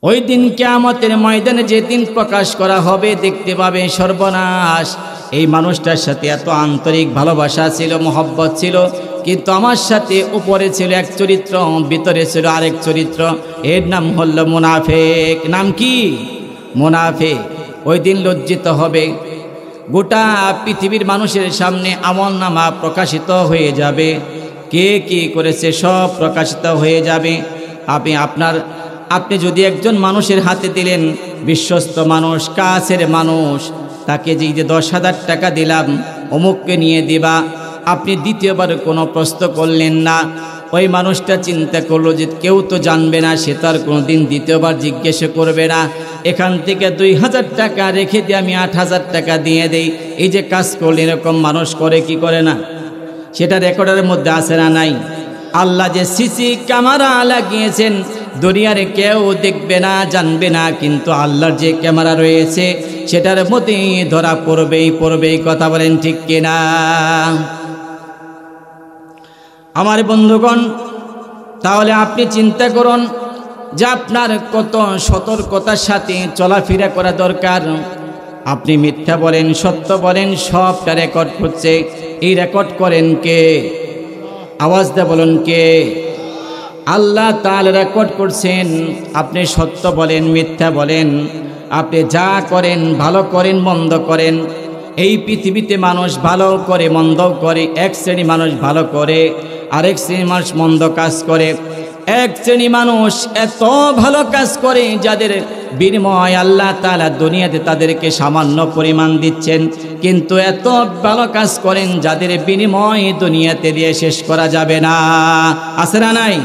ওই দিন কিয়ামতের ময়দানে যেদিন প্রকাশ করা হবে, দেখতে পাবে সর্বনাশ, এই মানুষটার সাথে এত আন্তরিক ভালোবাসা ছিল, মহব্বত ছিল, কিন্তু আমার সাথে উপরে ছিল এক চরিত্র, ভিতরে ছিল আরেক চরিত্র। এর নাম হল মুনাফিক। নাম কি? মুনাফিক। ওই দিন লজ্জিত হবে। গোটা পৃথিবীর মানুষের সামনে আমলনামা প্রকাশিত হয়ে যাবে, কে কি করেছে সব প্রকাশিত হয়ে যাবে। আপনি যদি একজন মানুষের হাতে দিলেন, বিশ্বস্ত মানুষ, কাছের মানুষ, তাকে যে 10,000 টাকা দিলাম, অমুককে নিয়ে দিবা, আপনি দ্বিতীয়বার কোনো প্রশ্ন করলেন না। ওই মানুষটা চিন্তা করলো যে কেউ তো জানবে না, সে তার কোনো দিন দ্বিতীয়বার জিজ্ঞেস করবে না, এখান থেকে 2,000 টাকা রেখে দিয়ে আমি 8,000 টাকা দিয়ে দেই। এই যে কাজ করলে, এরকম মানুষ করে কি করে না? সেটা রেকর্ডের মধ্যে আছে না নাই? আল্লাহ যে সিসি ক্যামেরা লাগিয়েছেন, দুনিয়ার কেউ দেখবে না, জানবে না, কিন্তু আল্লাহর যে ক্যামেরা রয়েছে সেটার মধ্যে ধরা পড়বেই। কথা বলেন ঠিক কিনা? আমার বন্ধুগণ, তাহলে আপনি চিন্তা করুন যে আপনার কত সতর্কতার সাথে চলাফেরা করা দরকার। আপনি মিথ্যা বলেন, সত্য বলেন, সবটা রেকর্ড করছে। এই রেকর্ড করেন কে? আওয়াজ দিয়ে বলুন কে? আল্লাহ তাআলা রেকর্ড করছেন। আপনি সত্য বলেন, মিথ্যা বলেন, আপনি যা করেন, ভালো করেন, মন্দ করেন, এই পৃথিবীতে মানুষ ভালো করে মন্দ করে। এক শ্রেণী মানুষ ভালো করে, আরেক শ্রেণী মানুষ মন্দ কাজ করে। এক শ্রেণী মানুষ এত ভালো কাজ করে যাদের বিনিময় আল্লাহ তাআলা দুনিয়াতে তাদেরকে সামান্য পরিমাণ দিচ্ছেন, কিন্তু এত ভালো কাজ করেন যাদের বিনিময় দুনিয়াতে দিয়ে শেষ করা যাবে না। আছে না নাই?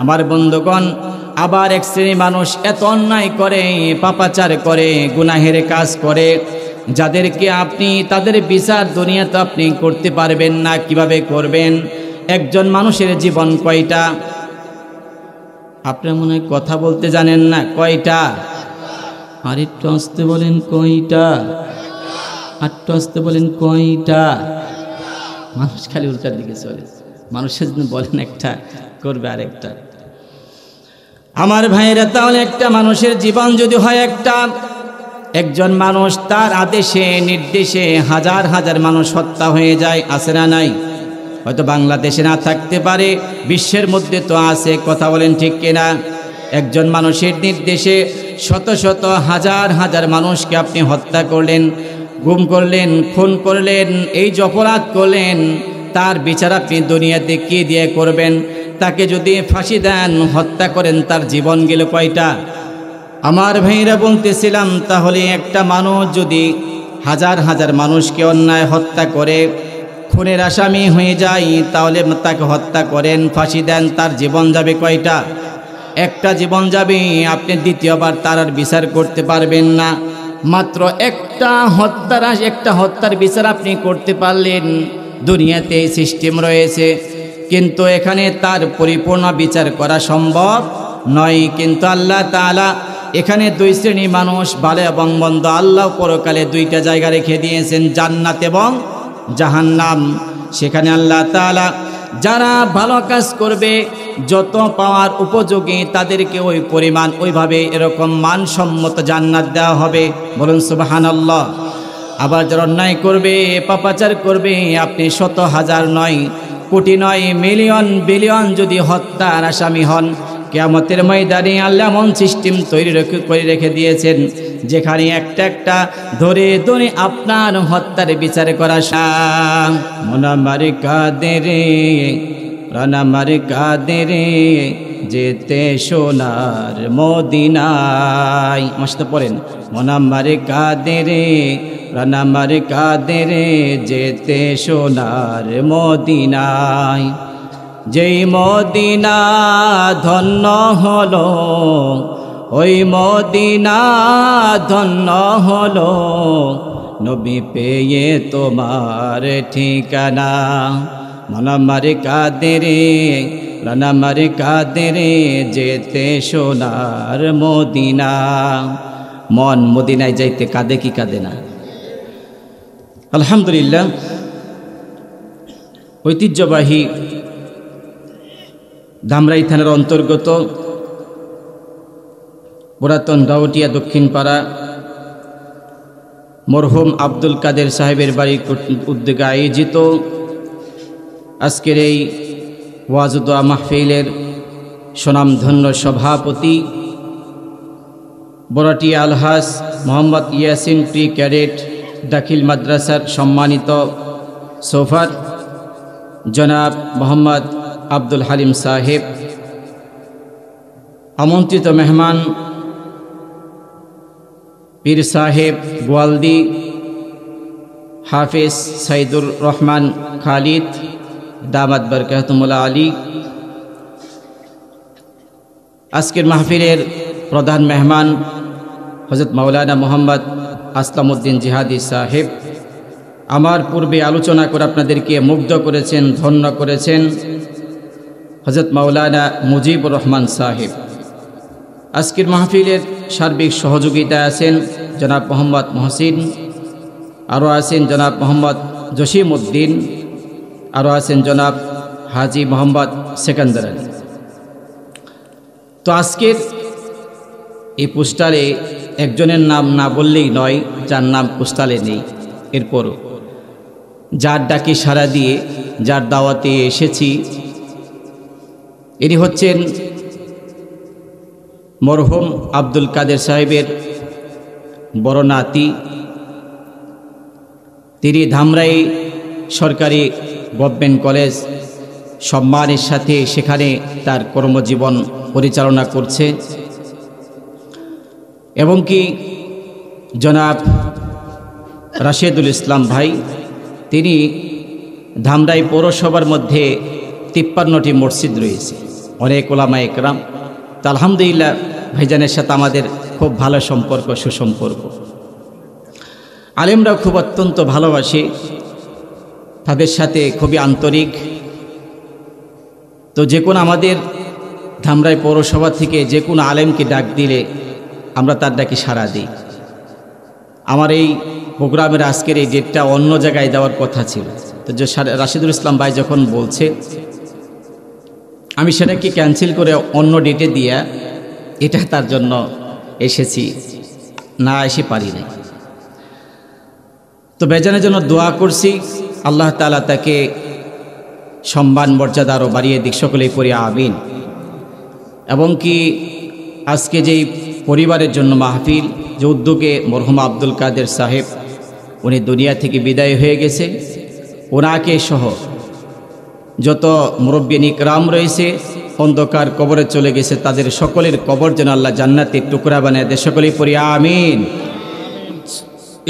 আমার বন্ধুগণ, আবার এক শ্রেণী মানুষ এত অন্যায় করে, পাপাচার করে, গুনাহের কাজ করে, যাদেরকে আপনি তাদের বিচার দুনিয়াতে আপনি করতে পারবেন না। কিভাবে করবেন? একজন মানুষের জীবন কয়টা? আপনার মনে হয় কথা বলতে জানেন না। কয়টা? আর একটু আসতে বলেন কয়টা? একটু আসতে বলেন কয়টা? মানুষ খালি উল্টার দিকে চলে। মানুষের জন্য বলেন একটা, করবে আরেকটা। আমার ভাইয়েরা, তাহলে একটা মানুষের জীবন যদি হয় একটা, একজন মানুষ তার আদেশে নির্দেশে হাজার হাজার মানুষ হত্যা হয়ে যায়। আছে না নাই? হয়তো বাংলাদেশে না থাকতে পারে, বিশ্বের মধ্যে তো আছে। কথা বলেন ঠিক কিনা? একজন মানুষের নির্দেশে শত শত হাজার হাজার মানুষকে আপনি হত্যা করলেন, গুম করলেন, খুন করলেন, এই যে অপরাধ করলেন, তার বিচার আপনি দুনিয়াতে কি দিয়ে করবেন? তাকে যদি ফাঁসি দেন, হত্যা করেন, তার জীবন গেল কয়টা? আমার ভাইরা বলতেছিলাম, তাহলে একটা মানুষ যদি হাজার হাজার মানুষকে অন্যায় হত্যা করে, খুনের আসামি হয়ে যায়, তাহলে তাকে হত্যা করেন, ফাঁসি দেন, তার জীবন যাবে কয়টা? একটা জীবন যাবে। আপনি দ্বিতীয়বার তার আর বিচার করতে পারবেন না। মাত্র একটা হত্যার বিচার আপনি করতে পারলেন। দুনিয়াতে এই সিস্টেম রয়েছে, কিন্তু এখানে তার পরিপূর্ণ বিচার করা সম্ভব নয়। কিন্তু আল্লাহ তাআলা এখানে দুই শ্রেণী মানুষ, ভালো এবং মন্দ, আল্লাহ পরকালে দুইটা জায়গা রেখে দিয়েছেন, জান্নাত এবং জাহান্নাম। সেখানে আল্লাহ তাআলা যারা ভালো কাজ করবে, যত পাওয়ার উপযোগী, তাদেরকে ওই পরিমাণ, ওইভাবে এরকম মানসম্মত জান্নাত দেওয়া হবে। বলুন সুবহানাল্লাহ। আবার যারা অন্যায় করবে, পাপাচার করবে, আপনি শত হাজার নয়, কোটি নয়, মিলিয়ন বিলিয়ন যদি হত্যার আসামি হন, কিয়ামতের ময়দানে আল্লাহ এমন সিস্টেম তৈরি করে রেখে দিয়েছেন, যেখানে একটা একটা ধরে ধরে আপনার হত্যার বিচার করা। মন আমার কাঁদে রে, প্রাণ আমার কাঁদে রে, যেতে সোনার মদিনায়। আমার সাথে পড়েন, মন আমার কাঁদে রে, প্রাণ আমার কাঁদে রে, যেতে সোনার মদিনায়। যেই মদিনা ধন্য হলো, ওই মদিনা ধন্য হলো, নবী পেয়ে তোমার ঠিকানা। মন আমার কাঁদে রে, প্রাণ আমার কাঁদে রে, যেতে সোনার মদিনা। মন মদিনায় যাইতে কাঁদে কি কাঁদে না? আলহামদুলিল্লাহ। ঐতিহ্যবাহী ধামরাই থানার অন্তর্গত পুরাতন গাউটিয়া দক্ষিণপাড়া মরহুম আব্দুল কাদের সাহেবের বাড়ির উদ্যোগে আয়োজিত আজকের এই ওয়াজ ও দোয়া মাহফিলের সুনামধন্য সভাপতি বড়াটিয়া আলহাজ মোহাম্মদ ইয়াসিন প্রি ক্যাডেট দাখিল মাদ্রাসার সম্মানিত সোফার জনাব মোহাম্মদ আব্দুল হালিম সাহেব, আমন্ত্রিত মেহমান পীর সাহেব গোয়ালদি হাফেজ সাইদুর রহমান খালিদ দামাত বরকাতুল্লাহ আলী, আজকের মাহফিলের প্রধান মেহমান হযরত মাওলানা মোহাম্মদ আসলামউদ্দিন জিহাদি সাহেব, আমার পূর্বে আলোচনা করে আপনাদেরকে মুগ্ধ করেছেন, ধন্য করেছেন হযরত মাওলানা মুজিবুর রহমান সাহেব। আজকের মাহফিলের সার্বিক সহযোগিতায় আছেন জনাব মোহাম্মদ মহসিন, আরও আছেন জনাব মোহাম্মদ জসিম উদ্দিন, আরও আছেন জনাব হাজি মোহাম্মদ সেকান্দার আলী। তো আজকের এই পোস্টারে একজনের নাম না বললেই নয়, যার নাম পোস্টারে নেই। এরপরও যার ডাকে সাড়া দিয়ে যার দাওয়াতে এসেছি, ইনি হচ্ছেন মরহুম আব্দুল কাদের সাহেবের বড় নাতি। তিনি ধামরাই সরকারি গভর্নমেন্ট কলেজ সম্মানের সাথে সেখানে তার কর্মজীবন পরিচালনা করছে, এবং কি জনাব রাশেদুল ইসলাম ভাই, তিনি ধামরাই পৌরসভার মধ্যে 53টি মসজিদ রয়েছে, অনেক ওলামা একরাম। তা আলহামদুলিল্লাহ ভাইজানের সাথে আমাদের খুব ভালো সম্পর্ক, সুসম্পর্ক। আলেমরাও খুব অত্যন্ত ভালোবাসে, তাদের সাথে খুবই আন্তরিক। তো যে কোনো আমাদের ধামরাই পৌরসভা থেকে যে কোনো আলেমকে ডাক দিলে আমরা তার ডাকে সাড়া দিই। আমার এই প্রোগ্রামের আজকের এই ডেটটা অন্য জায়গায় দেওয়ার কথা ছিল, তো যে রাশেদুল ইসলাম ভাই যখন বলছে, আমি সেটাকে ক্যান্সেল করে অন্য ডেটে দিয়া এটা তার জন্য এসেছি, না এসে পারি নাই। তো বেজানের জন্য দোয়া করছি, আল্লাহ তাআলা তাকে সম্মান মর্যাদা আরও বাড়িয়ে দিক, সকলেই পড়ি আমিন। এবং কি আজকে যেই পরিবারের জন্য মাহফিল, যে উদ্যোগে মরহুম আব্দুল কাদের সাহেব উনি দুনিয়া থেকে বিদায় হয়ে গেছে, ওনাকে সহ যত মুরব্বী ইকরাম রয়েছে অন্ধকার কবরে চলে গেছে, তাদের সকলের কবর যেন আল্লাহ জান্নাতের টুকরা বানায় দেয়, সকলেই পড়ি আমিন।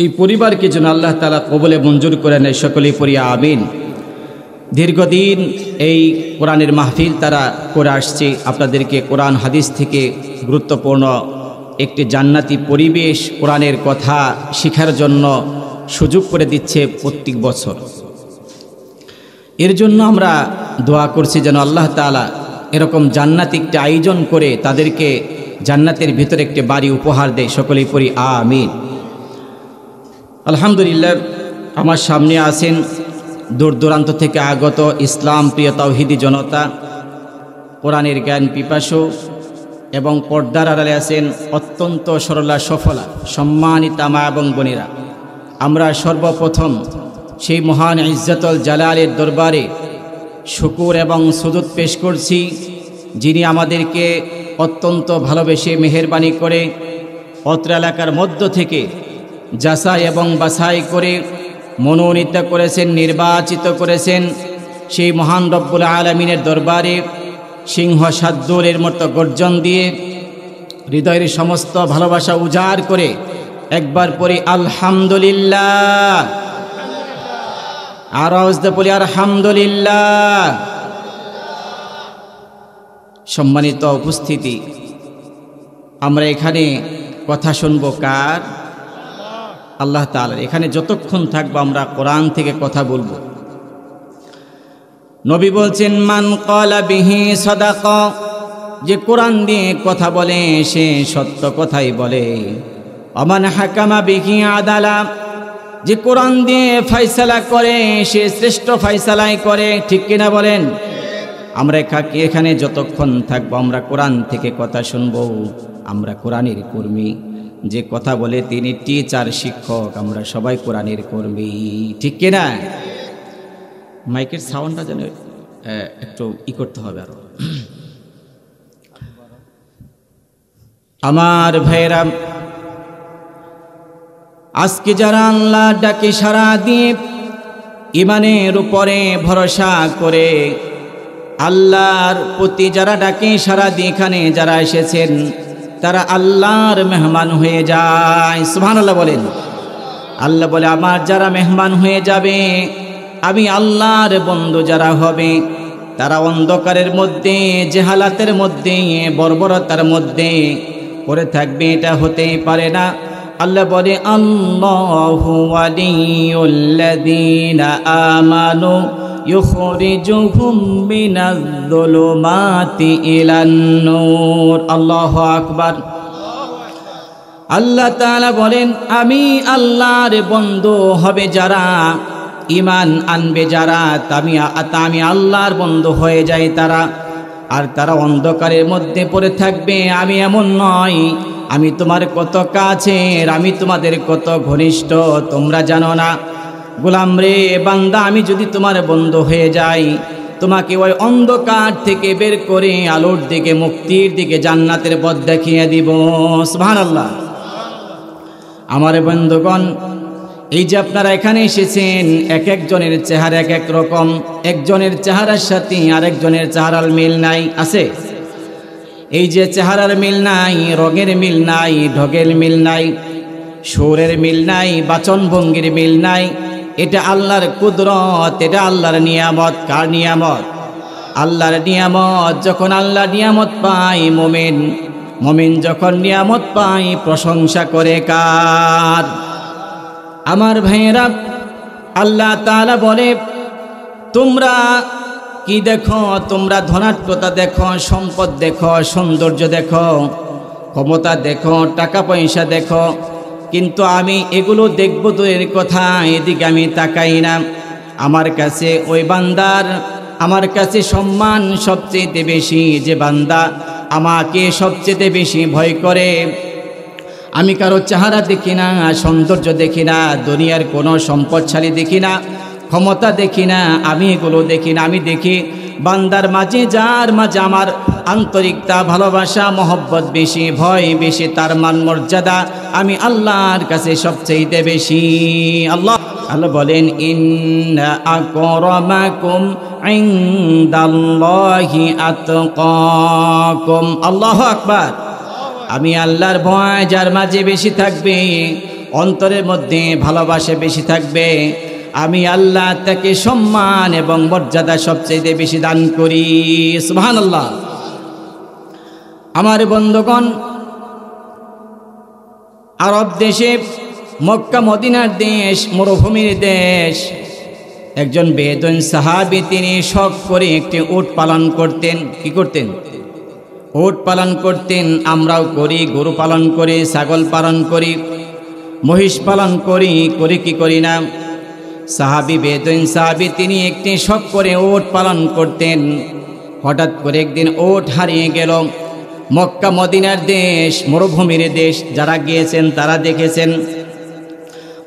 এই পরিবারকে যেন আল্লাহ তাআলা কবলে মঞ্জুর করে নেয়, সকলেই পড়ি আমিন। দীর্ঘদিন এই কোরআনের মাহফিল তারা করে আসছে, আপনাদেরকে কোরআন হাদিস থেকে গুরুত্বপূর্ণ একটি জান্নাতি পরিবেশ, কোরআনের কথা শেখার জন্য সুযোগ করে দিচ্ছে প্রত্যেক বছর। এর জন্য আমরা দোয়া করছি যেন আল্লাহ তাআলা এরকম জান্নাতি একটি আয়োজন করে তাদেরকে জান্নাতের ভিতরে একটি বাড়ি উপহার দেয়, সকলেই পড়ি আমিন। আলহামদুলিল্লাহ, আমার সামনে আছেন দূর দূরান্ত থেকে আগত ইসলাম প্রিয় তাওহীদি জনতা, কোরআনের জ্ঞান পিপাসু, এবং পর্দার আড়ালে আছেন অত্যন্ত সরলা সফলা সম্মানিতা মা এবং বোনেরা। আমরা সর্বপ্রথম সেই মহান ইজ্জতুল জালালের দরবারে শুকর এবং সুজুদ পেশ করছি, যিনি আমাদেরকে অত্যন্ত ভালোবেসে মেহেরবানি করে অত্র এলাকার মধ্য থেকে যাচাই এবং বাছাই করে মনোনীত করেছেন, নির্বাচিত করেছেন। সেই মহান রব্বুল আলামিনের দরবারে সিংহ সাদ্দুরের মতো গর্জন দিয়ে হৃদয়ের সমস্ত ভালোবাসা উজাড় করে একবার পড়ি আলহামদুলিল্লাহ, আর আওয়াজে বলি আলহামদুলিল্লাহ। সম্মানিত উপস্থিতি, আমরা এখানে কথা শুনব কার? আল্লাহ তাআলার। এখানে যতক্ষণ থাকবো আমরা কোরআন থেকে কথা বলবো। নবী বলছেন, মান ক্বালা বিহি সাদাকা, যে কোরআন দিয়ে কথা বলে সে সত্য কথাই বলে। ওমান হাকামা বিহি আদালা, যে কোরআন দিয়ে ফয়সালা করে সে শ্রেষ্ঠ ফয়সালাই করে। ঠিক কিনা বলেন? আমরা এখানে যতক্ষণ থাকবো আমরা কোরআন থেকে কথা শুনবো। আমরা কোরআনের কর্মী। যে কথা বলে তিনি টিচার, শিক্ষক, আমরা সবাই কোরআনের কর্মী, ঠিক কিনা? মাইকের সাউন্ডটা যেন একটু করতে হবে আরো। আমার ভাইরা, আজকে যারা আল্লাহ ডাকে সাড়া দিয়ে ইমানের উপরে ভরসা করে আল্লাহর প্রতি যারা ডাকে সাড়া দিয়ে এখানে যারা এসেছেন তারা আল্লাহর মেহমান হয়ে যায়। সুবহানাল্লাহ বলেন। আল্লাহ বলে আমার যারা মেহমান হয়ে যাবে, আমি আল্লাহর বন্ধু যারা হবে, তারা অন্ধকারের মধ্যে, জেহালাতের মধ্যে, বর্বরতার মধ্যে পড়ে থাকবে, এটা হতেই পারে না। আল্লাহ বলে আল্লাহু ওয়ালিয়ুল্লাযীনা আমানু ইউখরিজুহুম মিনাজ-যুলুমাতি ইলান-নূর। আল্লাহু আকবার। আল্লাহ তাআলা বলেন আমি আল্লাহর বন্ধু হবে যারা, ঈমান আনবে যারা, আমি আল্লাহর বন্ধু হয়ে যাই তারা, আর তারা অন্ধকারের মধ্যে পড়ে থাকবে। আমি এমন নয়, আমি তোমার কত কাছের, আমি তোমাদের কত ঘনিষ্ঠ তোমরা জানো না। গোলাম রে বান্দা, আমি যদি তোমার বন্ধু হয়ে যাই, তোমাকে ওই অন্ধকার থেকে বের করে আলোর দিকে, মুক্তির দিকে, জান্নাতের পথ দেখিয়ে দিব। সুবহানাল্লাহ। আমার বন্ধুগণ, এই যে আপনারা এখানে এসেছেন, এক একজনের চেহারা এক এক রকম। একজনের চেহারার সাথে আরেকজনের চেহারার মিল নাই, আছে? এই যে চেহারার মিল নাই, রঙের মিল নাই, ঢগের মিল নাই, সুরের মিল নাই, বাচন ভঙ্গির মিল নাই, এটা আল্লাহর কুদরত, এটা আল্লাহর নিয়ামত। কার নিয়ামত? আল্লাহর নিয়ামত। যখন আল্লাহর নিয়ামত পাই মুমিন যখন নিয়ামত পাই প্রশংসা করে কার? আমার ভাইয়েরা, আল্লাহ তাআলা বলে তোমরা কি দেখো? তোমরা ধনাঢ্যতা দেখো, সম্পদ দেখো, সৌন্দর্য দেখো, ক্ষমতা দেখো, টাকা পয়সা দেখো, কিন্তু আমি এগুলো দেখবো তো এর কথা, এদিকে আমি তাকাই না। আমার কাছে ওই বান্দার, আমার কাছে সম্মান সবচেয়ে বেশি যে বান্দা আমাকে সবচেয়ে বেশি ভয় করে। আমি কারো চেহারা দেখি না, সৌন্দর্য দেখি না, দুনিয়ার কোনো সম্পদশালী দেখি না, ক্ষমতা দেখি না, আমি এগুলো দেখি না। আমি দেখি বান্দার মাঝে, যার মাঝে আমার আন্তরিকতা, ভালোবাসা, মহব্বত বেশি, ভয় বেশি, তার মান মর্যাদা আমি আল্লাহর কাছে সবচেয়ে বেশি। আল্লাহ বলেন ইন্না আকরামাকুম ইনদাল্লাহি আতকাকুম। আল্লাহু আকবার। আমি আল্লাহর ভয় যার মাঝে বেশি থাকবে, অন্তরের মধ্যে ভালোবাসা বেশি থাকবে, আমি আল্লাহ তাকে সম্মান এবং মর্যাদা সবচেয়ে বেশি দান করি। সুবহানাল্লাহ। আমার বন্ধুগণ, আরব দেশে, মক্কা মদিনার দেশ, মরুভূমির দেশ, একজন বেদুইন সাহাবী, তিনি শখ করে একটি উট পালন করতেন। কি করতেন? উট পালন করতেন। আমরাও করি, গরু পালন করি, ছাগল পালন করি, মহিষ পালন করি, কি করি না? সাহাবী, বেদুইন সাহাবী, তিনি একটি শখ করে উট পালন করতেন। হঠাৎ করে একদিন উট হারিয়ে গেল। মক্কা মদিনার দেশ, মরুভূমির দেশ, যারা গিয়েছেন তারা দেখেছেন।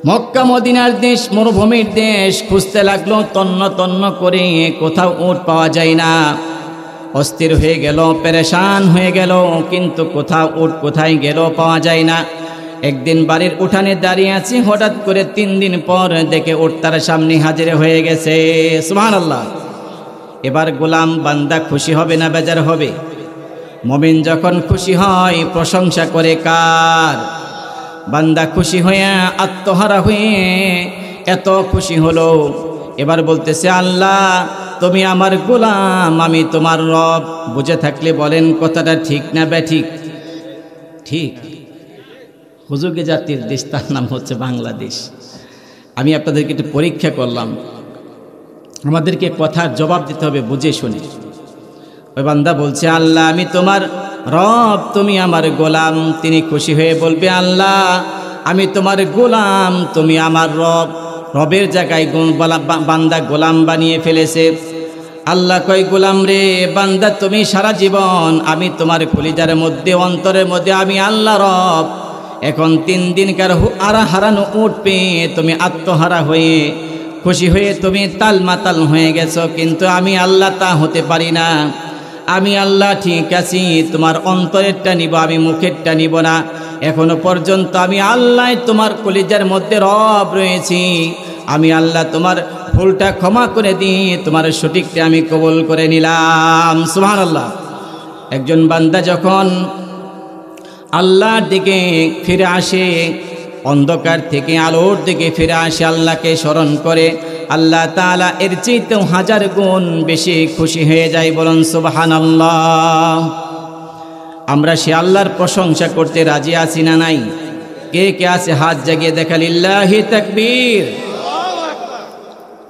মক্কা মদিনার দেশ, মরুভূমির দেশ, খুঁজতে লাগলো তন্ন তন্ন করে, কোথাও উট পাওয়া যায় না। অস্থির হয়ে গেল, পেরেশান হয়ে গেল, কিন্তু কোথাও উট কোথায় গেল পাওয়া যায় না। একদিন বাড়ির উঠানে দাঁড়িয়ে আছে, হঠাৎ করে 3 দিন পর দেখে উট তার সামনে হাজির হয়ে গেছে। সুবহানাল্লাহ। এবার গোলাম বান্দা খুশি হবে না বেজার হবে? মুমিন যখন খুশি হয় প্রশংসা করে কার? বান্দা খুশি হয়ে, আত্মহারা হয়ে এত খুশি হলো, এবার বলতেছে আল্লাহ তুমি আমার গোলাম, আমি তোমার রব। বুঝে থাকলে বলেন কথাটা ঠিক না ব্যাঠিক? ঠিক। হুজুগে জাতির দেশ, তার নাম হচ্ছে বাংলাদেশ। আমি আপনাদেরকে একটু পরীক্ষা করলাম, আমাদেরকে কথার জবাব দিতে হবে বুঝে শুনে। ওই বান্দা বলছে আল্লাহ আমি তোমার রব, তুমি আমার গোলাম। তিনি খুশি হয়ে বলবে আল্লাহ আমি তোমার গোলাম, তুমি আমার রব। রবের জায়গায় বান্দা গোলাম বানিয়ে ফেলেছে। আল্লাহ কয় গোলাম রে বান্দা তুমি সারা জীবন আমি তোমার কলিজার মধ্যে অন্তরের মধ্যে আমি আল্লাহ রব, এখন 3 দিনকার হারানো উট পেয়ে তুমি আত্মহারা হয়ে খুশি হয়ে তুমি তালমাতাল হয়ে গেছো, কিন্তু আমি আল্লাহ তা হতে পারি না। আমি আল্লাহ ঠিক আছি, তোমার অন্তরেরটা নিব, আমি মুখেরটা নিব না। এখনো পর্যন্ত আমি আল্লাহ তোমার কলিজার মধ্যে রব রয়েছি। আমি আল্লাহ তোমার ভুলটা ক্ষমা করে দিই, তোমার সঠিকটা আমি কবুল করে নিলাম। সুবহানাল্লাহ। একজন বান্দা যখন আল্লাহর দিকে ফিরে আসে, অন্ধকার থেকে আলোর দিকে ফিরে আসে, আল্লাহকে স্মরণ করে, আল্লাহ তাআলা এর চেয়েতেও 1000 গুণ বেশি খুশি হয়ে যায়। বলুন সুবহানাল্লাহ। আমরা সে আল্লাহর প্রশংসা করতে রাজি আছি না নাই? কে কে আছে হাত জাগিয়ে দেখা, লিল্লাহি তাকবীর।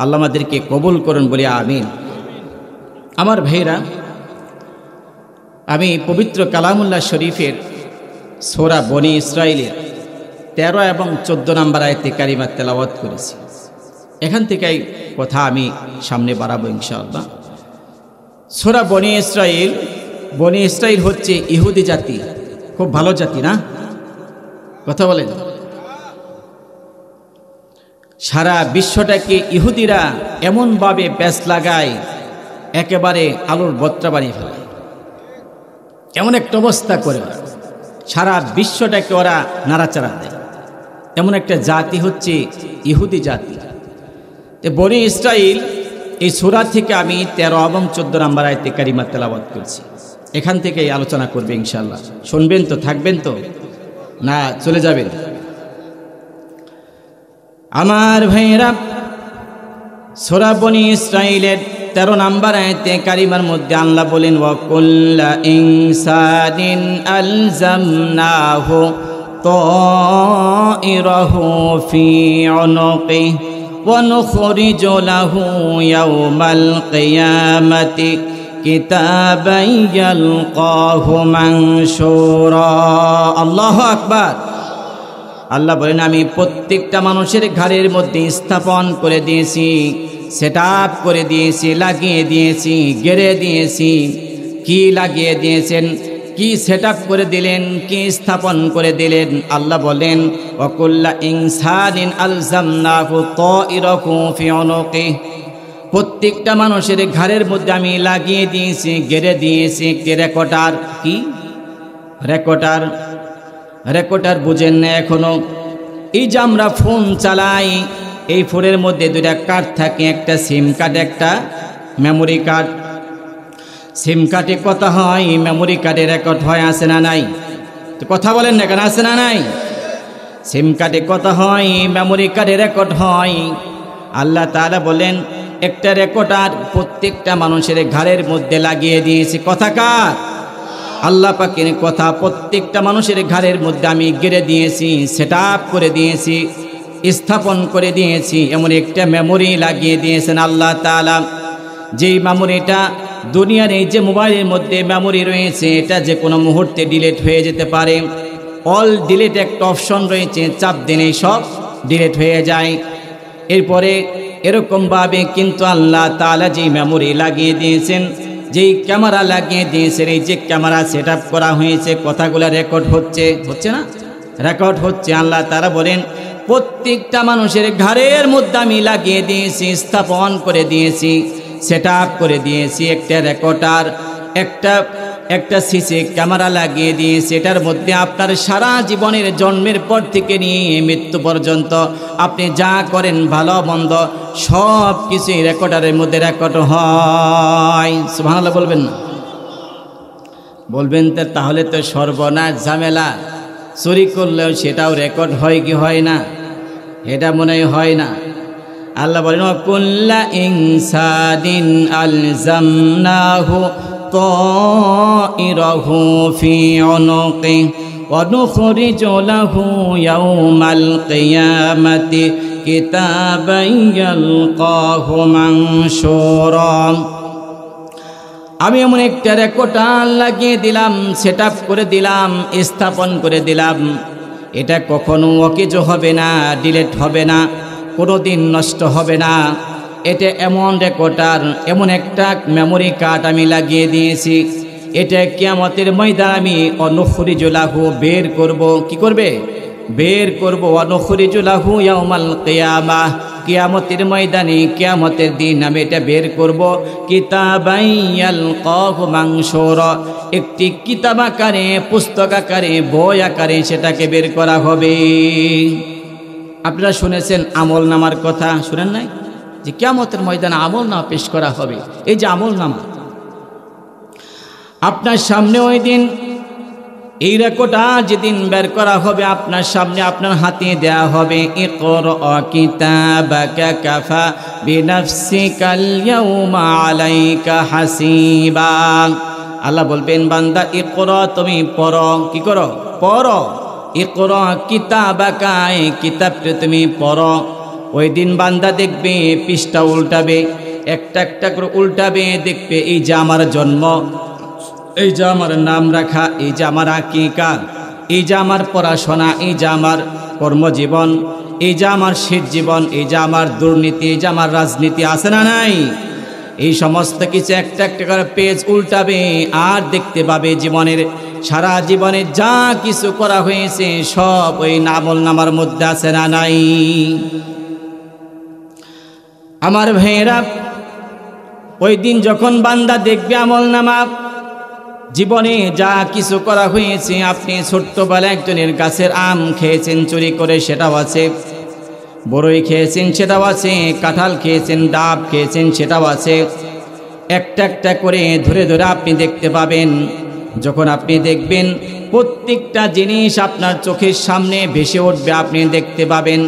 আল্লাহ আমাদেরকে কবুল করুন বলি আমিন। আমার ভাইরা, আমি পবিত্র কালামুল্লাহ শরীফের সূরা বনী ইসরাইলের 13 এবং 14 নম্বর আয়াতে কারিমা তেলাওয়াত করেছি। এখান থেকেই কথা আমি সামনে বাড়াবো ইনশাআল্লাহ। সূরা বনী ইসরাইল হচ্ছে ইহুদি জাতি, খুব ভালো জাতি না? কথা বলেন। সারা বিশ্বটাকে ইহুদিরা এমনভাবে প্যাঁচ লাগায়, একেবারে আলুর বত্রা বানিয়ে ফেলে, এমন একটা অবস্থা করে সারা বিশ্বটাকে ওরা নাড়াচাড়া দেয়। এমন একটা জাতি হচ্ছে ইহুদি জাতি। বনী ইসরাইল এই সূরা থেকে আমি 13 এবং 14 নম্বর আয়াতে কারিমা তেলাওয়াত করছি। এখান থেকেই আলোচনা করবে ইনশাআল্লাহ। শুনবেন তো, থাকবেন তো, না চলে যাবেন? আমার ভাইয়েরা, সূরা বনী ইসরাইলের 13 নম্বর আয়াতে কারিমার মধ্যে আল্লাহ বলেন, ওয়া কুল্লা ইনসানিন আলজামনাহু তাইরাহু ফি উনুকিহি ওয়া নুখরিজু লাহু ইয়াওমাল কিয়ামাতি কিতাবান ইয়ালকাহু মানশুরা। আল্লাহু আকবার। আল্লাহ বলেন, আমি প্রত্যেকটা মানুষের ঘাড়ের মধ্যে স্থাপন করে দিয়েছি, সেট আপ করে দিয়েছি, লাগিয়ে দিয়েছি, গেড়ে দিয়েছি। কি লাগিয়ে দিয়েছেন, কি সেট আপ করে দিলেন, কি স্থাপন করে দিলেন? আল্লাহ বলেন, ওয়া কুল্লা ইনসানিন আলজামনাহু তাইরাহু ফি উনুকিহি, প্রত্যেকটা মানুষের ঘাড়ের মধ্যে আমি লাগিয়ে দিয়েছি, গেড়ে দিয়েছি একটি রেকর্ডার। কি রেকর্ডার? রেকর্ডার বুঝেন না এখনো? এই যে আমরা ফোন চালাই, এই ফোনের মধ্যে 2টা কার্ড থাকে, একটা সিম কার্ড, একটা মেমোরি কার্ড। সিম কার্ডে কথা হয়, মেমোরি কার্ডে রেকর্ড হয়, আছে না নাই? তো কথা বলেন না কেন, আছে না নাই? সিম কার্ডে কথা হয়, মেমোরি কার্ডে রেকর্ড হয়। আল্লাহ তাআলা বলেন, একটা রেকর্ডার প্রত্যেকটা মানুষের ঘাড়ের মধ্যে লাগিয়ে দিয়েছি। কথা কার? আল্লাহ পাকের কথা। প্রত্যেকটা মানুষের ঘাড়ের মধ্যে আমি গেড়ে দিয়েছি, সেট আপ করে দিয়েছি, স্থাপন করে দিয়েছি। এমন একটা মেমোরি লাগিয়ে দিয়েছেন আল্লাহ তাআলা, যেই মেমোরিটা দুনিয়ার এই যে মোবাইলের মধ্যে মেমোরি রয়েছে, এটা যে কোনো মুহূর্তে ডিলিট হয়ে যেতে পারে। অল ডিলিট একটা অপশন রয়েছে, চাপ দিলেই সব ডিলিট হয়ে যায়। এরপরে এরকমভাবে কিন্তু আল্লাহ তাআলা যেই মেমোরি লাগিয়ে দিয়েছেন, যেই ক্যামেরা লাগিয়ে দিয়েছেন, এই যে ক্যামেরা সেট আপ করা হয়েছে, কথাগুলো রেকর্ড হচ্ছে না? রেকর্ড হচ্ছে। আল্লাহ তাআলা বলেন, প্রত্যেকটা মানুষের ঘাড়ের মধ্যে আমি লাগিয়ে দিয়েছি, স্থাপন করে দিয়েছি, সেট আপ করে দিয়েছি একটা রেকর্ডার, একটা সিসি ক্যামেরা লাগিয়ে দিয়েছি। এটার মধ্যে আপনার সারা জীবনের জন্মের পর থেকে নিয়ে মৃত্যু পর্যন্ত আপনি যা করেন ভালো মন্দ সব কিছুই রেকর্ডারের মধ্যে রেকর্ড হয়। সুবহানাল্লাহ বলবেন না? বলবেন তো, তাহলে তো সর্বনাশ ঝামেলা। চুরি করলেও সেটাও রেকর্ড হয় কি হয় না? এটা মনে হয় না। আল্লাহ বলেন, ওয়া কুল্লা ইনসানিন আলজামনাহু তাইরাহু ফি উনুকিহি ওয়া নুখরিজু লাহু ইয়াওমাল কিয়ামাতি কিতাবান ইয়ালকাহু মানশুরা। আমি এমন একটা রেকর্ডার লাগিয়ে দিলাম, সেট আপ করে দিলাম, স্থাপন করে দিলাম। এটা কখনো অকেজো হবে না, ডিলিট হবে না, কোনো দিন নষ্ট হবে না। এটা এমন রেকর্ডার, এমন একটা মেমোরি কার্ড আমি লাগিয়ে দিয়েছি, এটা কিয়ামতের ময়দান আমি অনুখরিজু লাহু বের করব। কি করবে? বের করব। অনুখরিজু লাহু ইয়াউমাল কিয়ামাহ, কিয়ামতের ময়দানে, কিয়ামতের দিন আমি এটা বের করব। কিতাবান ইয়ালকাহু মানশুরা, একটি কিতাব আকারে, পুস্তক আকারে, বই আকারে সেটাকে বের করা হবে। আপনারা শুনেছেন আমল নামার কথা, শুনেন নাই? যে কিয়ামতের ময়দানে আমল নামা পেশ করা হবে। এই যে আমল নামা আপনার সামনে ওই দিন, এই রেকর্ডটা যেদিন বের করা হবে আপনার সামনে, আপনার হাতে দেয়া হবে, ইকরা কিতাবাকা কাফা বিনাফসিকাল ইয়াউমা আলাইকা হাসিবা। আল্লাহ বলবেন, বান্দা ইকরা, তুমি পড়ো। কি করো? পড়ো। ইকরা কিতাবাকা, এই কিতাবটা তুমি পড়ো। ওই দিন বান্দা দেখবে, পৃষ্ঠা উল্টাবে, একটা একটা করে উল্টাবে, দেখবে এই যে আমার জন্ম, এই যে আমার নাম রাখা, এই যে আমার আকিকা, এই যে আমার পড়াশোনা, এই যে আমার কর্মজীবন, এই যে আমার শেষ জীবন, এই যে আমার দুর্নীতি, এই যে আমার রাজনীতি, আছে না নাই? এই সমস্ত কিছু একটা একটা করে পেজ উল্টাবে, আর দেখতে পাবে জীবনের, সারা জীবনে যা কিছু করা হয়েছে সব ওই আমল নামার মধ্যে আছে না নাই? আমার ভাইয়েরা, ওই দিন যখন বান্দা দেখবে আমল নামা, জীবনে যা কিছু করা হয়েছে, আপনি ছোট্টবেলায় একজনের গাছের আম খেয়েছেন চুরি করে, সেটাও আছে। বড়ই খেয়েছেন, সেটাও আছে। কাঁঠাল খেয়েছেন, ডাব খেয়েছেন, সেটাও আছে। একটা একটা করে ধরে ধরে আপনি দেখতে পাবেন। যখন আপনি দেখবেন, প্রত্যেকটা জিনিস আপনার চোখের সামনে ভেসে উঠবে, আপনি দেখতে পাবেন।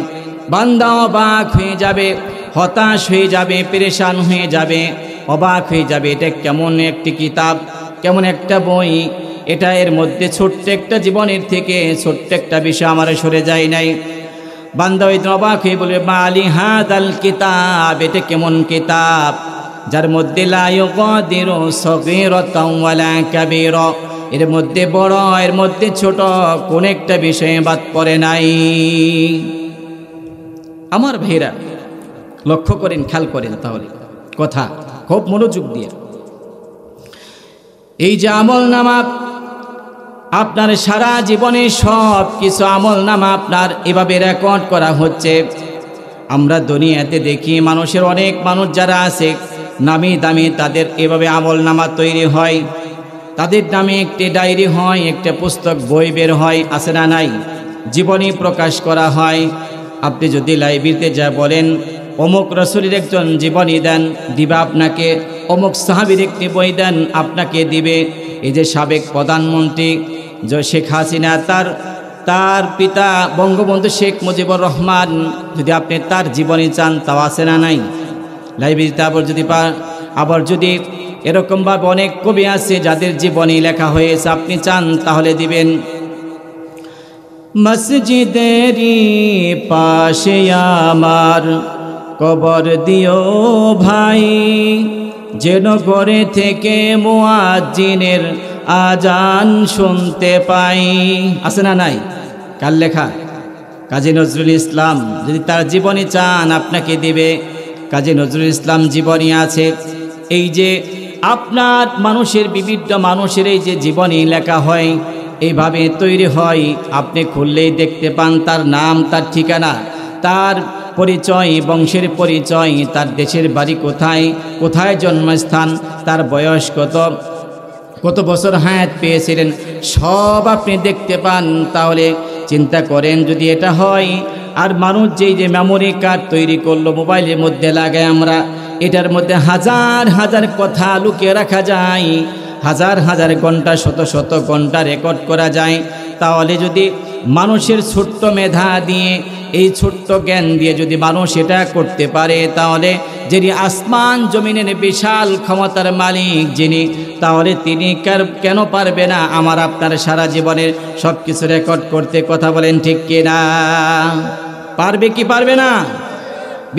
বান্দা অবাক হয়ে যাবে, হতাশ হয়ে যাবে, পেরেশান হয়ে যাবে, অবাক হয়ে যাবে। এটা কেমন একটি কিতাব, কেমন একটা বই, এটা এর মধ্যে ছোট্ট একটা জীবনের থেকে ছোট্ট একটা বিষয় আমার সরে যায় নাই। বান্দা ওই অবাক হয়ে বলবে, মালি হাদাল কিতাব, এটা কেমন কিতাব যার মধ্যে লা ইউগাদিরু সগীরাতাও ওয়ালা কাবীরা, এর মধ্যে বড়, এর মধ্যে ছোট, কোন একটা বিষয়ে বাদ পড়ে নাই। আমার ভাইরা লক্ষ্য করেন, খেয়াল করেন, তাহলে কথা খুব মনোযোগ দিয়ে। এই যে আমল নামা, আপনার সারা জীবনে সব কিছু আমল নামা আপনার এভাবে রেকর্ড করা হচ্ছে। আমরা দুনিয়াতে দেখি মানুষের, অনেক মানুষ যারা আছে নামি দামি, তাদের এভাবে আমল নামা তৈরি হয়, তাদের নামে একটি ডায়েরি হয়, একটা পুস্তক বই বের হয়, আছে না নাই? জীবনী প্রকাশ করা হয়। আপনি যদি লাইব্রেরিতে যা বলেন অমুক রাসূলের একজন জীবনী দেন, দিবে আপনাকে। অমুক সাহাবীর একটি বই দেন, আপনাকে দিবে। এই যে সাবেক প্রধানমন্ত্রী যে শেখ হাসিনা, তার পিতা বঙ্গবন্ধু শেখ মুজিবুর রহমান, যদি আপনি তার জীবনী চান, তাও আছে না নাই লাইব্রেরিতে? আবার যদি এরকমভাবে অনেক কবি আছে যাদের জীবনী লেখা হয়েছে, আপনি চান তাহলে দিবেন। মসজিদেরই পাশে আমার কবর দিও ভাই, যেন ঘরে থেকে মুয়াজ্জিনের আজান শুনতে পাই, আছে না নাই? কার লেখা? কাজী নজরুল ইসলাম। যদি তার জীবনী চান, আপনাকে দিবে। কাজী নজরুল ইসলাম জীবনী আছে। এই যে আপনার মানুষের, বিভিন্ন মানুষের এই যে জীবনী লেখা হয়, এইভাবে তৈরি হয়, আপনি খুললেই দেখতে পান তার নাম, তার ঠিকানা, তার পরিচয়, বংশের পরিচয়, তার দেশের বাড়ি কোথায়, কোথায় জন্মস্থান, তার বয়স কত বছর হায়াত পেয়েছিলেন, সব আপনি দেখতে পান। তাহলে চিন্তা করেন, যদি এটা হয়, আর মানুষ যেই যে মেমোরি কার্ড তৈরি করলো, মোবাইলের মধ্যে লাগায় আমরা, এটার মধ্যে হাজার হাজার কথা লুকিয়ে রাখা যায়, হাজার হাজার ঘন্টা, শত শত ঘন্টা রেকর্ড করা যায়। তাহলে যদি মানুষের ছোট্ট মেধা দিয়ে, এই ছোট্ট জ্ঞান দিয়ে যদি মানুষ এটা করতে পারে, তাহলে যিনি আসমান জমিনের বিশাল ক্ষমতার মালিক যিনি, তাহলে তিনি কেন পারবে না আমার আপনার সারা জীবনের সব কিছু রেকর্ড করতে? কথা বলেন ঠিক কিনা? পারবে কি পারবে না?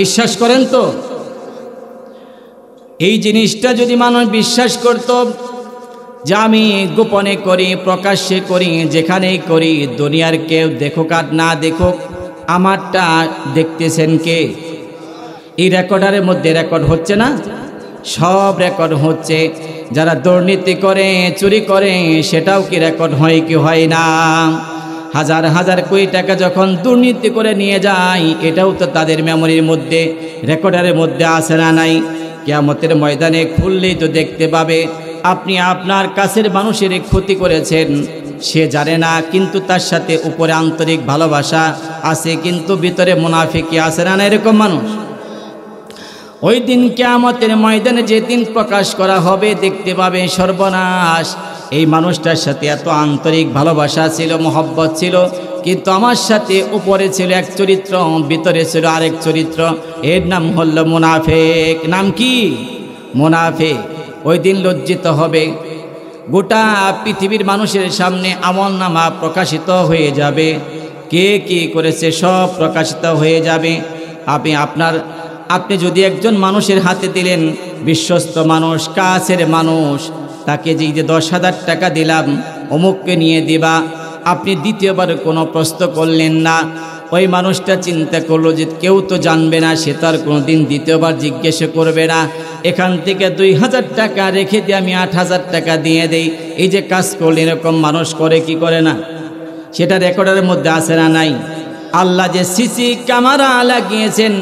বিশ্বাস করেন তো? এই জিনিসটা যদি মানুষ বিশ্বাস করত যে আমি গোপনে করি, প্রকাশ্যে করি, যেখানেই করি, দুনিয়ার কেউ দেখুক আর না দেখুক, আমারটা দেখতেছেন কে? এই রেকর্ডারের মধ্যে রেকর্ড হচ্ছে না? সব রেকর্ড হচ্ছে। যারা দুর্নীতি করে, চুরি করে, সেটাও কি রেকর্ড হয় কি হয় না? হাজার হাজার কোটি টাকা যখন দুর্নীতি করে নিয়ে যায়, এটাও তো তাদের মেমোরির মধ্যে, রেকর্ডারের মধ্যে আছে না নাই? কিয়ামতের ময়দানে খুললেই তো দেখতে পাবে আপনি আপনার কাছের মানুষের ক্ষতি করেছেন, সে জানে না, কিন্তু তার সাথে উপরে আন্তরিক ভালোবাসা আছে, কিন্তু ভিতরে মুনাফিকি আছে না? এরকম মানুষ ওই দিন কিয়ামতের ময়দানে যেদিন প্রকাশ করা হবে, দেখতে পাবে সর্বনাশ, এই মানুষটার সাথে এত আন্তরিক ভালোবাসা ছিল, মহব্বত ছিল, কিন্তু আমার সাথে উপরে ছিল এক চরিত্র, ভিতরে ছিল আরেক চরিত্র। এর নাম হল মুনাফিক। নাম কি? মুনাফিক। ওই দিন লজ্জিত হবে, গোটা পৃথিবীর মানুষের সামনে আমলনামা প্রকাশিত হয়ে যাবে, কে কি করেছে সব প্রকাশিত হয়ে যাবে। আপনি যদি একজন মানুষের হাতে দিলেন, বিশ্বস্ত মানুষ, কাছের মানুষ, তাকে যে 10,000 টাকা দিলাম, অমুককে নিয়ে দিবা, আপনি দ্বিতীয়বার কোনো প্রশ্ন করলেন না, ওই মানুষটা চিন্তা করলো যে কেউ তো জানবে না, সে তার কোনো দিন দ্বিতীয়বার জিজ্ঞেস করবে না, এখান থেকে 2,000 টাকা রেখে দিয়ে আমি 8,000 টাকা দিয়ে দেই। এই যে কাজ করলে, এরকম মানুষ করে কি করে না? সেটা রেকর্ডের মধ্যে আছে না নাই? আল্লাহ যে সিসি ক্যামেরা লাগিয়েছেন,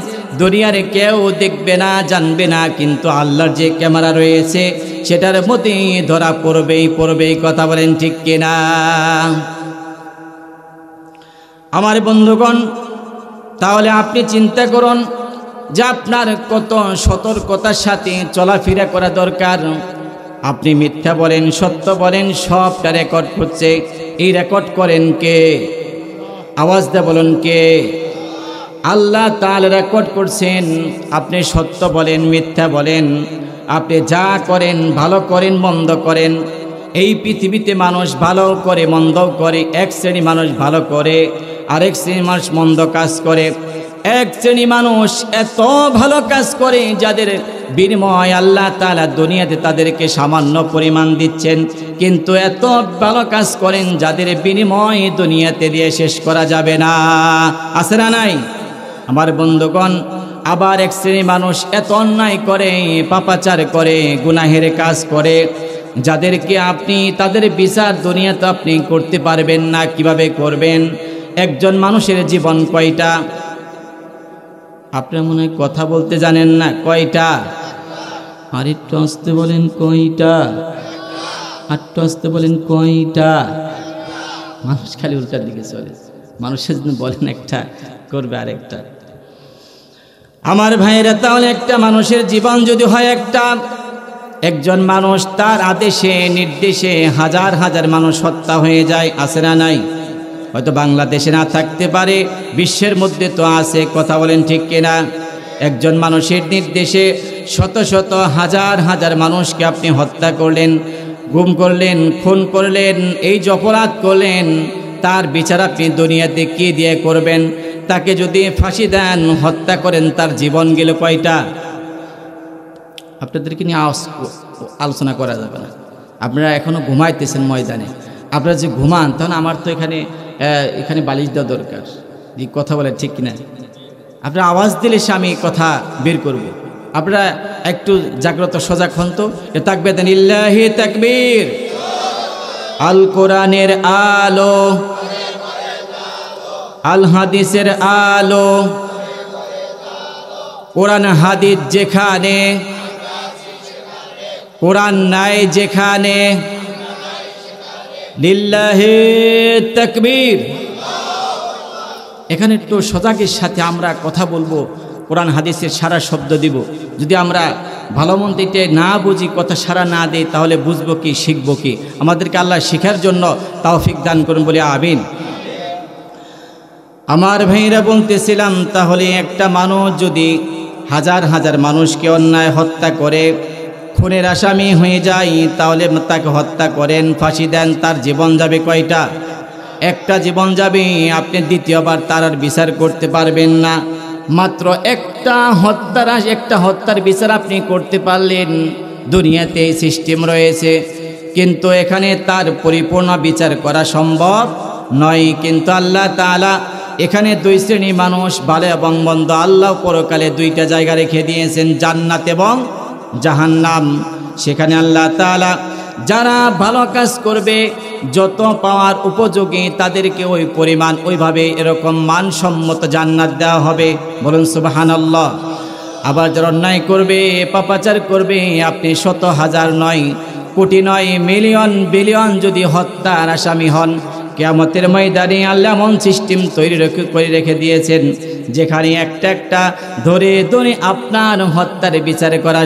দুনিয়ার কেউ দেখবে না, জানবে না, কিন্তু আল্লাহর যে ক্যামেরা রয়েছে সেটার মধ্যে ধরা পড়বেই। কথা বলেন ঠিক কিনা? আমার বন্ধুগণ, তাহলে আপনি চিন্তা করুন যে আপনার কত সতর্কতার সাথে চলাফেরা করা দরকার। আপনি মিথ্যা বলেন, সত্য বলেন, সবটা রেকর্ড হচ্ছে। এই রেকর্ড করেন কে? আওয়াজ দিয়ে বলুন কে? আল্লাহ তাআলা রেকর্ড করছেন। আপনি সত্য বলেন, মিথ্যা বলেন, আপনি যা করেন, ভালো করেন, মন্দ করেন, এই পৃথিবীতে মানুষ ভালো করে মন্দ করে। এক শ্রেণী মানুষ ভালো করে, আরেক শ্রেণী মানুষ মন্দ কাজ করে। এক শ্রেণী মানুষ এত ভালো কাজ করে যাদের বিনিময় আল্লাহ তাআলা দুনিয়াতে তাদেরকে সামান্য পরিমাণ দিচ্ছেন, কিন্তু এত ভালো কাজ করেন যাদের বিনিময় দুনিয়াতে দিয়ে শেষ করা যাবে না। আছে না নাই? আমার বন্ধুগণ, আবার এক শ্রেণী মানুষ এত অন্যায় করে, পাপাচার করে, গুনাহের কাজ করে, যাদেরকে আপনি তাদের বিচার দুনিয়াতে আপনি করতে পারবেন না। কিভাবে করবেন? একজন মানুষের জীবন কয়টা? আপনারা মনে হয় কথা বলতে জানেন না। কয়টা? আর একটু আসতে বলেন কয়টা? একটু আসতে বলেন কয়টা? মানুষ খালি উল্টার দিকে চলে। মানুষের জন্য বলেন একটা, করবে আরেকটা। আমার ভাইয়েরা, তাহলে একটা মানুষের জীবন যদি হয় একটা, একজন মানুষ তার আদেশে নির্দেশে হাজার হাজার মানুষ হত্যা হয়ে যায়। আছে না নাই? হয়তো বাংলাদেশে না থাকতে পারে, বিশ্বের মধ্যে তো আছে। কথা বলেন ঠিক কিনা? একজন মানুষের নির্দেশে শত শত হাজার হাজার মানুষকে আপনি হত্যা করলেন, গুম করলেন, খুন করলেন, এই যে অপরাধ করলেন, তার বিচার আপনি দুনিয়াতে কি দিয়ে করবেন? তাকে যদি ফাঁসি দেন, হত্যা করেন, তার জীবন গেল কয়টা? আপনাদেরকে নিয়ে আলোচনা করা যাবে না। আপনারা এখনো ঘুমাইতেছেন ময়দানে। আপনারা যে ঘুমান, তখন আমার তো এখানে বালিশ দেওয়া দরকার। যে কথা বলে ঠিক কিনা? আপনারা আওয়াজ দিলে সে আমি কথা বের করব। আপনারা একটু জাগ্রত সজাগ হন তো। তাকবীর দেন, ইল্লাহি তাকবীর। আল কোরআনের আলো, আল হাদিসের আলো, কোরআন হাদিস যেখানে, কোরআন নাই যেখানে, লিল্লাহি তাকবীর। এখানে একটু সজাগের সাথে আমরা কথা বলবো, কোরআন হাদিসের সারা শব্দ দিব। যদি আমরা ভালো মন্দিরতে না বুঝি, কথা সারা না দেই, তাহলে বুঝবো কি, শিখবো কি? আমাদেরকে আল্লাহ শেখার জন্য তৌফিক দান করুন, বলে আমিন। আমার ভাইরা বলতেছিলাম, তাহলে একটা মানুষ যদি হাজার হাজার মানুষকে অন্যায় হত্যা করে, খুনের আসামি হয়ে যায়, তাহলে তাকে হত্যা করেন, ফাঁসি দেন, তার জীবন যাবে কয়টা? একটা জীবন যাবে। আপনি দ্বিতীয়বার তার আর বিচার করতে পারবেন না। মাত্র একটা হত্যার বিচার আপনি করতে পারলেন। দুনিয়াতে এই সিস্টেম রয়েছে, কিন্তু এখানে তার পরিপূর্ণ বিচার করা সম্ভব নয়। কিন্তু আল্লাহ তাআলা এখানে দুই শ্রেণী মানুষ, ভালো এবং মন্দ। আল্লাহ পরকালে দুইটা জায়গা রেখে দিয়েছেন, জান্নাত এবং জাহান্নাম। সেখানে আল্লাহ তাআলা যারা ভালো কাজ করবে, যত পাওয়ার উপযোগী তাদেরকে ওই পরিমাণ ওইভাবে এরকম মানসম্মত জান্নাত দেওয়া হবে। বলুন সুবহানাল্লাহ। আবার যারা অন্যায় করবে, পাপাচার করবে, আপনি শত হাজার নয়, কোটি নয়, মিলিয়ন বিলিয়ন যদি হত্যার আসামি হন, কিয়ামতের ময়দানে আল্লাহ এমন সিস্টেম তৈরি করে রেখে দিয়েছেন যেখানে একটা একটা ধরে ধরে আপনার হত্যার বিচার করা।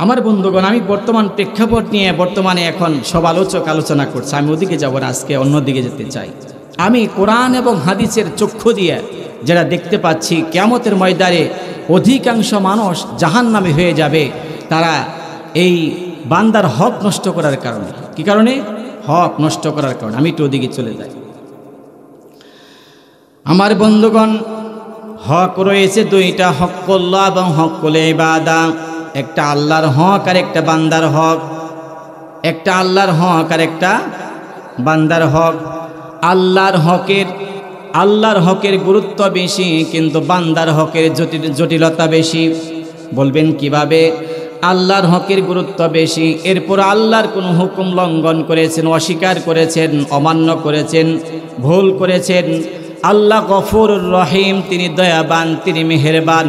আমার বন্ধুগণ, আমি বর্তমান প্রেক্ষাপট নিয়ে বর্তমানে এখন সব আলোচনা করছি। আমি ওদিকে যাব না, আজকে অন্যদিকে যেতে চাই। আমি কোরআন এবং হাদিসের চক্ষু দিয়ে যারা দেখতে পাচ্ছি, কিয়ামতের ময়দানে অধিকাংশ মানুষ জাহান্নামী হয়ে যাবে, তারা এই বান্দার হক নষ্ট করার কারণে। কি কারণে? হক নষ্ট করার কারণে। আমি একটু ওদিকে চলে যাই। আমার বন্ধুগণ, হক রয়েছে দুইটা, হক্কুল্লাহ এবং হক্কুল ইবাদা। একটা আল্লাহর হক আর একটা বান্দার হক। একটা আল্লাহর হক আর একটা বান্দার হক। আল্লাহর হকের গুরুত্ব বেশি, কিন্তু বান্দার হকের জটিলতা বেশি। বলবেন কিভাবে? আল্লাহর হকের গুরুত্ব বেশি, এরপর আল্লাহর কোনো হুকুম লঙ্ঘন করেছেন, অস্বীকার করেছেন, অমান্য করেছেন, ভুল করেছেন। আল্লাহ গফুরুর রহিম, তিনি দয়াবান, তিনি মেহেরবান।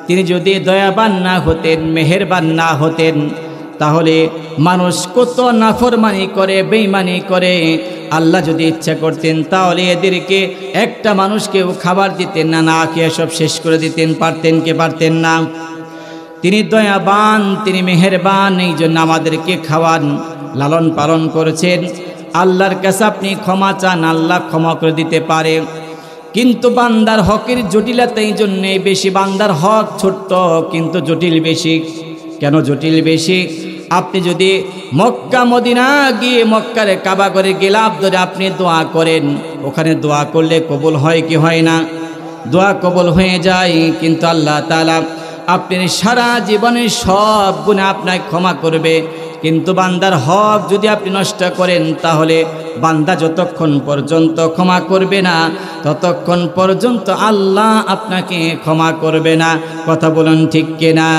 তিনি যদি দয়াবান না হতেন, মেহেরবান না হতেন, তাহলে মানুষ কত নাফরমানি করে, বেঈমানি করে। আল্লাহ যদি ইচ্ছা করতেন তাহলে এদেরকে একটা মানুষকেও খাবার দিতেন না, না খেয়ে সব শেষ করে দিতেন। পারতেন কি পারতেন না? তিনি দয়াবান, তিনি মেহেরবান, এই জন্য আমাদেরকে খাওয়ান, লালন পালন করেছেন। আল্লাহর কাছে আপনি ক্ষমা চান, আল্লাহ ক্ষমা করে দিতে পারে। কিন্তু বান্দার হকের জটিলতা এই জন্যে বেশি। বান্দার হক ছোট্ট কিন্তু জটিল বেশি। কেন জটিল বেশি? আপনি যদি মক্কা মদিনা গিয়ে মক্কার কাবা করে গিলাফ ধরে আপনি দোয়া করেন, ওখানে দোয়া করলে কবুল হয় কি হয় না? দোয়া কবুল হয়ে যায়। কিন্তু আল্লাহ তাআলা আপনার সারা জীবনের সব গুনাহ আপনাকে ক্ষমা করবে। কিন্তু বান্দার হক যদি আপনি নষ্ট করেন, তাহলে বান্দা যতক্ষণ পর্যন্ত ক্ষমা করবে না, ততক্ষণ পর্যন্ত আল্লাহ আপনাকে ক্ষমা করবে না। কথা বলুন ঠিক কিনা?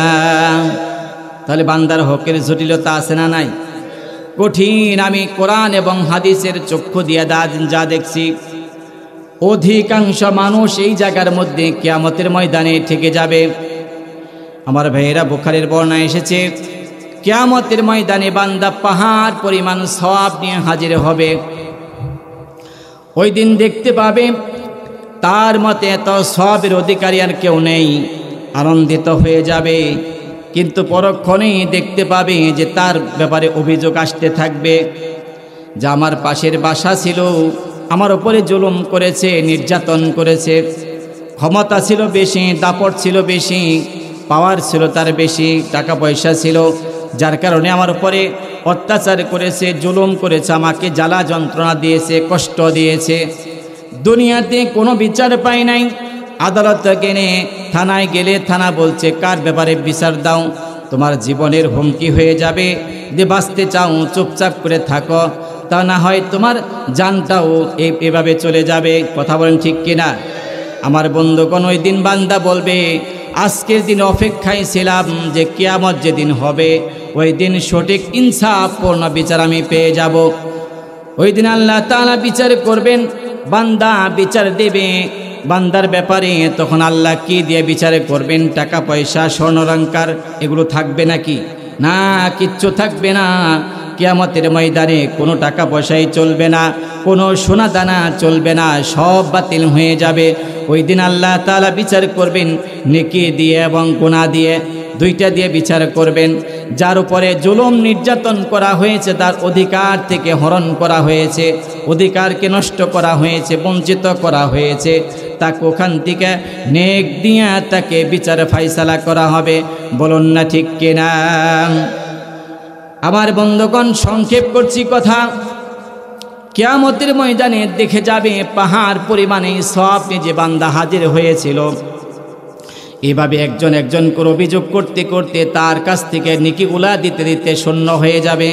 তাহলে বান্দার হকের জটিলতা আছে না নাই? কঠিন। আমি কোরআন এবং হাদিসের চক্ষু দিয়ে যা দেখছি, অধিকাংশ মানুষ এই জায়গার মধ্যে কিয়ামতের ময়দানে থেকে যাবে। আমার ভাইয়েরা, বুখারীর বর্ণনা এসেছে, কিয়ামতের ময়দানে বান্দা পাহাড় পরিমাণ সওয়াব নিয়ে হাজির হবে। ওই দিন দেখতে পাবে তার মতে এত সওয়াবের অধিকারী আর কেউ নেই। আনন্দিত হয়ে যাবে, কিন্তু পরক্ষণেই দেখতে পাবে যে তার ব্যাপারে অভিযোগ আসতে থাকবে যে আমার পাশের বাসা ছিল, আমার উপরে জুলুম করেছে, নির্যাতন করেছে, ক্ষমতা ছিল বেশি, দাপট ছিল বেশি, পাওয়ার ছিল তার বেশি, টাকা পয়সা ছিল, যার কারণে আমার উপরে অত্যাচার করেছে, জুলুম করেছে, আমাকে জ্বালা যন্ত্রণা দিয়েছে, কষ্ট দিয়েছে। দুনিয়াতে কোনো বিচার পাই নাই। আদালত গেলে, থানায় গেলে থানা বলছে কার ব্যাপারে বিচার দাও, তোমার জীবনের হুমকি হয়ে যাবে। যে বাঁচতে চাও চুপচাপ করে থাকো, তা না হয় তোমার জানটাও এভাবে চলে যাবে। কথা বলেন ঠিক কিনা? আমার বন্ধুগণ, ওই দিন বান্দা বলবে, আজকের দিন অপেক্ষায় ছিলাম যে কিয়ামত যেদিন হবে, ওই দিন সঠিক ইনসাফপূর্ণ বিচার আমি পেয়ে যাব। ওই দিন আল্লাহ তাআলা বিচার করবেন, বান্দা বিচার দেবে বান্দার ব্যাপারে। তখন আল্লাহ কি দিয়ে বিচার করবেন? টাকা পয়সা, স্বর্ণালংকার এগুলো থাকবে নাকি? না, কিচ্ছু থাকবে না। কিয়ামতের ময়দানে কোনো টাকা পয়সাই চলবে না, কোনো সোনা দানা চলবে না, সব বাতিল হয়ে যাবে। ওই দিন আল্লাহ তাআলা বিচার করবেন নেকি দিয়ে এবং গুনাহ দিয়ে, দুইটা দিয়ে বিচার করবেন। যার উপরে জুলুম নির্যাতন করা হয়েছে, তার অধিকার থেকে হরণ করা হয়েছে, অধিকারকে নষ্ট করা হয়েছে, বঞ্চিত করা হয়েছে, তাকে ওখান থেকে নেক দিয়া তাকে বিচার ফাইসালা করা হবে। বলুন না ঠিক কিনা? আমার বন্ধুগণ, সংক্ষেপ করছি কথা। কিয়ামতের ময়দানে দেখে যাবে পাহাড় পরিমাণে সওয়াব নিয়ে যে বান্দা হাজির হয়েছিল। এভাবে একজন একজন করে অভিযোগ করতে করতে তার কাছ থেকে নেকিগুলা দিতে দিতে শূন্য হয়ে যাবে,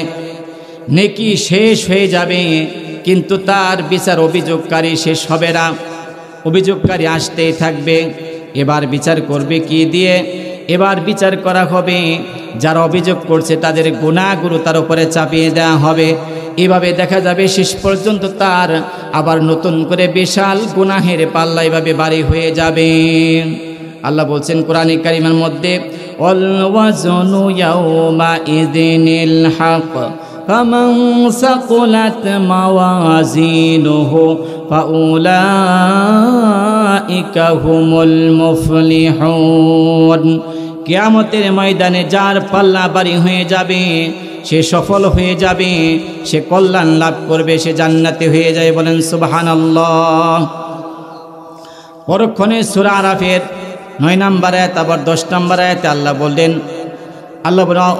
নেকি শেষ হয়ে যাবে। কিন্তু তার বিচার অভিযোগকারী শেষ হবে না, অভিযোগকারী আসতেই থাকবে। এবার বিচার করবে কি দিয়ে? এবার বিচার করা হবে যারা অভিযোগ করছে তাদের গুনাহগুলো তার উপরে চাপিয়ে দেওয়া হবে। এভাবে দেখা যাবে শেষ পর্যন্ত তার আবার নতুন করে বিশাল গুনাহের পাল্লা এভাবে ভারী হয়ে যাবে। আল্লাহ বলছেন কোরআনে কারিমের মধ্যে, অল ওয়াজনু ইয়াউমা ইযিনিল হক ফামান সাকুলাত মাওয়াজিনুহু ফাউলাইকা হুমুল মুফলিহুন। কিয়ামতের ময়দানে যার পাল্লা ভারী হয়ে যাবে সে সফল হয়ে যাবে, সে কল্যাণ লাভ করবে, সে জান্নাতে হয়ে যায়। বলেন সুবহানাল্লাহ। পরক্ষণে সূরা আরাফের 9 নম্বর আয়াত আবার 10 নম্বর আয়াতে আল্লাহ বলেন,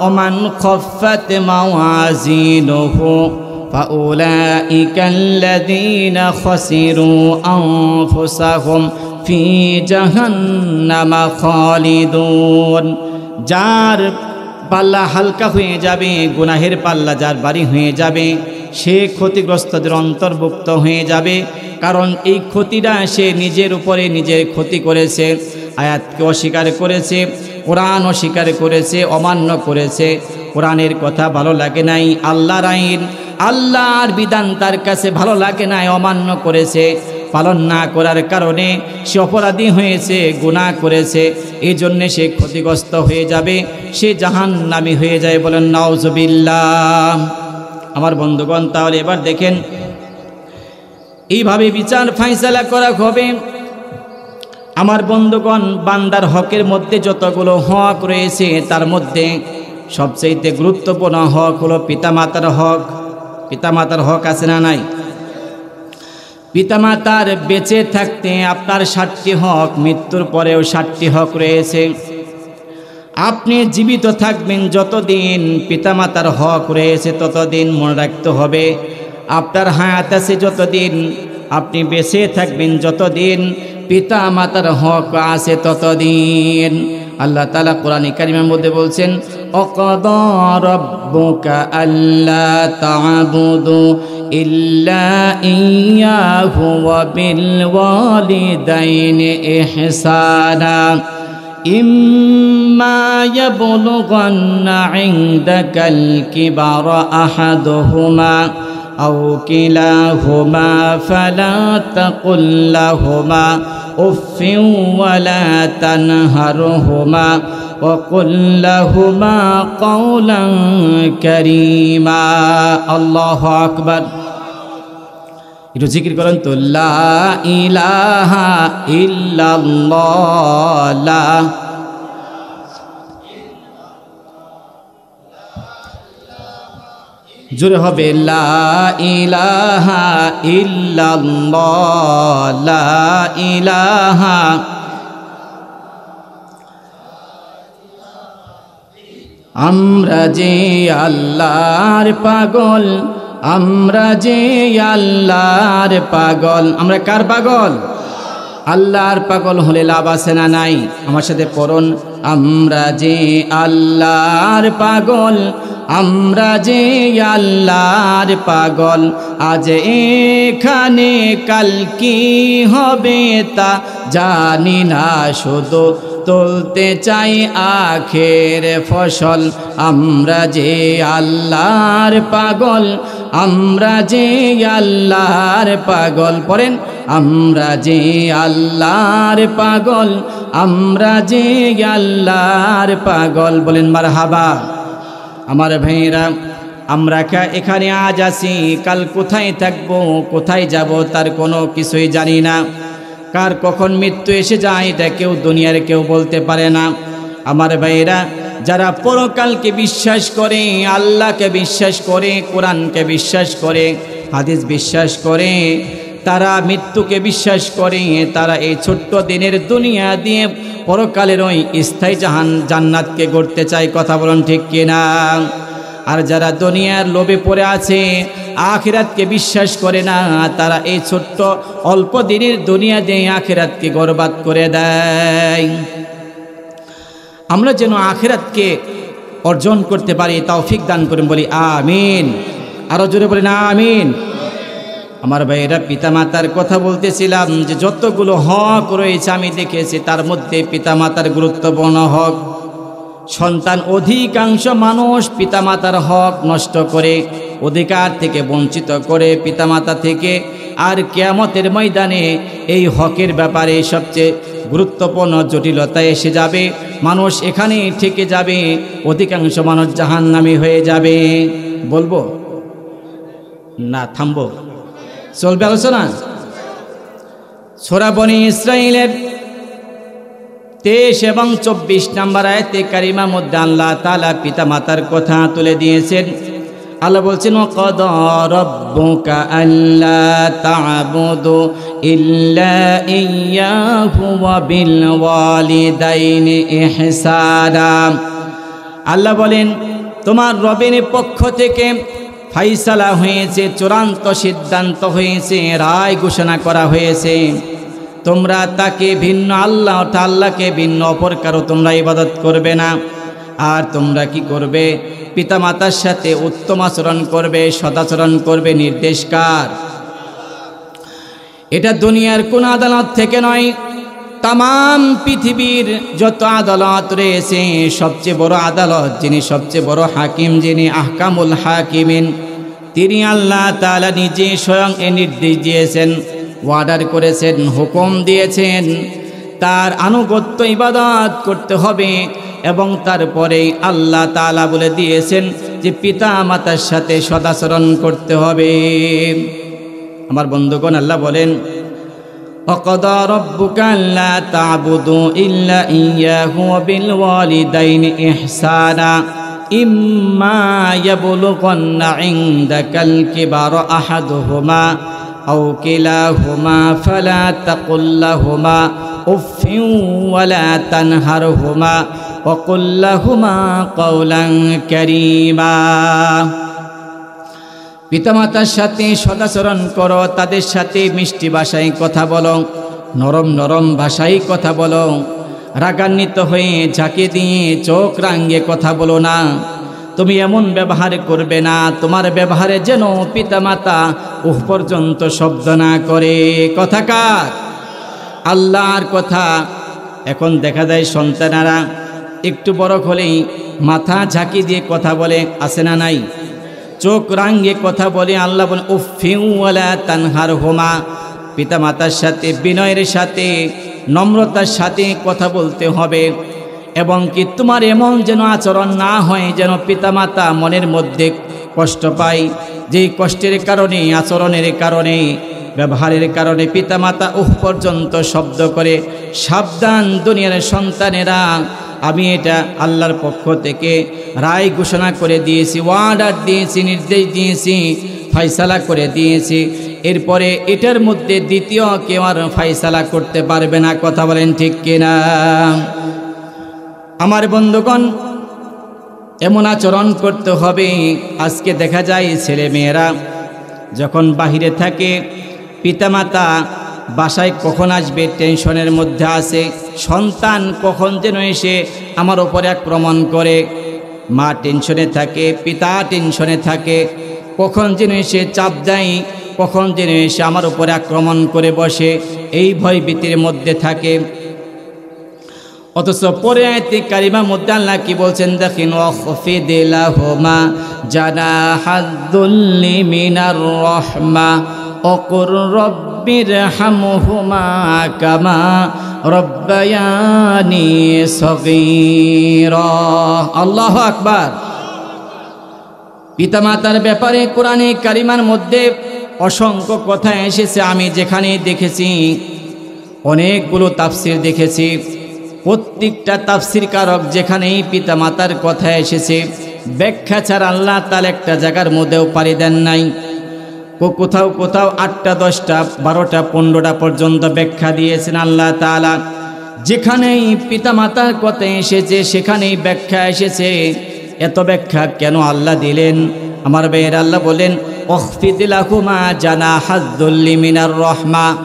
ওমান খাফফাত মাওয়াজিনুহু ফাউলাইকাল্লাযীনা খাসিরু আনফুসাহুম ফি জাহান্নামা খালিদুন। যার পাল্লা হালকা হয়ে যাবে, গুনাহের পাল্লা যার ভারী হয়ে যাবে, সে ক্ষতিগ্রস্তদের অন্তর্ভুক্ত হয়ে যাবে। কারণ এই ক্ষতিটা সে নিজের উপরে নিজের ক্ষতি করেছে, আয়াতকে অস্বীকার করেছে, কোরআন অস্বীকার করেছে, অমান্য করেছে, কোরআনের কথা ভালো লাগে নাই, আল্লাহর আইন আল্লাহর বিধান তার কাছে ভালো লাগে নাই, অমান্য করেছে। পালন না করার কারণে সে অপরাধী হয়েছে, গুনাহ করেছে, এই জন্যে সে ক্ষতিগ্রস্ত হয়ে যাবে, সে জাহান্নামী হয়ে যায়। বলেন নাউজুবিল্লাহ। আমার বন্ধুগণ, তাহলে এবার দেখেন এইভাবে বিচার ফাইসালা করা হবে। আমার বন্ধুগণ, বান্দার হকের মধ্যে যতগুলো হক রয়েছে তার মধ্যে সবচেয়ে গুরুত্বপূর্ণ হক হলো পিতামাতার হক। পিতামাতার হক আছে না নাই? পিতামাতার বেঁচে থাকতে আপনার 7টি হক, মৃত্যুর পরেও 7টি হক রয়েছে। আপনি জীবিত থাকবেন যতদিন পিতামাতার হক রয়েছে ততদিন মনে রাখতে হবে। আপনার হায়াত আছে যতদিন, আপনি বেঁচে থাকবেন যতদিন, পিতামাতার হক আছে ততদিন। আল্লাহ তাআলা কোরআনে কারিমের মধ্যে বলছেন, অকদা রাব্বুকা আল্লা তা'বুদু ইল্লা ইয়্যাহু ওয়া বিল ওয়ালিদাইনি ইহসানা ইম্মা ইয়াবলুগান্না ইনদাকাল কিবারা আহাদুহুমা আও কিলাহুমা ফালা তাকুল লাহুমা উফফিন ওয়ালা তানহারহুমা وقل لهما قولا كريما। الله أكبر। একটু জিকির করেন তো, লা ইলাহা ইল্লাল্লাহ। লা জোরে হবে, লা ইলাহা ইল্লাল্লাহ। লা ইলাহা। আমরা যে আল্লাহর পাগল, আমরা যে আল্লাহর পাগল। আমরা কার পাগল? আল্লাহর পাগল হলে লাভ আছে না নাই? আমার সাথে পড়ুন, আমরা যে আল্লাহর পাগল, আমরা যে আল্লাহর পাগল। আজ এখানে কাল কি হবে তা জানি না, শুধু তুলতে চাই আখের ফসল। আমরা যে আল্লাহর পাগল, আমরা যে আল্লাহর পাগল। পড়েন, আমরা যে আল্লাহর পাগল, আমরা যে আল্লাহর পাগল। বলেন মারহাবা। আমার ভাইরা, আমরা এখানে আজ আছি, কাল কোথায় থাকবো, কোথায় যাব তার কোনো কিছুই জানি না। কার কখন মৃত্যু এসে যায় এটা কেউ দুনিয়ার কেউ বলতে পারে না। আমার ভাইরা, যারা পরকালকে বিশ্বাস করে, আল্লাহকে বিশ্বাস করে, কোরআনকে বিশ্বাস করে, হাদিস বিশ্বাস করে, তারা মৃত্যুকে বিশ্বাস করে, তারা এই ছোট্ট দিনের দুনিয়া দিয়ে পরকালের ওই স্থায়ী জান্নাতকে গড়তে চায়। কথা বলুন ঠিক কিনা? আর যারা দুনিয়ার লোভে পড়ে আছে, আখিরাতকে বিশ্বাস করে না, তারা এই ছোট্ট অল্প দিনের দুনিয়া দিয়ে আখিরাতকে বরবাদ করে দেয়। আমরা যেন আখিরাতকে অর্জন করতে পারি তৌফিক দান করুন, বলি আমিন। আরো জোরে বলি না আমিন। আমার ভাইয়েরা, পিতামাতার কথা বলতেছিলাম যে যতগুলো হক রয়েছে আমি দেখেছি, তার মধ্যে পিতামাতার গুরুত্বপূর্ণ হক। সন্তান, অধিকাংশ মানুষ পিতামাতার হক নষ্ট করে, অধিকার থেকে বঞ্চিত করে পিতামাতা থেকে। আর কিয়ামতের ময়দানে এই হকের ব্যাপারে সবচেয়ে গুরুত্বপূর্ণ জটিলতা এসে যাবে। মানুষ এখানে থেকে যাবে, অধিকাংশ মানুষ জাহান্নামী হয়ে যাবে। বলবো না থামবো? চলবে আলোচনা। সূরা বনী ইসরাঈলের 23 এবং 24 নম্বর আয়াতে কারিমার মধ্যে আল্লাহ তাআলা পিতামাতার কথা তুলে দিয়েছেন। আল্লাহ বলছেন, ওয়াকাদা রাব্বুকা আল্লা তা'বুদু ইল্লা ইয়্যাহু ওয়া বিল ওয়ালিদাইনি ইহসানা। আল্লাহ বলেন, তোমার রবের পক্ষ থেকে ফাইসালা হয়েছে, চূড়ান্ত সিদ্ধান্ত হয়েছে, রায় ঘোষণা করা হয়েছে, তোমরা তাকে ভিন্ন আল্লাহকে ভিন্ন অপর কারো তোমরা ইবাদত করবে না। আর তোমরা কি করবে? পিতামাতার সাথে উত্তম আচরণ করবে, সদাচরণ করবে। নির্দেশ কার? এটা দুনিয়ার কোন আদালত থেকে নয়, তাম পৃথিবীর যত আদালত রয়েছে সবচেয়ে বড় আদালত, যিনি সবচেয়ে বড় হাকিম, যিনি আহকামুল হাকিমিন, তিনি আল্লাহ তাআলা নিজে স্বয়ং এ নির্দেশ দিয়েছেন, অর্ডার করেছেন, হুকুম দিয়েছেন, তার আনুগত্য ইবাদত করতে হবে। এবং তারপরে আল্লাহ তাআলা বলে দিয়েছেন যে পিতা মাতার সাথে সদাচরণ করতে হবে। আমার বন্ধুগণ, আল্লাহ বলেন, وَقَضَى رَبُّكَ أَلَّا تَعْبُدُوا إِلَّا إِيَّاهُ وَبِالْوَالِدَيْنِ إِحْسَانًا إِمَّا يَبْلُغَنَّ عِندَكَ الْكِبَرَ أَحَدُهُمَا أَوْ كِلَاهُمَا فَلَا تَقُل لَّهُمَا أُفٍّ وَلَا تَنْهَرْهُمَا وَقُل لَّهُمَا قَوْلًا كَرِيمًا। পিতামাতার সাথে সদাচরণ করো, তাদের সাথে মিষ্টি ভাষায় কথা বলো, নরম নরম ভাষায় কথা বলো, রাগান্বিত হয়ে ঝাঁকে দিয়ে চোখ রাঙিয়ে কথা বলো না। তুমি এমন ব্যবহার করবে না তোমার ব্যবহারে যেন পিতামাতা উহ পর্যন্ত শব্দ না করে। কথা কার? আল্লাহর কথা। এখন দেখা যায় সন্তানেরা একটু বড় হলেই মাথা ঝাঁকি দিয়ে কথা বলে, আছে না নাই? চোখ রাঙিয়ে কথা বলে। আল্লাহ বলেন, উফিউ ওয়ালা তানহারহুমা, পিতামাতার সাথে বিনয়ের সাথে নম্রতার সাথে কথা বলতে হবে। এবং কি তোমার এমন যেন আচরণ না হয় যেন পিতামাতা মনের মধ্যে কষ্ট পায়, যেই কষ্টের কারণে, আচরণের কারণে, ব্যবহারের কারণে পিতামাতা উহ পর্যন্ত শব্দ করে। সাবধান দুনিয়ার সন্তানেরা, আমি এটা আল্লাহর পক্ষ থেকে রায় ঘোষণা করে দিয়েছি, অর্ডার দিয়েছি, নির্দেশ দিয়েছি, ফয়সালা করে দিয়েছি। এরপরে এটার মধ্যে দ্বিতীয় কেউ আর ফয়সালা করতে পারবে না। কথা বলেন ঠিক কিনা? আমার বন্ধুগণ, এমন আচরণ করতে হবে। আজকে দেখা যায় ছেলে মেয়েরা যখন বাহিরে থাকে, পিতামাতা বাসায় কখন আসবে টেনশনের মধ্যে আছে, সন্তান কখন যেন এসে আমার ওপরে আক্রমণ করে। মা টেনশনে থাকে, পিতা টেনশনে থাকে, কখন যেন এসে চাপ দেয়, কখন যেন এসে আমার উপরে আক্রমণ করে বসে, এই ভয় ভীতির মধ্যে থাকে। অথচ পরে আয়াতে কারিমার মধ্যে আল্লাহ কি বলছেন দেখেন, ওয়াখফিদ লাহুমা জানাহাদ-দুল্লি মিনার রাহমা ওয়াকুর রব্বিরহামহুমা কামা রব্বায়ানি সগীরা। আল্লাহু আকবার। পিতামাতার ব্যাপারে কোরআনে কারিমার মধ্যে অসংখ্য কথা এসেছে। আমি যেখানে দেখেছি, অনেকগুলো তাফসির দেখেছি, প্রত্যেকটা তাফসির কারক যেখানেই পিতামাতার কথা এসেছে, ব্যাখ্যা ছাড়া আল্লাহ তাআলা একটা জায়গার মধ্যেও পারি দেন নাই। কোথাও কোথাও 8টা 10টা 12টা 15টা পর্যন্ত ব্যাখ্যা দিয়েছেন আল্লাহ তাআলা। যেখানেই পিতামাতার কথা এসেছে সেখানেই ব্যাখ্যা এসেছে। এত ব্যাখ্যা কেন আল্লাহ দিলেন? আমার ভাইয়ের, আল্লাহ বলেন, ওয়াখফিদ লাহুমা জানাহাদ-দুল্লি মিনার রাহমা।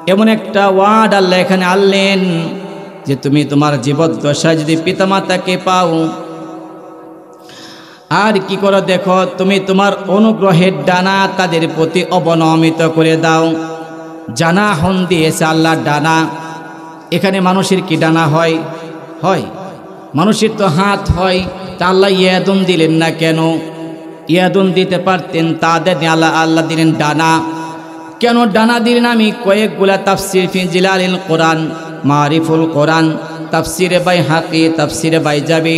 এমন একটা ওয়ার্ড আল্লাহ এখানে আনলেন যে তুমি তোমার জীবদ্দশায় যদি পিতামাতাকে পাও, আর কি করো দেখো, তুমি তোমার অনুগ্রহের ডানা তাদের প্রতি অবনমিত করে দাও। জানাহন দিয়েছে আল্লাহর ডানা। এখানে মানুষের কি ডানা হয়? হয়, মানুষের তো হাত হয়, তা আল্লাহ ইয়াদুন দিলেন না কেন? ইয়াদুন দিতে পারতেন, তাদের আল্লাহ দিলেন ডানা। কেন ডানা দিলেন? আমি কয়েকগুলা তাফসির ফি জিলালিল কোরআন, মারিফুল কোরআন, তাফসিরে বাইহাকি, তাফসিরে বাইজাবি,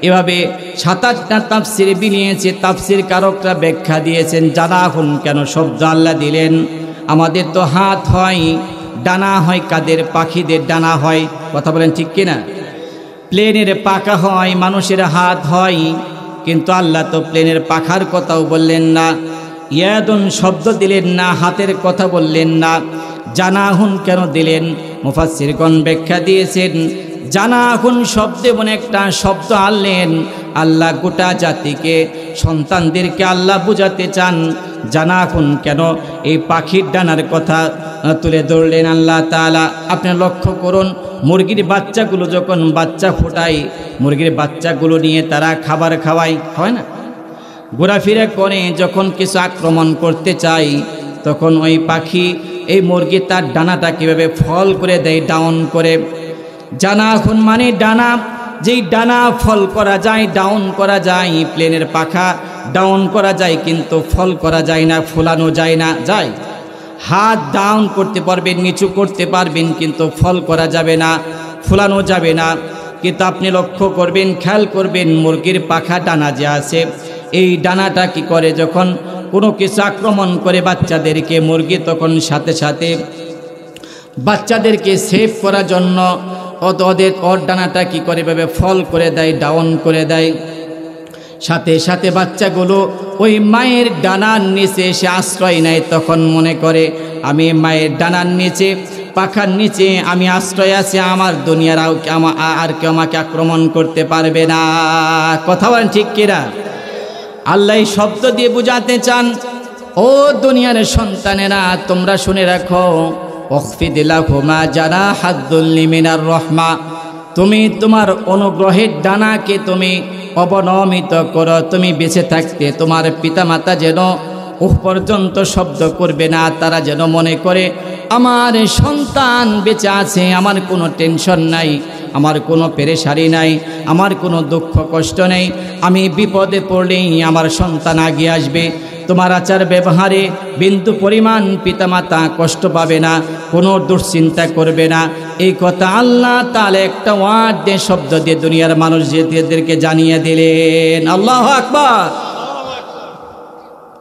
এভাবে 7-8টা তাফসির বিনিয়েছে। তাফসির কারকরা ব্যাখ্যা দিয়েছেন জানাহুন কেন শব্দ আল্লাহ দিলেন। আমাদের তো হাত হয়, ডানা হয় কাদের? পাখিদের ডানা হয়। কথা বলেন ঠিক কিনা? প্লেনের পাখা হয়, মানুষের হাত হয়, কিন্তু আল্লাহ তো প্লেনের পাখার কথাও বললেন না, ইয়াদুন শব্দ দিলেন না, হাতের কথা বললেন না। জানাহুন কেন দিলেন? মুফাসসিরগণ ব্যাখ্যা দিয়েছেন, জানাহুন শব্দে মনে একটা শব্দ আনলেন। আল্লাহ গোটা জাতিকে, সন্তানদেরকে আল্লাহ বুঝাতে চান জানাহুন কেন এই পাখির ডানার কথা তুলে ধরলেন আল্লাহ তাআলা। আপনি লক্ষ্য করুন, মুরগির বাচ্চাগুলো যখন বাচ্চা ফোটায়, মুরগির বাচ্চাগুলো নিয়ে তারা খাবার খাওয়ায়, হয় না? ঘোরাফেরা করে, যখন কিছু আক্রমণ করতে চায় তখন ওই পাখি এই মুরগি তার ডানাটা কীভাবে ফল করে দেয়, ডাউন করে। জানাহুন মানে ডানা, যেই ডানা ফল করা যায়, ডাউন করা যায়। প্লেনের পাখা ডাউন করা যায় কিন্তু ফল করা যায় না, ফোলানো যায় না। যায়, হাত ডাউন করতে পারবেন, নিচু করতে পারবেন, কিন্তু ফল করা যাবে না, ফোলানো যাবে না। কিন্তু আপনি লক্ষ্য করবেন, খেয়াল করবেন, মুরগির পাখা ডানা যে আছে, এই ডানাটা কি করে, যখন কোনো কিছু আক্রমণ করে বাচ্চাদেরকে, মুরগি তখন সাথে সাথে বাচ্চাদেরকে সেভ করার জন্য ওর ডানাটা কি করে, ভাবে ফল করে দেয়, ডাউন করে দেয়। সাথে সাথে বাচ্চাগুলো ওই মায়ের ডানার নিচে এসে আশ্রয় নেয়। তখন মনে করে আমি মায়ের ডানার নিচে, পাখার নিচে আমি আশ্রয় আছি, আমার দুনিয়ার আর কেউ আমাকে আক্রমণ করতে পারবে না। কথা বলেন ঠিক কিনা? আল্লাহ শব্দ দিয়ে বুঝাতে চান, ও দুনিয়ার সন্তানেরা তোমরা শুনে রাখো, ওয়াখফিদ লাহুমা জানাহাদ-দুল্লি মিনার রাহমা, তুমি তোমার অনুগ্রহের ডানাকে তুমি অবনমিত করো। তুমি বেঁচে থাকতে তোমার পিতামাতা যেন পর্যন্ত শব্দ করবে না, তারা যেন মনে করে আমার সন্তান বেঁচে আছে, আমার কোনো টেনশন নাই, আমার কোনো পেরেশানি নাই, আমার কোনো দুঃখ কষ্ট নেই, আমি বিপদে পড়লেই আমার সন্তান আগে আসবে। তোমার আচার ব্যবহারে বিন্দু পরিমাণ পিতামাতা কষ্ট পাবে না, কোনো দুশ্চিন্তা করবে না। এই কথা আল্লাহ তাআলা একটা ওয়ার্ড দিয়ে, শব্দ দিয়ে দুনিয়ার মানুষদেরকে জানিয়ে দিলেন। আল্লাহু আকবার।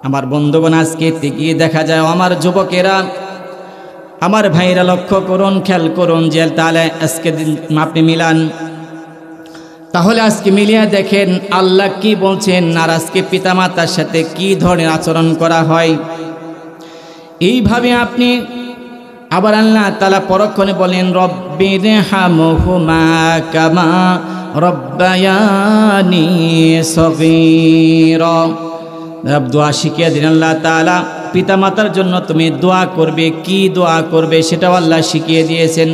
আমার বন্ধুগণ, আজকে থেকে দেখা যায় আমার যুবকেরা, আমার ভাইরা লক্ষ্য করুন, খেয়াল করুন, যে তাহলে আজকে আপনি মিলান, তাহলে আজকে মিলিয়ে দেখেন আল্লাহ কি বলছেন, আর আজকে পিতামাতার সাথে কি ধরনের আচরণ করা হয়। এইভাবে আপনি আবার আল্লাহ তাআলা পরক্ষণে বলেন, রব্বিরহামহুমা কামা রব্বায়ানি সগীরা। দোয়া শিখিয়ে দিন আল্লাহ তাআলা। পিতামাতার জন্য তুমি দোয়া করবে, কি দোয়া করবে সেটাও আল্লাহ শিখিয়ে দিয়েছেন।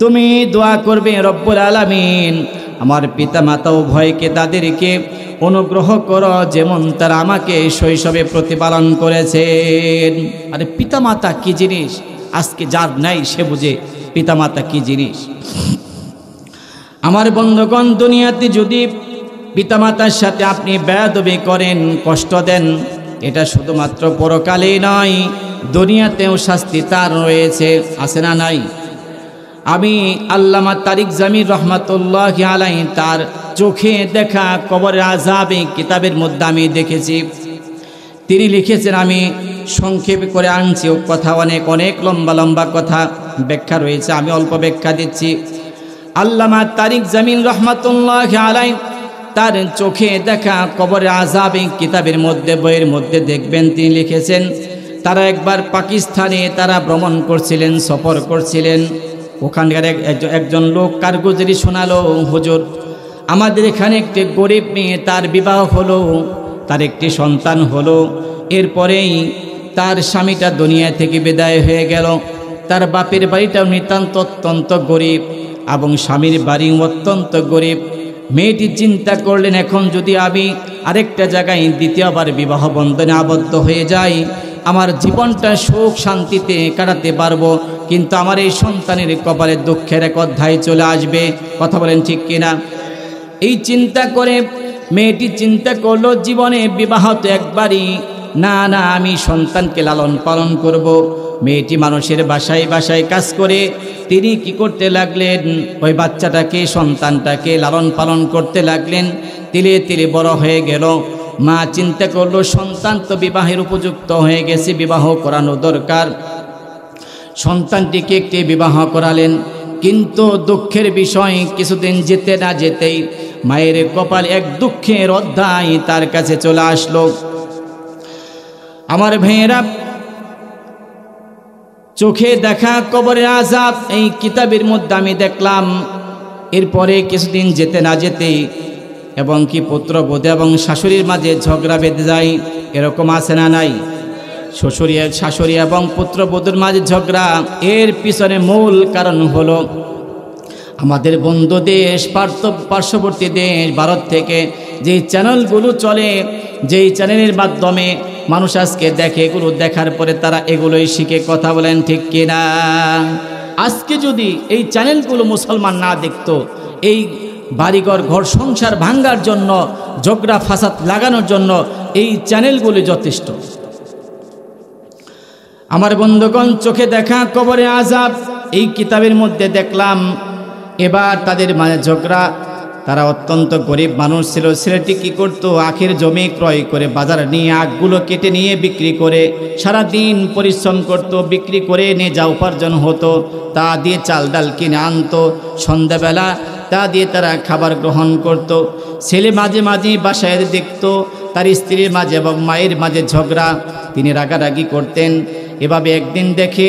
তুমি দোয়া করবে, রব্বুল আলামিন আমার পিতামাতা উভয়কে তাদেরকে অনুগ্রহ করো, যেমন তারা আমাকে শৈশবে প্রতিপালন করেছেন। আরে পিতামাতা কি জিনিস, আজকে যার নাই সে বুঝে পিতামাতা কি জিনিস। আমার বন্ধুগণ, দুনিয়াতে যদি পিতামাতার সাথে আপনি বেয়াদবি করেন, কষ্ট দেন, এটা শুধুমাত্র পরকালেই নয়, দুনিয়াতেও শাস্তি তার রয়েছে, আছে না নাই? আমি আল্লামা তারিক জামির রহমাতুল্লাহি আলাইহি তার চোখে দেখা কবরের আযাবে কিতাবের মধ্যে আমি দেখেছি। তিনি লিখেছেন, আমি সংক্ষেপে করে আনছি, কথা অনেক লম্বা লম্বা কথা ব্যাখ্যা রয়েছে, আমি অল্প ব্যাখ্যা দিচ্ছি। আল্লামা তারিক জামির রহমাতুল্লাহি আলাইহি তার চোখে দেখা কবরের আযাবে কিতাবের মধ্যে, বইয়ের মধ্যে দেখবেন তিনি লিখেছেন, তারা একবার পাকিস্তানে তারা ভ্রমণ করছিলেন, সফর করছিলেন। ওখানকার একজন লোক কারগুজারি শোনালো, হুজুর আমাদের এখানে একটি গরিব মেয়ে, তার বিবাহ হলো, তার একটি সন্তান হলো, এরপরেই তার স্বামীটা দুনিয়া থেকে বিদায় হয়ে গেল। তার বাপের বাড়িটাও নিতান্ত অত্যন্ত গরিব এবং স্বামীর বাড়ি অত্যন্ত গরিব। মেয়েটি চিন্তা করলেন, এখন যদি আমি আরেকটা জায়গায় দ্বিতীয়বার বিবাহ বন্ধনে আবদ্ধ হয়ে যাই, আমার জীবনটা সুখ শান্তিতে কাটাতে পারবো, কিন্তু আমার এই সন্তানের কপালে দুঃখের এক অধ্যায় চলে আসবে। কথা বলেন ঠিক কিনা? এই চিন্তা করে মেয়েটি চিন্তা করলো, জীবনে বিবাহ তো একবারই, না না, আমি সন্তানকে লালন পালন করব। মেয়েটি মানুষের বাসায় বাসায় কাজ করে তিনি কি করতে লাগলেন, ওই বাচ্চাটাকে, সন্তানটাকে লালন পালন করতে লাগলেন। তিলে তিলে বড় হয়ে গেল। মা চিন্তা করলো, সন্তান তো বিবাহের উপযুক্ত হয়ে গেছে, বিবাহ করানো দরকার। সন্তানটিকে একটি বিবাহ করালেন, কিন্তু দুঃখের বিষয়, কিছুদিন যেতে না যেতেই মায়ের কপাল এক দুঃখের অধ্যায় তার কাছে চলে আসলো। আমার ভাইয়েরা, চোখে দেখা কবরের আযাব এই কিতাবের মধ্যে আমি দেখলাম। এরপরে কিছুদিন যেতে না যেতেই এবং কি পুত্রবধূ এবং শাশুড়ির মাঝে ঝগড়া বেঁধে যায়। এরকম আছে না নাই? শাশুড়ি এবং পুত্রবধূর মাঝে ঝগড়া, এর পিছনে মূল কারণ হলো আমাদের বন্ধু দেশ, পার্শ্ববর্তী দেশ ভারত থেকে যেই চ্যানেলগুলো চলে, যেই চ্যানেলের মাধ্যমে মানুষ আজকে দেখে, এগুলো দেখার পরে তারা এগুলোই শিখে। কথা বলেন ঠিক কিনা? আজকে যদি এই চ্যানেলগুলো মুসলমান না দেখতো, এই বাড়িঘর ঘর সংসার ভাঙ্গার জন্য, ঝগড়া ফাসাদ লাগানোর জন্য এই চ্যানেলগুলি যথেষ্ট। আমার বন্ধুগণ, চোখে দেখা কবরে আযাব এই কিতাবের মধ্যে দেখলাম। এবার তাদের মানে ঝগড়া, তারা অত্যন্ত গরিব মানুষ ছিল। ছেলেটি কী করতো, আখের জমি ক্রয় করে বাজারে নিয়ে আখগুলো কেটে নিয়ে বিক্রি করে সারা দিন পরিশ্রম করত, বিক্রি করে নিয়ে যা উপার্জন হতো তা দিয়ে চাল ডাল কিনে আনতো। সন্ধ্যাবেলা তা দিয়ে তারা খাবার গ্রহণ করত। ছেলে মাঝে মাঝে বাসায় দেখতো তার স্ত্রীর মাঝে এবং মায়ের মাঝে ঝগড়া, তিনি রাগারাগি করতেন। এভাবে একদিন দেখে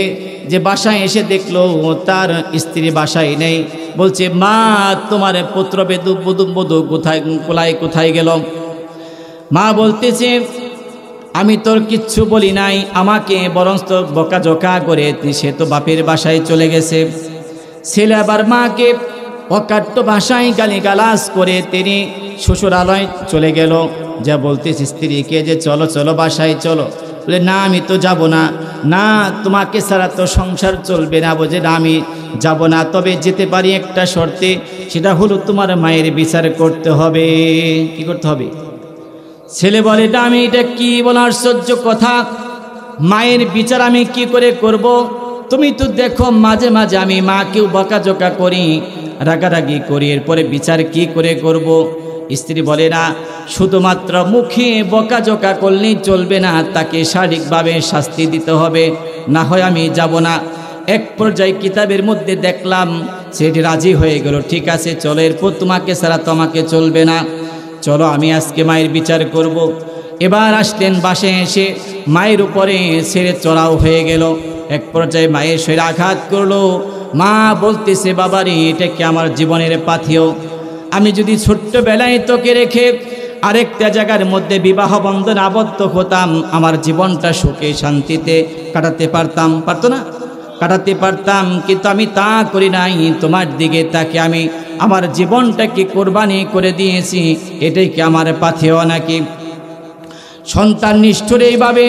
যে বাসায় এসে দেখলো তার স্ত্রী বাসায় নেই। বলছে, মা, তোমার পুত্রবধূ কোথায় গেল? মা বলতেছে, আমি তোর কিচ্ছু বলি নাই, আমাকে বরঞ্চ বকাঝকা করে সে তো বাপের বাসায় চলে গেছে। ছেলে আবার মাকে অকাট্য ভাষায় গালিগালাজ করে তিনি শ্বশুরালয় চলে গেল। যা বলতেছে স্ত্রীকে যে চলো চলো বাসায় চলো, বলে না আমি তো যাব না। না, তোমাকে ছাড়া তো সংসার চলবে না। বোঝে না, আমি যাব না, তবে যেতে পারি একটা শর্তে, সেটা হলো তোমার মায়ের বিচার করতে হবে। কি করতে হবে? ছেলে বলে, আমি এটা কি বলার আশ্চর্য কথা, মায়ের বিচার আমি কি করে করব? তুমি তো দেখো মাঝে মাঝে আমি মাকেও বকাঝকা করি, রাগারাগি করি, এরপরে বিচার কি করে করব? স্ত্রী বলে, না, শুধুমাত্র মুখে বকাঝকা করলেই চলবে না, তাকে শারীরিকভাবে শাস্তি দিতে হবে, না হয় আমি যাব না। এক পর্যায়ে কিতাবের মধ্যে দেখলাম সেটি রাজি হয়ে গেল। ঠিক আছে, চলো, এরপর তোমাকে ছাড়া তো আমাকে চলবে না, চলো আমি আজকে মায়ের বিচার করব। এবার আসলেন বাসায়, এসে মায়ের উপরে ছেড়ে চড়াও হয়ে গেল। এক পর্যায়ে মায়ের শরীরে আঘাত করলো। মা বলতেছে, বাবারে, এটা কি আমার জীবনের পাথেয়? আমি যদি ছোট্টবেলায় তোকে রেখে আরেকটা জায়গার মধ্যে বিবাহ বন্ধন আবদ্ধ হতাম, আমার জীবনটা সুখে শান্তিতে কাটাতে পারতাম, পারতো না? কাটাতে পারতাম, কিন্তু আমি তা করি নাই। তোমার দিকে তাকে আমি আমার জীবনটাকে কোরবানি করে দিয়েছি, এটাই কি আমার পাথেয় নাকি? সন্তান নিষ্ঠুর এইভাবে,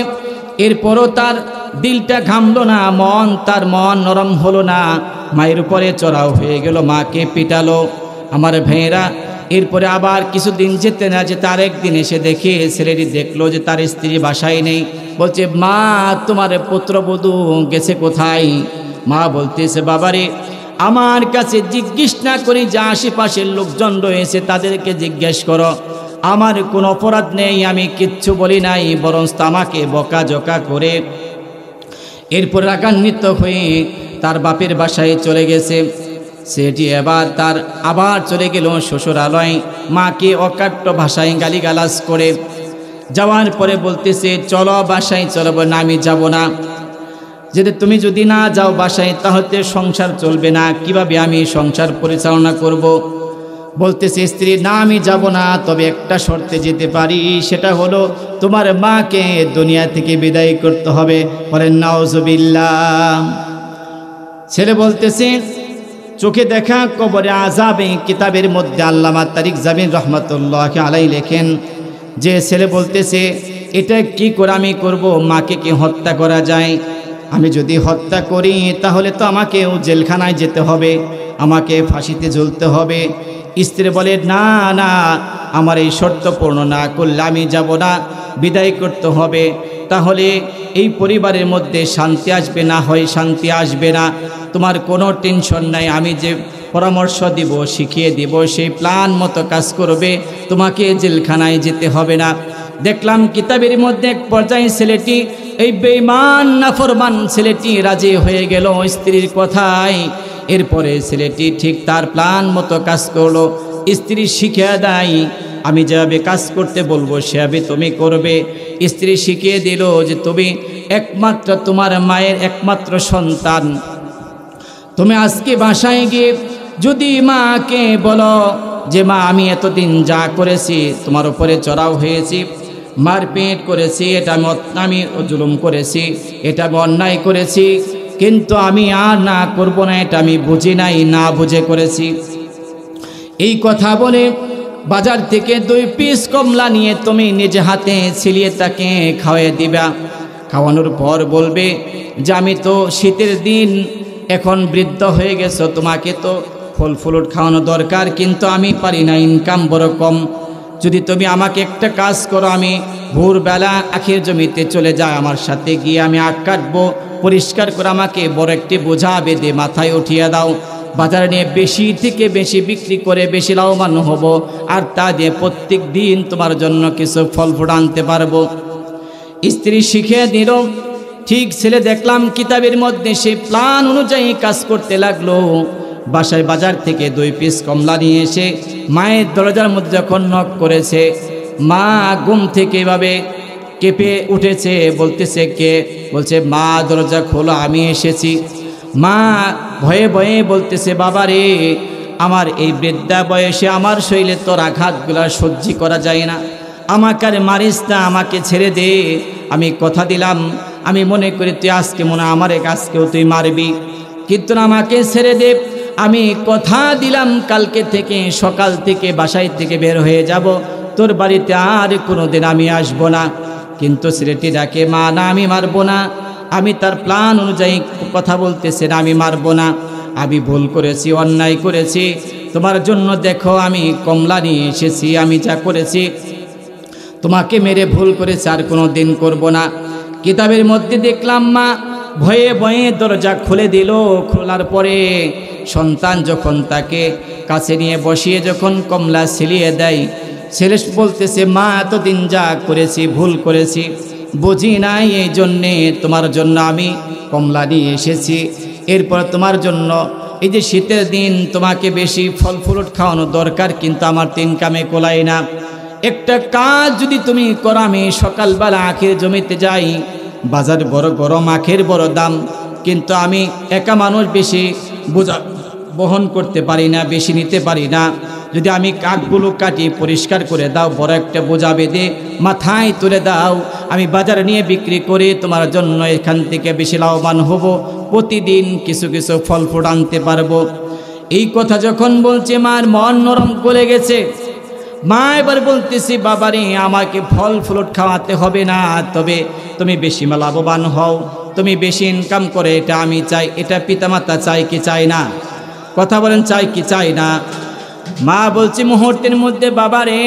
এরপরও তার দিলটা ঘামলো না, তার মন নরম হলো না, মায়ের উপরে চড়াও হয়ে গেল, মাকে পিটালো। আমার ভাইয়েরা, এরপরে আবার কিছুদিন যেতে না যেতে আরেকদিন এসে দেখে, ছেলেটি দেখলো যে তার স্ত্রী বাসায় নেই। বলছে, মা, তোমার পুত্রবধূ গেছে কোথায়? মা বলতেছে, বাবারে, আমার কাছে জিজ্ঞেস না করি, যা আশেপাশের লোকজন রয়েছে তাদেরকে জিজ্ঞেস করো, আমার কোনো অপরাধ নেই, আমি কিচ্ছু বলি নাই, বরং আমাকে বকাঝকা করে এরপর রাগান্বিত হয়ে তার বাপের বাসায় চলে গেছে। সেটি আবার চলে গেল শ্বশুরালয়, মাকে অকাট্য ভাষায় গালিগালাজ করে। যাওয়ার পরে বলতেছে, চলো বাসায় চলো। না, আমি যাব না। তুমি যদি না যাও বাসায়, তাহলে সংসার চলবে না, কিভাবে আমি সংসার পরিচালনা করব? বলতেছে স্ত্রী, না, আমি যাব না, তবে একটা শর্তে যেতে পারি, সেটা হলো তোমার মাকে দুনিয়া থেকে বিদায় করতে হবে। বলেন নাউজুবিল্লাহ। ছেলে বলতেছে, চোখে দেখা কবরে আযাবে কিতাবের মধ্যে আল্লামা তারিক জামিল রহমতুল্লাহ আলাইহি লেখেন যে ছেলে বলতেছে এটা কি করে আমি করব, মাকে কি হত্যা করা যায়? আমি যদি হত্যা করি তাহলে তো আমাকেও জেলখানায় যেতে হবে, আমাকে ফাঁসিতে ঝুলতে হবে। স্ত্রী বলে না না, আমার এই শর্ত পূর্ণ না করলে আমি যাব না, বিদায় করতে হবে। তাহলে এই পরিবারের মধ্যে শান্তি আসবে না, হয় শান্তি আসবে না। তোমার কোনো টেনশন নাই, আমি যে পরামর্শ দিব শিখিয়ে দিব সেই প্ল্যান মতো কাজ করবে, তোমাকে জেলখানায় যেতে হবে না। দেখলাম কিতাবের মধ্যে এক পর্যায়ে ছেলেটি, এই বেঈমান নাফরমান ছেলেটি রাজি হয়ে গেল স্ত্রীর কথায়। এরপরে ছেলেটি ঠিক তার প্ল্যান মতো কাজ করলো। স্ত্রী শিখিয়ে দেয়, আমি যেভাবে কাজ করতে বলবো সেভাবে তুমি করবে। স্ত্রী শিখিয়ে দিল যে তুমি একমাত্র তোমার মায়ের একমাত্র সন্তান, তুমি আজকে বাসায় গিয়ে যদি মাকে বলো যে মা আমি এতদিন যা করেছি, তোমার উপরে চড়াও হয়েছি, মারপিট করেছি, এটা আমি জুলুম করেছি, এটা আমি অন্যায় করেছি, কিন্তু আমি আর না করব না, এটা আমি বুঝি নাই, না বুঝে করেছি। এই কথা বলে বাজার থেকে 2 পিস কমলা নিয়ে তুমি নিজে হাতে ছিলিয়ে তাকে খাওয়াই দিবা। খাওয়ানোর পর বলবে যে আমি তো শীতের দিন, এখন বৃদ্ধ হয়ে গেছো, তোমাকে তো ফল ফ্রুট খাওয়ানো দরকার, কিন্তু আমি পারি না, ইনকাম বড় কম। যদি তুমি আমাকে একটা কাজ করো, আমি ভোরবেলা আখের জমিতে চলে যাই, আমার সাথে গিয়ে আমি আখ কাটবো, পরিষ্কার করে আমাকে বড় একটি বোঝা বেঁধে মাথায় উঠিয়ে দাও। বাজারে নিয়ে বেশি থেকে বেশি বিক্রি করে বেশি লাভবান হব, আর তা দিয়ে প্রত্যেক দিন তোমার জন্য কিছু ফল ফ্রুট আনতে পারবো। স্ত্রী শিখিয়ে দিল। ঠিক ছেলে দেখলাম কিতাবের মধ্যে সে প্ল্যান অনুযায়ী কাজ করতে লাগলো। বাসায় বাজার থেকে 2 পিস কমলা নিয়ে এসে মায়ের দরজার মধ্যে যখন নক করেছে, মা ঘুম থেকে এভাবে কেঁপে উঠেছে, বলতেছে কে? বলছে মা দরজা খোলো, আমি এসেছি। মা ভয়ে ভয়ে বলতেছে বাবা রে, আমার এই বৃদ্ধা বয়সে আমার শরীরে তোর আঘাতগুলো সহ্য করা যায় না, আমাকে আর মারিস না, আমাকে ছেড়ে দে। আমি কথা দিলাম, আমি মনে করি তুই আজকে মনে আমার আজকেও তুই মারবি, কিন্তু আমাকে ছেড়ে দে। আমি কথা দিলাম কালকে থেকে সকাল থেকে বাসায় থেকে বের হয়ে যাব, তোর বাড়িতে আর কোনোদিন আমি আসবো না। কিন্তু ছেলেটি ডাকে মা না, আমি মারবো না, আমি তার প্ল্যান অনুযায়ী কথা বলতেছে না, আমি মারবো না, আমি ভুল করেছি, অন্যায় করেছি, তোমার জন্য দেখো আমি কমলা নিয়ে এসেছি, আমি যা করেছি তোমাকে মেরে ভুল করেছি, আর কোনো দিন করবো না। কিতাবের মধ্যে দেখলাম মা ভয়ে ভয়ে দরজা খুলে দিল। খোলার পরে সন্তান যখন তাকে কাছে নিয়ে বসিয়ে যখন কমলা ছিলিয়ে দেয়, ছেলে বলতেছে মা এতদিন যা করেছি ভুল করেছি, বুঝি নাই, এই জন্যে তোমার জন্য আমি কমলা নিয়ে এসেছি। এরপর তোমার জন্য এই যে শীতের দিন তোমাকে বেশি ফল ফ্রুট খাওয়ানো দরকার, কিন্তু আমার 3 কামে কোলায় না। একটা কাজ যদি তুমি করো, আমি সকালবেলা আখের জমিতে যাই, বাজার বড় গরম, আখের বড় দাম, কিন্তু আমি একা মানুষ, বেশি বোঝা বহন করতে পারি না, বেশি নিতে পারি না। যদি আমি কাঠগুলো কাটি পরিষ্কার করে দাও, বড় একটা বোঝা বেঁধে মাথায় তুলে দাও, আমি বাজারে নিয়ে বিক্রি করে তোমার জন্য এখান থেকে বেশি লাভবান হব, প্রতিদিন কিছু কিছু ফল ফ্রুট আনতে পারবো। এই কথা যখন বলছে মার মন নরম করে গেছে। মা এবার বলতেছি বাবারে, আমাকে ফল ফ্রুট খাওয়াতে হবে না, তবে তুমি বেশি লাভবান হও, তুমি বেশি ইনকাম করে, এটা আমি চাই। এটা পিতামাতা চাই কি চাই না? কথা বলেন, চাই কি চাই না? মা বলছে মুহূর্তের মধ্যে বাবারে,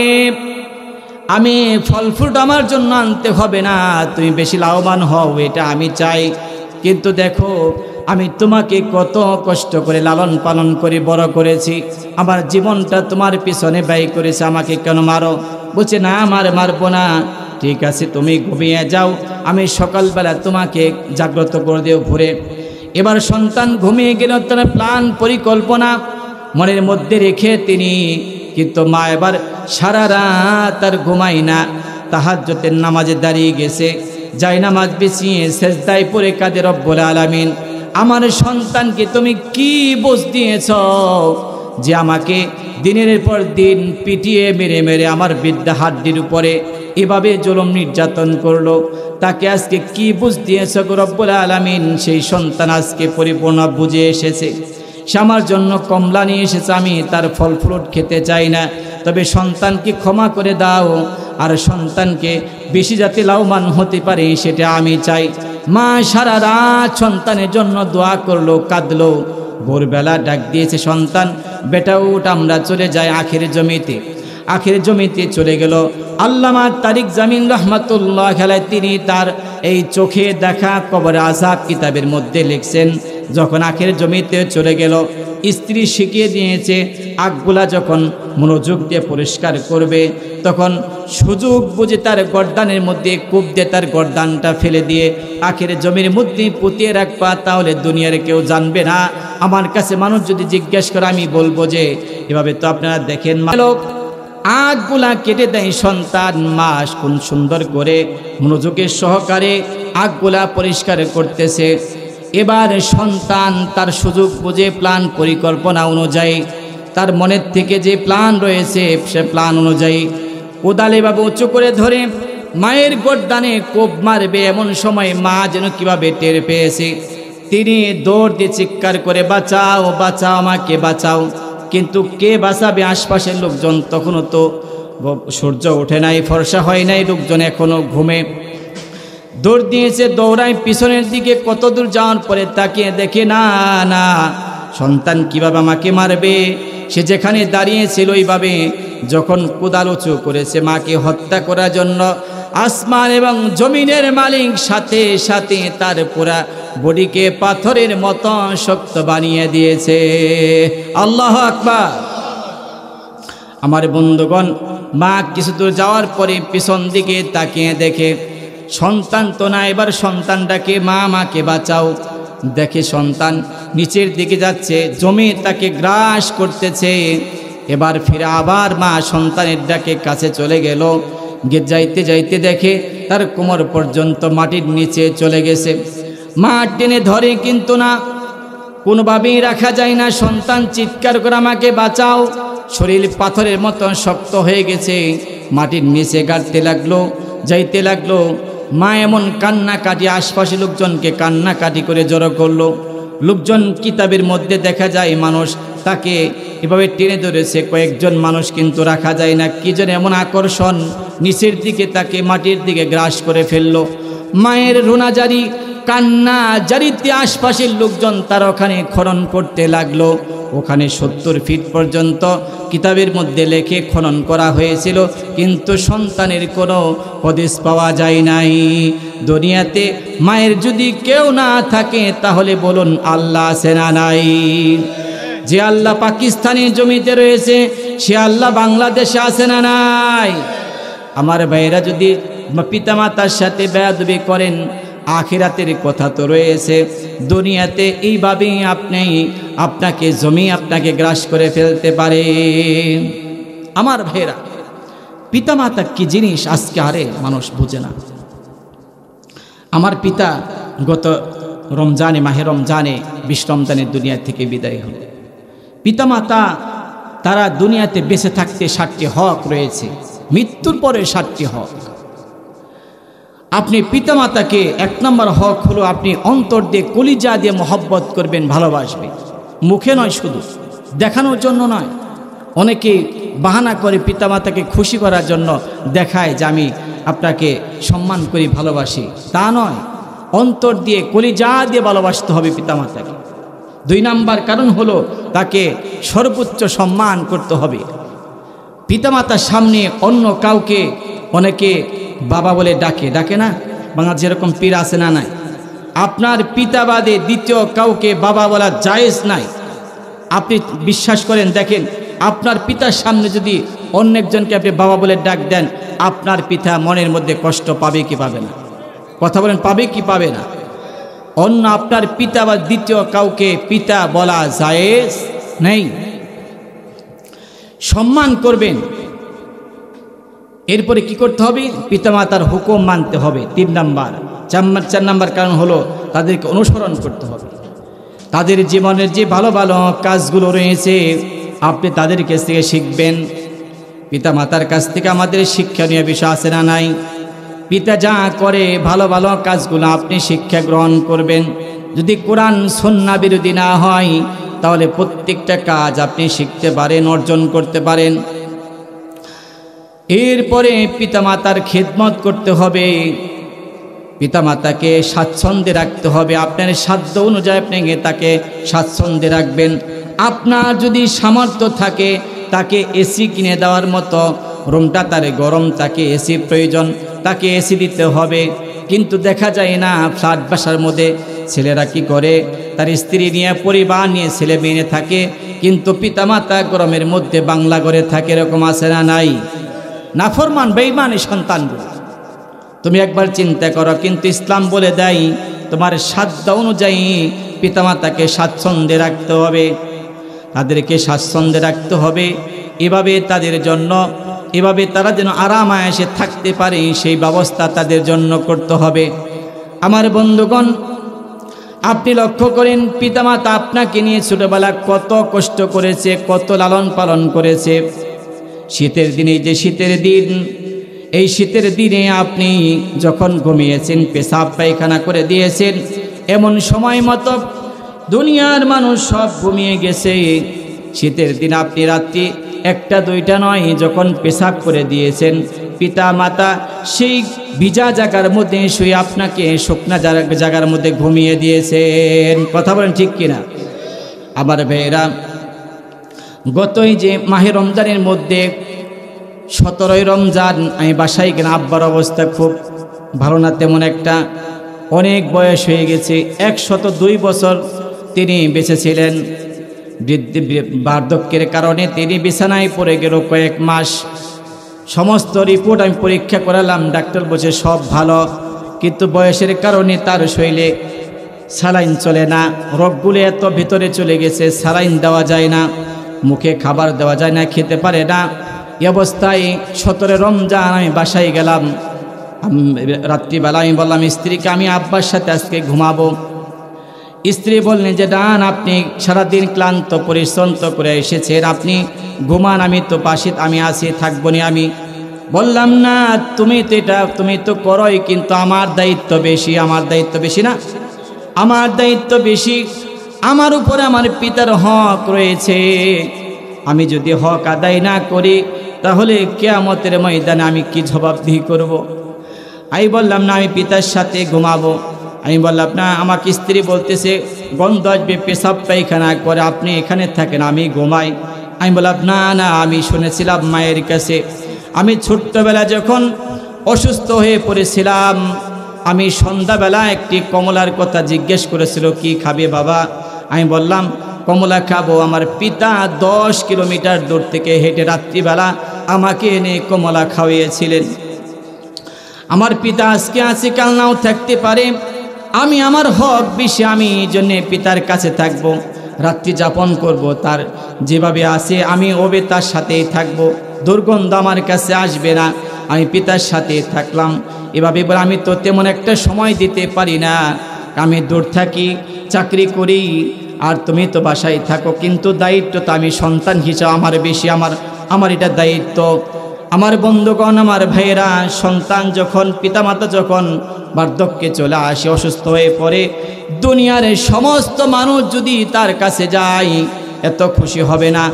আমি ফল ফ্রুট আমার জন্য আনতে হবে না, তুমি বেশি লাভবান হও, এটা আমি চাই। কিন্তু দেখো আমি তোমাকে কত কষ্ট করে লালন পালন করে বড় করেছি, আমার জীবনটা তোমার পিছনে ব্যয় করেছে, আমাকে কেন মারো? বলছে না, মারবো না। ঠিক আছে, তুমি ঘুমিয়ে যাও, আমি সকালবেলা তোমাকে জাগ্রত করে দেব ভোরে। এবার সন্তান ঘুমিয়ে গেল, তার প্ল্যান পরিকল্পনা মনের মধ্যে রেখে তিনি, কিন্তু মা এবার সারা রাত আর ঘুমাই না, তাহাজ্জুদের নামাজে দাঁড়িয়ে গেছে, যাই নামাজ বিছিয়ে সেজদায় পড়ে কাঁদে রব্বুল আলামিন, আমার সন্তানকে তুমি কি বোঝ দিয়েছ যে আমাকে দিনের পর দিন পিটিয়ে মেরে মেরে আমার বিদ্যা হাড্ডির উপরে এভাবে জুলুম নির্যাতন করলো, তাকে আজকে কি বুঝ দিয়েছ গো রব্বুল আলামিন? সেই সন্তান আজকে পরিপূর্ণ বুঝে এসেছে। সে আমার জন্য কমলা নিয়ে এসেছে, আমি তার ফল ফ্রুট খেতে চাই না, তবে সন্তানকে ক্ষমা করে দাও, আর সন্তানকে বেশি যাতে লাভবান হতে পারে সেটা আমি চাই। মা সারা রাত সন্তানের জন্য দোয়া করলো, কাঁদলো। ভোরবেলা ডাক দিয়েছে, সন্তান বেটা উঠ, আমরা চলে যাই আখিরের জমিতে। আখিরের জমিতে চলে গেল। আল্লামা তারিক জামিল রহমাতুল্লাহ আলাইহি তিনি তার এই চোখে দেখা কবর আযাব কিতাবের মধ্যে লিখছেন, যখন আখিরের জমিতে চলে গেল, স্ত্রী শিখিয়ে দিয়েছে আগগুলা যখন মনোযোগ দিয়ে পরিষ্কার করবে, তখন সুযোগ বুঝে তার গর্দানের মধ্যে কূপ দিয়ে তার গর্দানটা ফেলে দিয়ে আখিরের জমির মধ্যে পুঁতিয়ে রাখবা, তাহলে দুনিয়ার কেউ জানবে না। আমার কাছে মানুষ যদি জিজ্ঞেস করে আমি বলবো যে এভাবে তো আপনারা দেখেন লোক আগগুলা কেটে দেয়, সন্তান মা কোন সুন্দর করে মনোযোগের সহকারে আগগুলা পরিষ্কার করতেছে। এবার সন্তান তার সুযোগ বুঝে প্ল্যান পরিকল্পনা অনুযায়ী তার মনের থেকে যে প্ল্যান রয়েছে সে প্ল্যান অনুযায়ী কোদালে বাবু উঁচু করে ধরে মায়ের গর্দানে কোপ মারবে। এমন সময় মা যেন কিভাবে টের পেয়েছে, তিনি দৌড় দিয়ে চিৎকার করে বাঁচাও বাঁচাও, আমাকে বাঁচাও। কিন্তু কে বাঁচাবে? আশপাশের লোকজন, তখনও তো সূর্য ওঠে নাই, ফর্সা হয় নাই, লোকজন এখনো ঘুমে। দৌড় দিয়েছে, দৌড়ায় পিছনের দিকে, কত দূর যাওয়ার পরে তাকিয়ে দেখে না না সন্তান কিভাবে আমাকে মারবে। সে যেখানে দাঁড়িয়েছিল ওইভাবে যখন কোদাল উঁচু করেছে মাকে হত্যা করার জন্য, আসমান এবং জমিনের মালিক সাথে সাথে তার পুরা বডিকে পাথরের মতো শক্ত বানিয়ে দিয়েছে। আল্লাহু আকবার। আমার বন্ধুগণ, মা কিছু দূর যাওয়ার পরে পিছন দিকে তাকিয়ে দেখে সন্তান তো না। এবার সন্তানটাকে মা মাকে বাঁচাও, দেখে সন্তান নিচের দিকে যাচ্ছে, জমি তাকে গ্রাস করতেছে। এবার ফিরে আবার মা সন্তানের ডাকে কাছে চলে গেল, যাইতে যাইতে দেখে তার কোমর পর্যন্ত মাটির নিচে চলে গেছে। মা টেনে ধরে কিন্তু না, কোনোভাবেই রাখা যায় না। সন্তান চিৎকার করে আমাকে বাঁচাও, শরীর পাথরের মতো শক্ত হয়ে গেছে, মাটির নিচে গাড়তে লাগলো, যাইতে লাগলো। মা এমন কান্নাকাটি, আশপাশে লোকজনকে কান্নাকাটি করে জড়ো করলো। লোকজন কিতাবের মধ্যে দেখা যায় মানুষ তাকে এভাবে টেনে ধরেছে, কয়েকজন মানুষ, কিন্তু রাখা যায় না। কি যেন এমন আকর্ষণ, নিচের দিকে তাকে মাটির দিকে গ্রাস করে ফেললো। মায়ের রোনাজারি কান্না জারিতে আশপাশের লোকজন তার ওখানে খনন করতে লাগলো। ওখানে 70 ফিট পর্যন্ত কিতাবের মধ্যে লেখে খনন করা হয়েছিল, কিন্তু সন্তানের কোনো হদিস পাওয়া যায় নাই। দুনিয়াতে মায়ের যদি কেউ না থাকে তাহলে বলুন আল্লাহ আছে না নাই? যে আল্লাহ পাকিস্তানি জমিতে রয়েছে সে আল্লাহ বাংলাদেশে আছে না নাই? আমার ভাইয়েরা, যদি পিতামাতার সাথে বেয়াদবি করেন, আখিরাতের কথা তো রয়েছে। দুনিয়াতে এইভাবেই আপনাকে জমি আপনাকে গ্রাস করে ফেলতে পারে। আমার ভাইয়েরা, পিতামাতা কি জিনিস আজকে আরে মানুষ বুঝে না। আমার পিতা গত রমজানে, মাহে রমজানে 20 রমজানের দুনিয়া থেকে বিদায় হল। পিতামাতা তারা দুনিয়াতে বেঁচে থাকতে 7টি হক রয়েছে, মৃত্যুর পরে 7টি হক। আপনি পিতামাতাকে 1 নম্বর হক হলো আপনি অন্তর দিয়ে কলিজা দিয়ে মহব্বত করবেন, ভালোবাসবেন। মুখে নয়, শুধু দেখানোর জন্য নয়। অনেকে বাহানা করে পিতামাতাকে খুশি করার জন্য দেখায় যে আমি আপনাকে সম্মান করি, ভালোবাসি। তা নয়, অন্তর দিয়ে কলিজা দিয়ে ভালোবাসতে হবে পিতামাতাকে। 2 নম্বর কারণ হলো তাকে সর্বোচ্চ সম্মান করতে হবে। পিতামাতার সামনে অন্য কাউকে অনেকে বাবা বলে ডাকে না? বাংলাদেশে এরকম পীর আছে না নাই? আপনার পিতা বাদে দ্বিতীয় কাউকে বাবা বলা জায়েজ নাই। আপনি বিশ্বাস করেন, দেখেন আপনার পিতার সামনে যদি অন্য একজনকে আপনি বাবা বলে ডাক দেন, আপনার পিতা মনের মধ্যে কষ্ট পাবে কি পাবে না? কথা বলেন, পাবে কি পাবে না? অন্য আপনার পিতা বা দ্বিতীয় কাউকে পিতা বলা জায়েজ নেই। সম্মান করবেন। এরপরে কি করতে হবে? পিতামাতার হুকুম মানতে হবে। 3 নম্বর। 4 নম্বর কারণ হলো তাদেরকে অনুসরণ করতে হবে। তাদের জীবনের যে ভালো ভালো কাজগুলো রয়েছে আপনি তাদের কাছ থেকে শিখবেন। পিতামাতার কাছ থেকে আমাদের শিক্ষণীয় বিষয় আছে না নাই? পিতা যা করে ভালো ভালো কাজগুলো আপনি শিক্ষা গ্রহণ করবেন। যদি কোরআন সুন্নাহ বিরোধী না হয়, তাহলে প্রত্যেকটা কাজ আপনি শিখতে পারেন, অর্জন করতে পারেন। এরপরে পিতামাতার খেদমত করতে হবে, পিতামাতাকে স্বাচ্ছন্দ্যে রাখতে হবে। আপনার সাধ্য অনুযায়ী আপনি তাকে স্বাচ্ছন্দ্যে রাখবেন। আপনার যদি সামর্থ্য থাকে তাকে এসি কিনে দেওয়ার মতো, রুমটা তার গরম, তাকে এসি প্রয়োজন, তাকে এসি দিতে হবে। কিন্তু দেখা যায় না ফ্ল্যাট বাসার মধ্যে ছেলেরা কি করে, তার স্ত্রী নিয়ে পরিবার নিয়ে ছেলে মেয়ে থাকে, কিন্তু পিতামাতা গরমের মধ্যে বাংলা ঘরে থাকে। এরকম আছে না নাই? নাফরমান বেঈমান সন্তানগুলো। তুমি একবার চিন্তা করো। কিন্তু ইসলাম বলে দেয় তোমার সাধ্য অনুযায়ী পিতামাতাকে স্বাচ্ছন্দ্যে রাখতে হবে, তাদেরকে স্বাচ্ছন্দ্যে রাখতে হবে। এভাবে তাদের জন্য, এভাবে তারা যেন আরাম আয়েশে থাকতে পারে সেই ব্যবস্থা তাদের জন্য করতে হবে। আমার বন্ধুগণ, আপনি লক্ষ্য করেন পিতামাতা আপনাকে নিয়ে ছোটবেলা কত কষ্ট করেছে, কত লালন পালন করেছে। শীতের দিনে, যে শীতের দিন, এই শীতের দিনে আপনি যখন ঘুমিয়েছেন, পেশাব পায়খানা করে দিয়েছেন, এমন সময় মতো দুনিয়ার মানুষ সব ঘুমিয়ে গেছে। শীতের দিন আপনি রাত্রি 1টা 2টা নয়, যখন পেশাব করে দিয়েছেন, পিতা মাতা সেই ভিজা জায়গার মধ্যে শুয়ে আপনাকে শুকনা জায়গার মধ্যে ঘুমিয়ে দিয়েছেন। কথা বলেন ঠিক কিনা? আমার ভাইয়েরা, গতই যে মাহে রমজানের মধ্যে 17ই রমজান আমি বাসায় গেলাম। আব্বার অবস্থা খুব ভালো না তেমন একটা, অনেক বয়স হয়ে গেছে, 102 বছর তিনি বেঁচে ছিলেন। বার্ধক্যের কারণে তিনি বিছানায় পড়ে গেল কয়েক মাস। সমস্ত রিপোর্ট আমি পরীক্ষা করালাম, ডাক্তার বলছে সব ভালো, কিন্তু বয়সের কারণে তার শরীরে স্যালাইন চলে না, রোগগুলো এত ভিতরে চলে গেছে, স্যালাইন দেওয়া যায় না, মুখে খাবার দেওয়া যায় না, খেতে পারে না। এই অবস্থায় 17 রমজান আমি বাসায় গেলাম। রাত্রিবেলা আমি বললাম স্ত্রীকে, আমি আব্বার সাথে আজকে ঘুমাবো। স্ত্রী বললেন যে ডান, আপনি সারাদিন ক্লান্ত পরিশ্রান্ত করে এসেছেন, আপনি ঘুমান, আমি তো পাশে আমি আসি, থাকবো না। আমি বললাম না, তুমি তো করোই, কিন্তু আমার দায়িত্ব বেশি। আমার দায়িত্ব বেশি না? আমার দায়িত্ব বেশি। আমার উপরে আমার পিতার হক রয়েছে। আমি যদি হক আদায় না করি তাহলে কিয়ামতের ময়দানে আমি কি জবাবদিহি করব? আমি বললাম না, আমি পিতার সাথে ঘুমাবো। আমি বললাম না, আমাকে স্ত্রী বলতেছে গন্ধ আসবে, পেশাব পায়খানা করে, আপনি এখানে থাকেন, আমি ঘুমাই। আমি বললাম না না, আমি শুনেছিলাম মায়ের কাছে, আমি ছোট্টবেলা যখন অসুস্থ হয়ে পড়েছিলাম, আমি সন্ধ্যাবেলা একটি কমলার কথা জিজ্ঞেস করেছিল, কি খাবে বাবা? আমি বললাম কমলা খাবো। আমার পিতা 10 কিলোমিটার দূর থেকে হেঁটে রাত্রিবেলা আমাকে এনে কমলা খাওয়িয়েছিলেন। আমার পিতা আজকে আছে, কাল নাও থাকতে পারে। আমি আমার হক বেশি, আমি এই জন্যে পিতার কাছে থাকব, রাত্রি যাপন করব, তার যেভাবে আছে আমি ওবে তার সাথেই থাকব, দুর্গন্ধ আমার কাছে আসবে না, আমি পিতার সাথে থাকলাম। এভাবে বলে আমি তো তেমন একটা সময় দিতে পারি না, আমি দূর থাকি, চাকরি করি, আর তুমি তো বাসায় থাকো, কিন্তু দায়িত্ব তো আমি সন্তান হিসাবে আমার বেশি, আমার এটা দায়িত্ব। আমার বন্ধুগণ, আমার ভাইয়েরা, সন্তান যখন, পিতামাতা যখন বার্ধক্যে চলে আসে, অসুস্থ হয়ে পড়ে, দুনিয়ার সমস্ত মানুষ যদি তার কাছে যায় এত খুশি হবে না।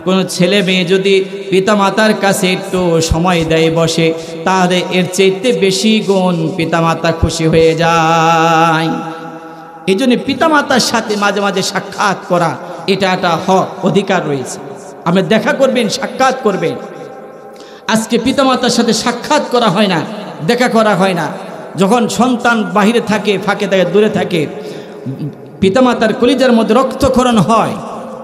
কোনো ছেলে মেয়ে যদি পিতামাতার কাছে একটু সময় দেয়, বসে, তাহলে এর চাইতে বেশি গুণ পিতামাতা খুশি হয়ে যায়। এই জন্য পিতামাতার সাথে মাঝে মাঝে সাক্ষাৎ করা, এটা একটা হক, অধিকার রয়েছে। আপনি দেখা করবেন, সাক্ষাৎ করবেন। আজকে পিতামাতার সাথে সাক্ষাৎ করা হয় না, দেখা করা হয় না। যখন সন্তান বাহিরে থাকে, ফাঁকে থাকে, দূরে থাকে, পিতামাতার কলিজার মধ্যে রক্তক্ষরণ হয়,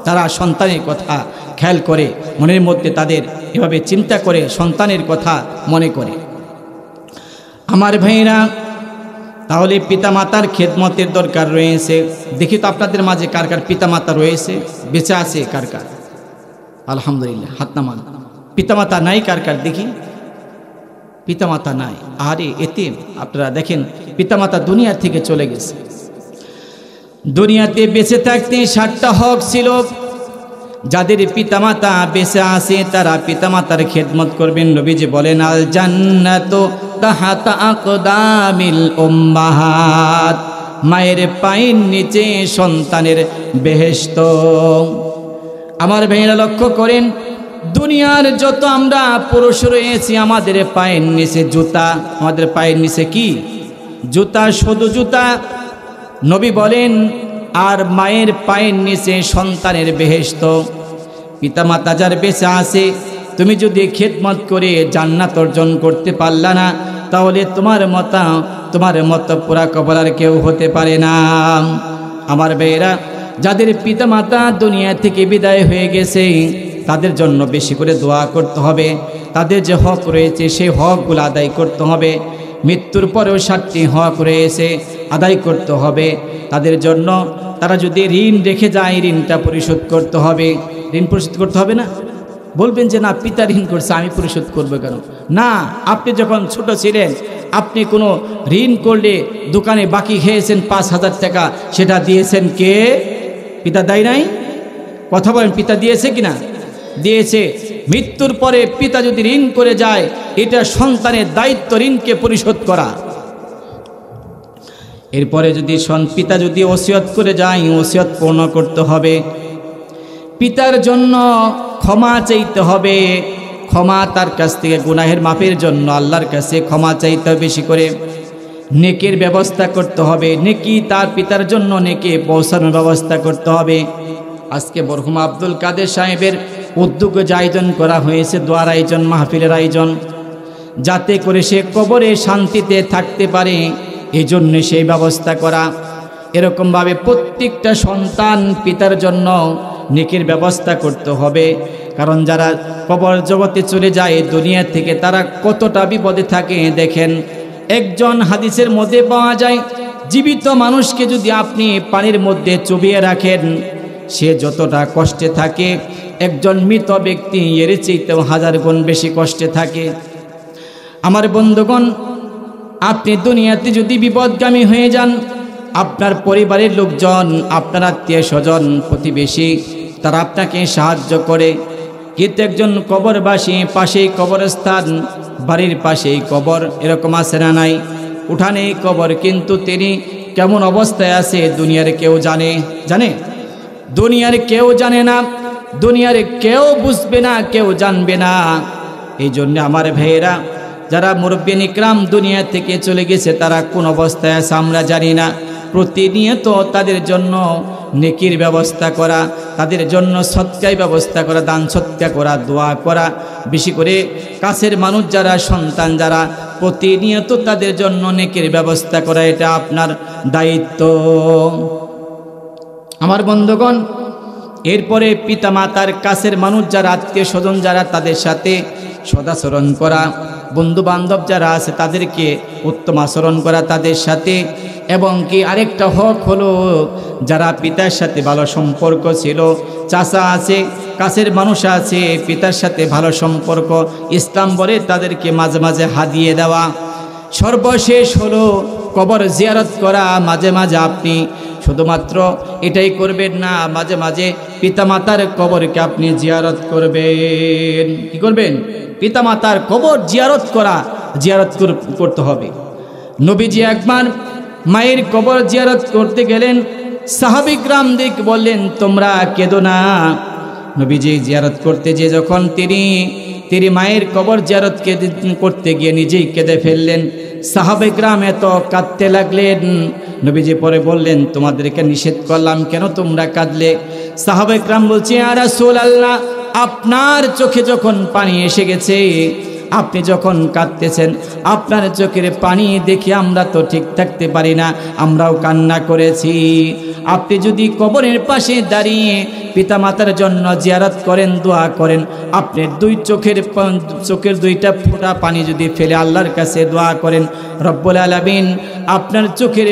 তারা সন্তানের কথা খেয়াল করে, মনের মধ্যে তাদের এভাবে চিন্তা করে সন্তানের কথা মনে করে। আমার ভাইরা, তাহলে পিতামাতার খেদমতের দরকার রয়েছে। দেখি তো আপনাদের মাঝে কার কার পিতামাতা রয়েছে, বেঁচে আছে কার কার? আলহামদুলিল্লাহ, হাত নামান। পিতামাতা নাই কার কার? দেখি, পিতামাতা নাই। আরে এতিম। আপনারা দেখেন, পিতামাতা দুনিয়া থেকে চলে গেছে। দুনিয়াতে বেঁচে থাকতে 7টা হক ছিল। যাদের পিতামাতা বেঁচে আছে তারা পিতামাতার খেদমত করবেন। নবীজি বলেন, আল জান্নাতু তাহাতা আকদামিল উম্মাহাত, মায়ের পায়ের নিচে সন্তানের বেহেশত। আমার ভাইয়েরা লক্ষ্য করেন, দুনিয়ার যত আমরা পুরুষ রয়েছি আমাদের পায়ের নিচে জুতা, আমাদের পায়ের নিচে কি? জুতা, শুধু জুতা। নবী বলেন আর মায়ের পায়ের নিচে সন্তানের বেহেশত। পিতামাতা যার বেঁচে আছে, তুমি যদি খেদমত করে জান্নাত অর্জন করতে পারলা না, তাহলে তোমার মতো পুরা কবলার কেউ হতে পারে না। আমার ভাইয়েরা, যাদের পিতামাতা দুনিয়া থেকে বিদায় হয়ে গেছে তাদের জন্য বেশি করে দোয়া করতে হবে। তাদের যে হক রয়েছে সেই হকগুলো আদায় করতে হবে। মৃত্যুর পরেও 7টি হক রয়েছে, আদায় করতে হবে তাদের জন্য। তারা যদি ঋণ রেখে যায়, ঋণটা পরিশোধ করতে হবে। ঋণ পরিশোধ করতে হবে না? বলবেন যে না, পিতা ঋণ করছে, আমি পরিশোধ করবো কেন? না, আপনি যখন ছোট ছিলেন, আপনি কোনো ঋণ করলে দোকানে বাকি খেয়েছেন 5,000 টাকা, সেটা দিয়েছেন কে? পিতা দেয় নাই? কথা বলেন, পিতা দিয়েছে কিনা? দিয়েছে। মৃত্যুর পরে পিতা যদি ঋণ করে যায়, এটা সন্তানের দায়িত্ব ঋণকে পরিশোধ করা। এরপরে যদি পিতা যদি ওসিয়ত করে যায়, ওসিয়ত পূর্ণ করতে হবে। পিতার জন্য ক্ষমা চাইতে হবে। ক্ষমা তার কাছ থেকে, গুনাহের মাপের জন্য আল্লাহর কাছে ক্ষমা চাইতে হবে বেশি করে। নেকির ব্যবস্থা করতে হবে, নেকি তার পিতার জন্য নেকি পৌঁছানোর ব্যবস্থা করতে হবে। আজকে মরহুম আব্দুল কাদের সাহেবের উদ্যোগে আয়োজন করা হয়েছে, দোয়ার আয়োজন, মাহফিলের আয়োজন, যাতে করে সে কবরে শান্তিতে থাকতে পারে, এই জন্য সেই ব্যবস্থা করা। এরকমভাবে প্রত্যেকটা সন্তান পিতার জন্য নেকির ব্যবস্থা করতে হবে। কারণ যারা কবর জগতে চলে যায় দুনিয়া থেকে, তারা কতটা বিপদে থাকে দেখেন। একজন হাদিসের মধ্যে পাওয়া যায়, জীবিত মানুষকে যদি আপনি পানির মধ্যে চুবিয়ে রাখেন, সে যতটা কষ্টে থাকে, একজন মৃত ব্যক্তি এর চাইতেও 1000 গুণ বেশি কষ্টে থাকে। আমার বন্ধুগণ, আপনি দুনিয়াতে যদি বিপদগামী হয়ে যান, আপনার পরিবারের লোকজন, আপনার আত্মীয় স্বজন, প্রতিবেশী, তারা আপনাকে সাহায্য করে। কিন্তু একজন কবরবাসী, পাশেই কবরস্থান, বাড়ির পাশেই কবর, এরকম আছে না নাই? উঠানেই কবর, কিন্তু তিনি কেমন অবস্থায় আছে দুনিয়ার কেউ জানে? দুনিয়ার কেউ জানে না, দুনিয়ার কেউ বুঝবে না, কেউ জানবে না। এই জন্য আমার ভাইয়েরা, যারা মুরব্বিয়ান ইকরাম দুনিয়া থেকে চলে গেছে, তারা কোন অবস্থায় আছে আমরা জানি না। প্রতিনিয়ত তাদের জন্য নেকির ব্যবস্থা করা, তাদের জন্য সৎকার ব্যবস্থা করা, দান সৎকার করা, দোয়া করা, বেশি করে কাছের মানুষ যারা, সন্তান যারা, প্রতিনিয়ত তাদের জন্য নেকির ব্যবস্থা করা, এটা আপনার দায়িত্ব। আমার বন্ধুগণ, এরপরে পিতা মাতার কাছের মানুষ যারা, আত্মীয় স্বজন যারা, তাদের সাথে সদাচরণ করা, বন্ধু বান্ধব যারা আছে তাদেরকে উত্তম আচরণ করা তাদের সাথে। এবং কি আরেকটা হক হলো, যারা পিতার সাথে ভালো সম্পর্ক ছিল, চাচা আছে, কাছের মানুষ আছে, পিতার সাথে ভালো সম্পর্ক, ইসলাম বলে তাদেরকে মাঝে মাঝে হাদিয়ে দেওয়া। সর্বশেষ হলো কবর জিয়ারত করা। মাঝে মাঝে আপনি শুধুমাত্র এটাই করবেন না, মাঝে মাঝে পিতামাতার কবরকে আপনি জিয়ারত করবেন। কি করবেন? পিতামাতার কবর জিয়ারত করতে হবে। নবীজি একবার মায়ের কবর জিয়ারত করতে গেলেন, সাহাবীকরামদের বললেন তোমরা কেঁদো না। নবীজি জিয়ারত করতে যে যখন তিনি মায়ের কবর জিয়ারত করতে গিয়ে নিজেই কেঁদে ফেললেন। সাহাবায়ে-কেরাম এত কাঁদতে লাগলেন। নবীজি পরে বললেন তোমাদেরকে নিষেধ করলাম, কেন তোমরা কাঁদলে? সাহাবায়ে-কেরাম বলছে ইয়া রাসূলুল্লাহ, আপনার চোখে যখন পানি এসে গেছে, আপনি যখন কাঁদতেছেন, আপনার চোখের পানি দেখে আমরা তো ঠিক থাকতে পারি না, আমরাও কান্না করেছি। আপনি যদি কবরের পাশে দাঁড়িয়ে পিতামাতার জন্য জিয়ারত করেন, দোয়া করেন, আপনি চোখের 2টা ফোঁটা পানি যদি ফেলে আল্লাহর কাছে দোয়া করেন, রব্বুল আলামিন আপনার চোখের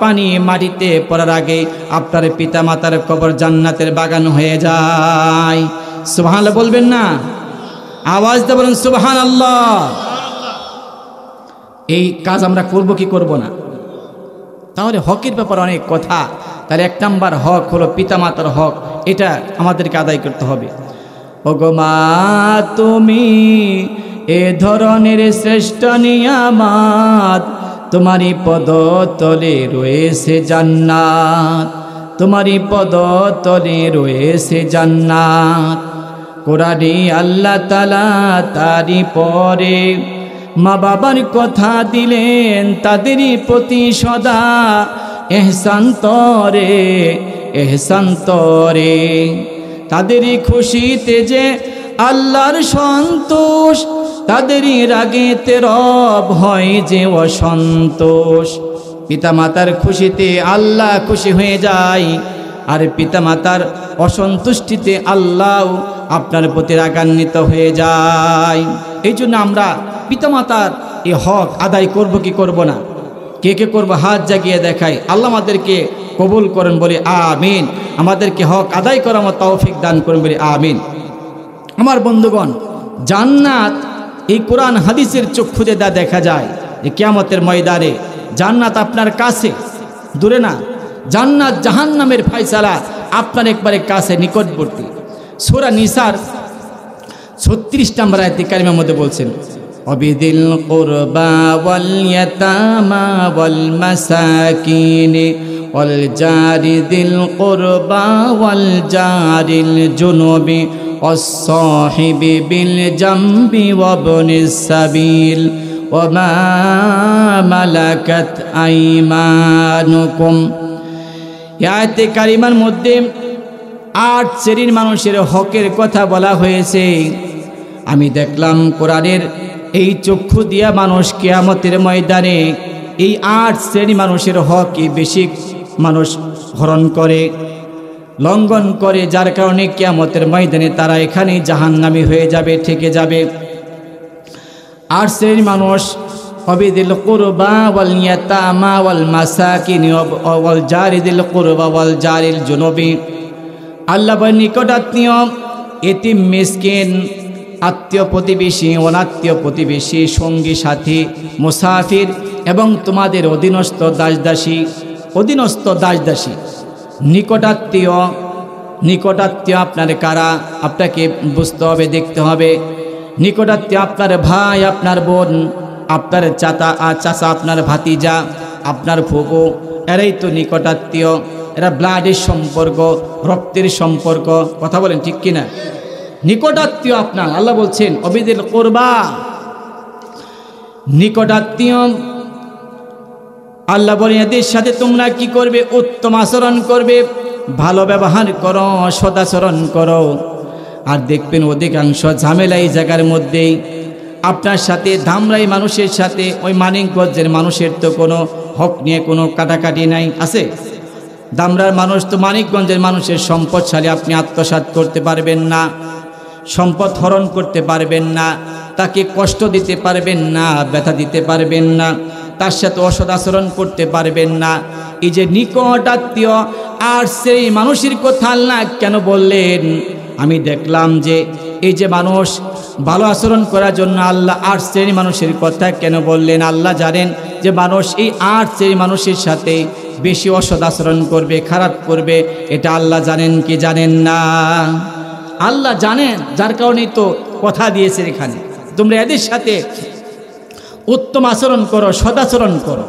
পানি মাটিতে পড়ার আগে আপনার পিতামাতার কবর জান্নাতের বাগান হয়ে যায়। সুবহানাল্লাহ বলবেন না? আওয়াজ দিয়ে বলেন সুবহানাল্লাহ। এই কাজ আমরা করব কি করব না? তাহলে হকের ব্যাপারে অনেক কথা। তাহলে 1 নাম্বার হক হলো পিতামাতার হক, এটা আমাদেরকে আদায় করতে হবে। ওগো মা তুমি এ ধরনের শ্রেষ্ঠ নিয়ামত তোমারই পদতলে রয়েছে জান্নাত, তোমারই পদতলে রয়েছে জান্নাত। কোরআনে আল্লাহ তাআলা তারই পরে মা বাবার কথা দিলেন, তাদেরই প্রতি সদা এহসান তরে, এহসান তরে। তাদেরই খুশিতে যে আল্লাহর সন্তোষ, তাদেরই রাগেতে রব হয় যে অসন্তোষ। পিতামাতার খুশিতে আল্লাহ খুশি হয়ে যায়, আর পিতামাতার অসন্তুষ্টিতে আল্লাহ আপনার প্রতি রাগান্বিত হয়ে যায়। এই জন্য আমরা পিতামাতার এই হক আদায় করব কি করব না? কে কে করবো হাত জাগিয়ে দেখাই। আল্লাহ আমাদেরকে কবুল করেন বলে আমিন। আমাদেরকে হক আদায় করার মতো তৌফিক দান করেন বলে আমিন। আমার বন্ধুগণ, জান্নাত এই কোরআন হাদিসের চক্ষুতে দা দেখা যায় যে কিয়ামতের ময়দানে জান্নাত আপনার কাছে, দূরে না। জান্নাত জাহান্নামের ফয়সালা আপনার একবারে কাছে, নিকটবর্তী। সূরা নিসার 36 নম্বর আয়াতে কারিমার মধ্যে বলছেন, অবিদিল কুরবা ওয়াল ইয়াতামা ওয়াল মাসাকিন ওয়াল জারি দিল কুরবা ওয়াল জারিল জুনুবি ওয়াস-সাহিবি বিল জামবি ওয়াবনিস সাবিল ওয়া মা মালাকাত আইমানুকুম। এই আয়াতে কারিমার মধ্যে 8 শ্রেণীর মানুষের হকের কথা বলা হয়েছে। আমি দেখলাম কোরআনের এই চক্ষু দিয়া মানুষ কিয়ামতের ময়দানে এই 8 শ্রেণী মানুষের হকই বেশি মানুষ হরণ করে, লঙ্ঘন করে, যার কারণে কিয়ামতের ময়দানে তারা এখানেই জাহান্নামী হয়ে যাবে, থেকে যাবে। 8 শ্রেণীর মানুষ, অবিদিল কুরবা ওয়াল ইয়াতামা ওয়াল মাসাকিন ওয়াল জারিদিল কুরবা ওয়াল জারিল জুনুবি। আল্লাহ বলেন নিকটাত্মীয়, এতিম, মিসকিন, আত্মীয় প্রতিবেশী, অনাত্মীয় প্রতিবেশী, সঙ্গী সাথী, মুসাফির এবং তোমাদের অধীনস্থ দাসদাসী, অধীনস্থ দাসদাসী। নিকটাত্মীয়, নিকটাত্মীয় আপনার কারা আপনাকে বুঝতে হবে, দেখতে হবে। নিকটাত্মীয় আপনার ভাই, আপনার বোন, আপনার চাচা, আপনার ভাতিজা, আপনার ফুফু, এরাই তো নিকটাত্মীয়। এরা ব্লাডের সম্পর্ক, রক্তের সম্পর্ক। কথা বলেন ঠিক কিনা? নিকটাত্মীয় আপনার। আল্লাহ বলছেন অবিদিল কুরবা, নিকটাত্মীয়। আল্লাহ বলেন এদের সাথে তোমরা কি করবে? উত্তম আচরণ করবে, ভালো ব্যবহার করো, সদাচরণ করো। আর দেখবেন অধিকাংশ ঝামেলা এই জায়গার মধ্যেই। আপনার সাথে ধামরাই মানুষের সাথে ওই মানিকগঞ্জের মানুষের তো কোনো হক নিয়ে কোনো কাটাকাটি নাই, আছে? দামরার মানুষ তো মানিকগঞ্জের মানুষের সম্পদশালী, আপনি আত্মসাৎ করতে পারবেন না, সম্পদ হরণ করতে পারবেন না, তাকে কষ্ট দিতে পারবেন না, ব্যথা দিতে পারবেন না, তার সাথে অসদাচরণ করতে পারবেন না। এই যে নিকট আত্মীয়, আর সেই মানুষের কথা আল্লাহ কেন বললেন? আমি দেখলাম যে এই যে মানুষ ভালো আচরণ করার জন্য আল্লাহ 8 শ্রেণী মানুষের কথা কেন বললেন? আল্লাহ জানেন যে মানুষ এই 8 শ্রেণী মানুষের সাথে বেশি অসৎ আচরণ করবে, খারাপ করবে। এটা আল্লাহ জানেন কি জানেন না? আল্লাহ জানেন, যার কারণেই তো কথা দিয়েছে এখানে, তোমরা এদের সাথে উত্তম আচরণ করো, সদাচরণ করো।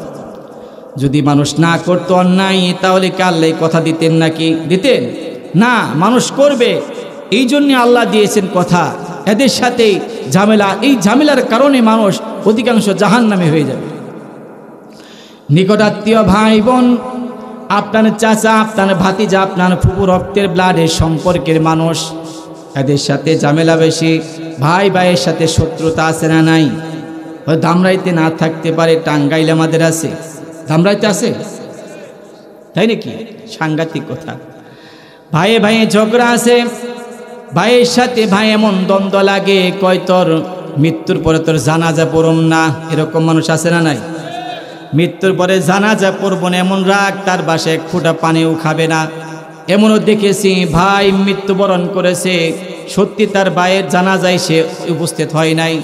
যদি মানুষ না করতো অন্যায়, তাহলে কি আল্লাহ কথা দিতেন নাকি? দিতেন না। মানুষ করবে, এই জন্য আল্লাহ দিয়েছেন কথা। এদের সাথে ঝামেলা, এই ঝামেলার কারণে মানুষ অধিকাংশ জাহান্নামে হয়ে যাবে। নিকটাত্মীয় ভাই বোন, আপনার চাচা, আপনার ভাতিজা, আপনার ফুফু, রক্তের ব্লাডের সম্পর্কের মানুষ, এদের সাথে ঝামেলা বেশি। ভাই ভাইয়ের সাথে শত্রুতা আছে না নাই? ধামরাইতে না থাকতে পারে, টাঙ্গাইলে আমাদের আছে। ধামরাইতে আছে, তাই নাকি? সাংঘাতিক কথা। ভাইয়ে ভাইয়ে ঝগড়া আছে, ভাইয়ের সাথে ভাই এমন দ্বন্দ্ব লাগে, কয় তোর মৃত্যুর পরে তোর জানাজা পড়ম না, এরকম মানুষ আছে না নাই? মৃত্যুর পরে জানাজা পড়ব না, এমন রাগ, তার বাসায় 1 ফোঁটা পানিও খাবে না। এমনও দেখেছি ভাই মৃত্যুবরণ করেছে, সত্যি তার ভাইয়ের জানাজায় সে উপস্থিত হয় নাই।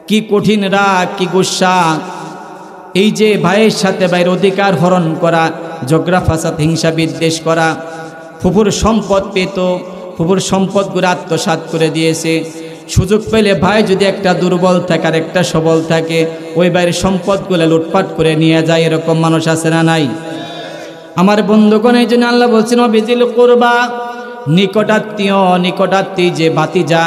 কি কঠিন রাগ, কি গুসা! এই যে ভাইয়ের সাথে ভাইয়ের অধিকার হরণ করা, ঝগড়া ফাসাদ, হিংসা বিদ্বেষ করা। ফুফুর সম্পদ পেত, ফুফুর সম্পদগুলো আত্মসাৎ করে দিয়েছে। সুযোগ পেলে ভাই যদি একটা দুর্বল থাকে আর একটা সবল থাকে, ওই ভাইয়ের সম্পদগুলো লুটপাট করে নিয়ে যায়, এরকম মানুষ আছে না নাই? আমার বন্ধুগণ, এই জন্য আল্লাহ বলছেন বিজিল কুরবা, নিকটাত্মীয় যে ভাতিজা,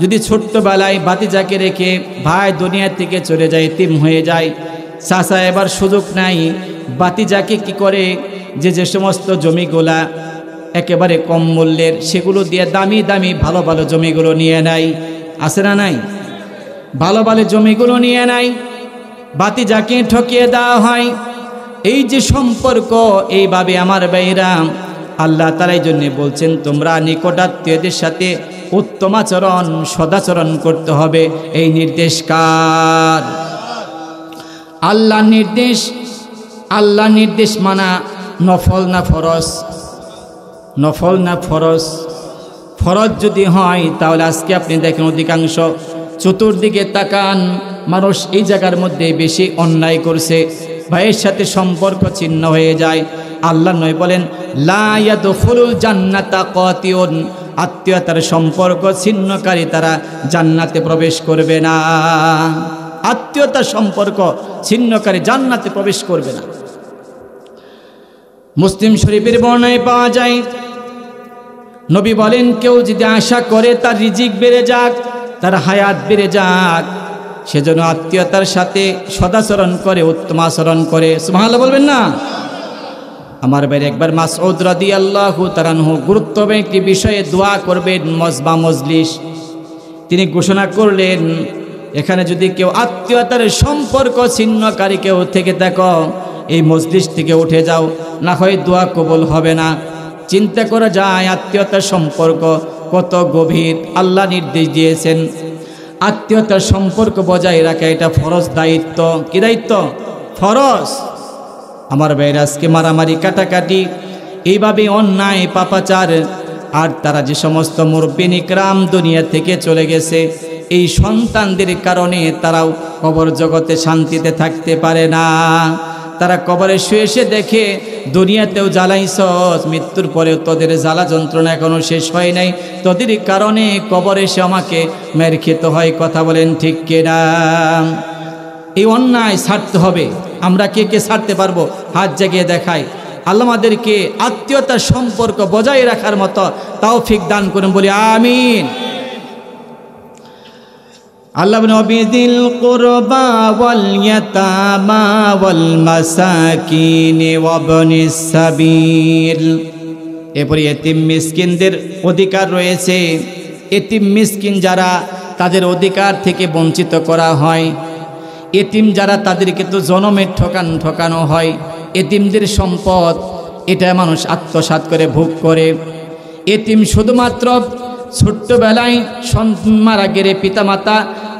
যদি ছোট্টবেলায় ভাতিজাকে রেখে ভাই দুনিয়া থেকে চলে যায়, এতিম হয়ে যায়, চাচা এবার সুযোগ নাই, ভাতিজাকে কি করে যে সমস্ত জমিগুলা একেবারে কম মূল্যের, সেগুলো দিয়ে দামি দামি ভালো ভালো জমিগুলো নিয়ে নেয়, আছে না নাই? ভালো ভালো জমিগুলো নিয়ে নেয়, ভাতিজাকে ঠকিয়ে দেওয়া হয়। এই যে সম্পর্ক, এইভাবে আমার ভাইরা আল্লাহ তাআলা এই জন্য বলছেন তোমরা নিকটাত্মীয়দের সাথে উত্তম আচরণ সদাচরণ করতে হবে। এই নির্দেশ কার? আল্লাহর নির্দেশ। আল্লাহর নির্দেশ মানা নফল না ফরজ? নফল না ফরজ? ফরজ যদি হয় তাহলে আজকে আপনি দেখেন অধিকাংশ চতুর্দিকে তাকান, মানুষ এই জায়গার মধ্যে বেশি অন্যায় করছে, ভাইয়ের সাথে সম্পর্ক ছিন্ন হয়ে যায়। আল্লাহ নয় বলেন লা ইয়াদখুলুল জান্নাতা কাতিউন, আত্মীয়তার সম্পর্ক ছিন্নকারী তারা জান্নাতে প্রবেশ করবে না। আত্মীয়তার সম্পর্ক ছিন্নকারী জান্নাতে প্রবেশ করবে না। মুসলিম শরীফের বর্ণনায় পাওয়া যায়, নবী বলেন কেউ যদি আশা করে তার রিজিক বেড়ে যাক, তার হায়াত বেড়ে যাক, সেজন্য আত্মীয়তার সাথে সদাচরণ করে, উত্তম আচরণ করে। সুবহানাল্লাহ বলবেন না? আমার বাইরে একবার মাসউদ রাদিয়াল্লাহু তাআলা আনহু গুরুত্বপূর্ণ একটি বিষয়ে দোয়া করবেন, মজবা মজলিস। তিনি ঘোষণা করলেন, এখানে যদি কেউ আত্মীয়তার সম্পর্ক ছিন্নকারী কেউ থেকে থাকো, এই মজলিস থেকে উঠে যাও, না হয় দোয়া কবুল হবে না। চিন্তা করা যায় আত্মীয়তার সম্পর্ক কত গভীর। আল্লাহ নির্দেশ দিয়েছেন আত্মীয়তার সম্পর্ক বজায় রাখা এটা ফরজ দায়িত্ব। কি দায়িত্ব? ফরজ। আমার ভাইয়ের আজকে মারামারি কাটাকাটি, এইভাবে অন্যায় পাপাচার, আর তারা যে সমস্ত মুরব্বিন ইকরাম দুনিয়া থেকে চলে গেছে, এই সন্তানদের কারণে তারাও কবর জগতে শান্তিতে থাকতে পারে না। তারা কবরে শুয়ে এসে দেখে দুনিয়াতেও জ্বালাইছস, মৃত্যুর পরেও তোদের জ্বালা যন্ত্রণা এখনো শেষ হয় নাই, তোদের কারণে কবরে এসে আমাকে মের খেতে হয়। কথা বলেন ঠিক কিনা? এই অন্যায় ছাড়তে হবে। আমরা কে কে ছাড়তে পারবো? হাত জাগিয়ে দেখাই। আল্লাহ আমাদেরকে আত্মীয়তার সম্পর্ক বজায় রাখার মতো তৌফিক দান করুন, বলি আমিন। আল্লাহ বিযিল কুরবা ওয়াল ইয়াতামা ওয়াল মাসাকিন ওয়া ইবনিস সাবিল। এরপরে এতিম মিসকিনদের অধিকার রয়েছে। এতিম মিসকিন যারা, তাদের অধিকার থেকে বঞ্চিত করা হয়। এতিম যারা, তাদেরকে তো জনমের ঠকানো হয়। এতিমদের সম্পদ এটা মানুষ আত্মসাৎ করে ভোগ করে। এতিম শুধুমাত্র ছোট্টবেলায় মারা গেলে, পিতামাতা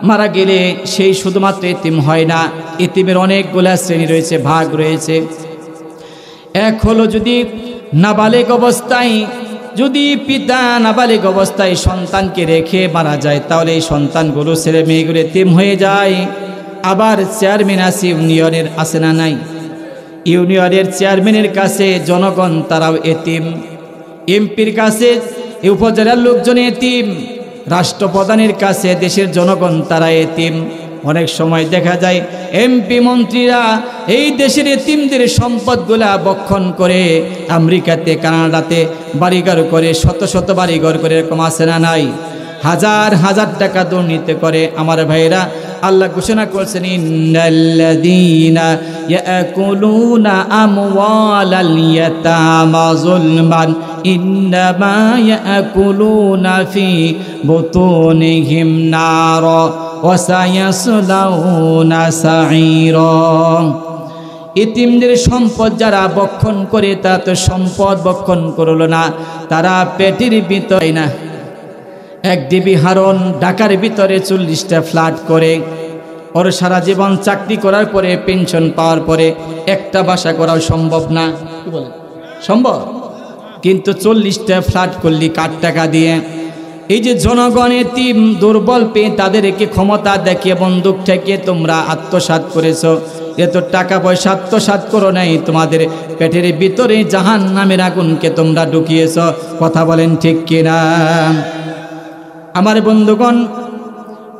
মারা গেলে সেই শুধুমাত্র এতিম হয় না। এতিমের অনেকগুলা শ্রেণী রয়েছে, ভাগ রয়েছে। এক হলো যদি নাবালেগ অবস্থায়, যদি পিতা নাবালেগ অবস্থায় সন্তানকে রেখে মারা যায়, তাহলে এই সন্তানগুলো ছেলে মেয়েগুলো এতিম হয়ে যায়। আবার চেয়ারম্যান আছে ইউনিয়নের, আছে না নাই? ইউনিয়নের চেয়ারম্যানের কাছে জনগণ তারাও এতিম। এমপির কাছে উপজেলার লোকজন এতিম। রাষ্ট্রপ্রধানের কাছে দেশের জনগণ তারা এতিম। অনেক সময় দেখা যায় এমপি মন্ত্রীরা এই দেশের এতিমদের সম্পদগুলা বক্ষণ করে আমেরিকাতে, কানাডাতে বাড়িঘর করে, শত শত বাড়িঘর করে, এরকম আছে না নাই? হাজার হাজার টাকা দুর্নীতি করে। আমার ভাইরা, আল্লাহ ঘোষণা করছেন ইন্নাল্লাযীনা ইয়াকুলুনা আমওয়ালাল ইয়াতামা যুলমান ইন্নামা ইয়াকুলুনা ফি বুতুনিহিম নারা ওয়া সায়াসলাউনা সাঈরা। এতিমদের সম্পদ যারা বক্ষণ করে, তারা তো সম্পদ বক্ষণ করলো না, তারা পেটের ভিতরে না। এক ডিবি হারন ঢাকার ভিতরে 40টা ফ্ল্যাট করে, ওর সারা জীবন চাকরি করার পরে, পেনশন পাওয়ার পরে একটা বাসা করাও সম্ভব না। কি বলে? সম্ভব? কিন্তু 40টা ফ্ল্যাট করলি কার টাকা দিয়ে? এই যে জনগণ এতিম দুর্বল পেয়ে তাদেরকে ক্ষমতা দেখিয়ে বন্দুক ঠেকিয়ে তোমরা আত্মসাৎ করেছো। এত টাকা পয়সা আত্মসাৎ করো নাই, তোমাদের পেটের ভিতরে জাহান্নামের আগুনকে তোমরা ঢুকিয়েছ। কথা বলেন ঠিক কিনা? আমার বন্ধুগণ,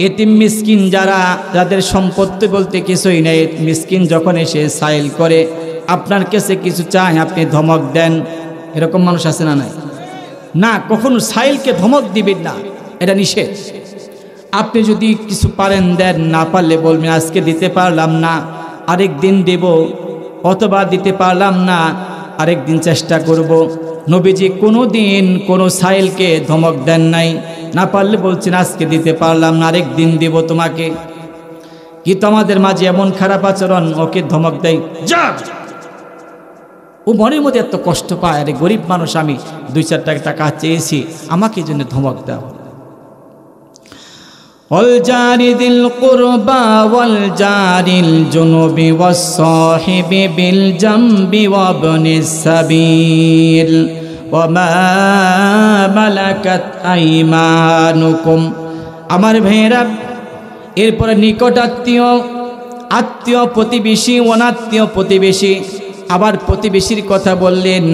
এতিম মিসকিন যারা, যাদের সম্পত্তি বলতে কিছুই নেই, মিসকিন যখন এসে সাইল করে আপনার কাছে কিছু চায়, আপনি ধমক দেন, এরকম মানুষ আছে না নাই? না, কখনো সাইলকে ধমক দিবেন না, এটা নিষেধ। আপনি যদি কিছু পারেন দেন, না পারলে বলবেন আজকে দিতে পারলাম না, আরেক দিন দেব, অথবা দিতে পারলাম না, আরেক দিন চেষ্টা করব। নবীজি কোনো দিন কোনো সাইলকে ধমক দেন নাই, না পারলে বলছেন আজকে দিতে পারলাম না, আরেক দিন দেব তোমাকে। কিন্তু আমাদের মাঝে এমন খারাপ আচরণ, ওকে ধমক দেয়, যা, ও মনের মধ্যে এত কষ্ট পায়, আরে গরিব মানুষ, আমি 2-4 টাকা চেয়েছি, আমাকে এই জন্য ধমক দেওয়া। والجار ذي القربى والجار الجنب والصاحب بالجنب وابن السبيل وما ملكت أيمانكم। আমার ভাইয়েরা, এরপরে নিকট আত্মীয়, আত্মীয় প্রতিবেশী, অনাত্মীয় প্রতিবেশী। আবার প্রতিবেশীর কথা বললেন,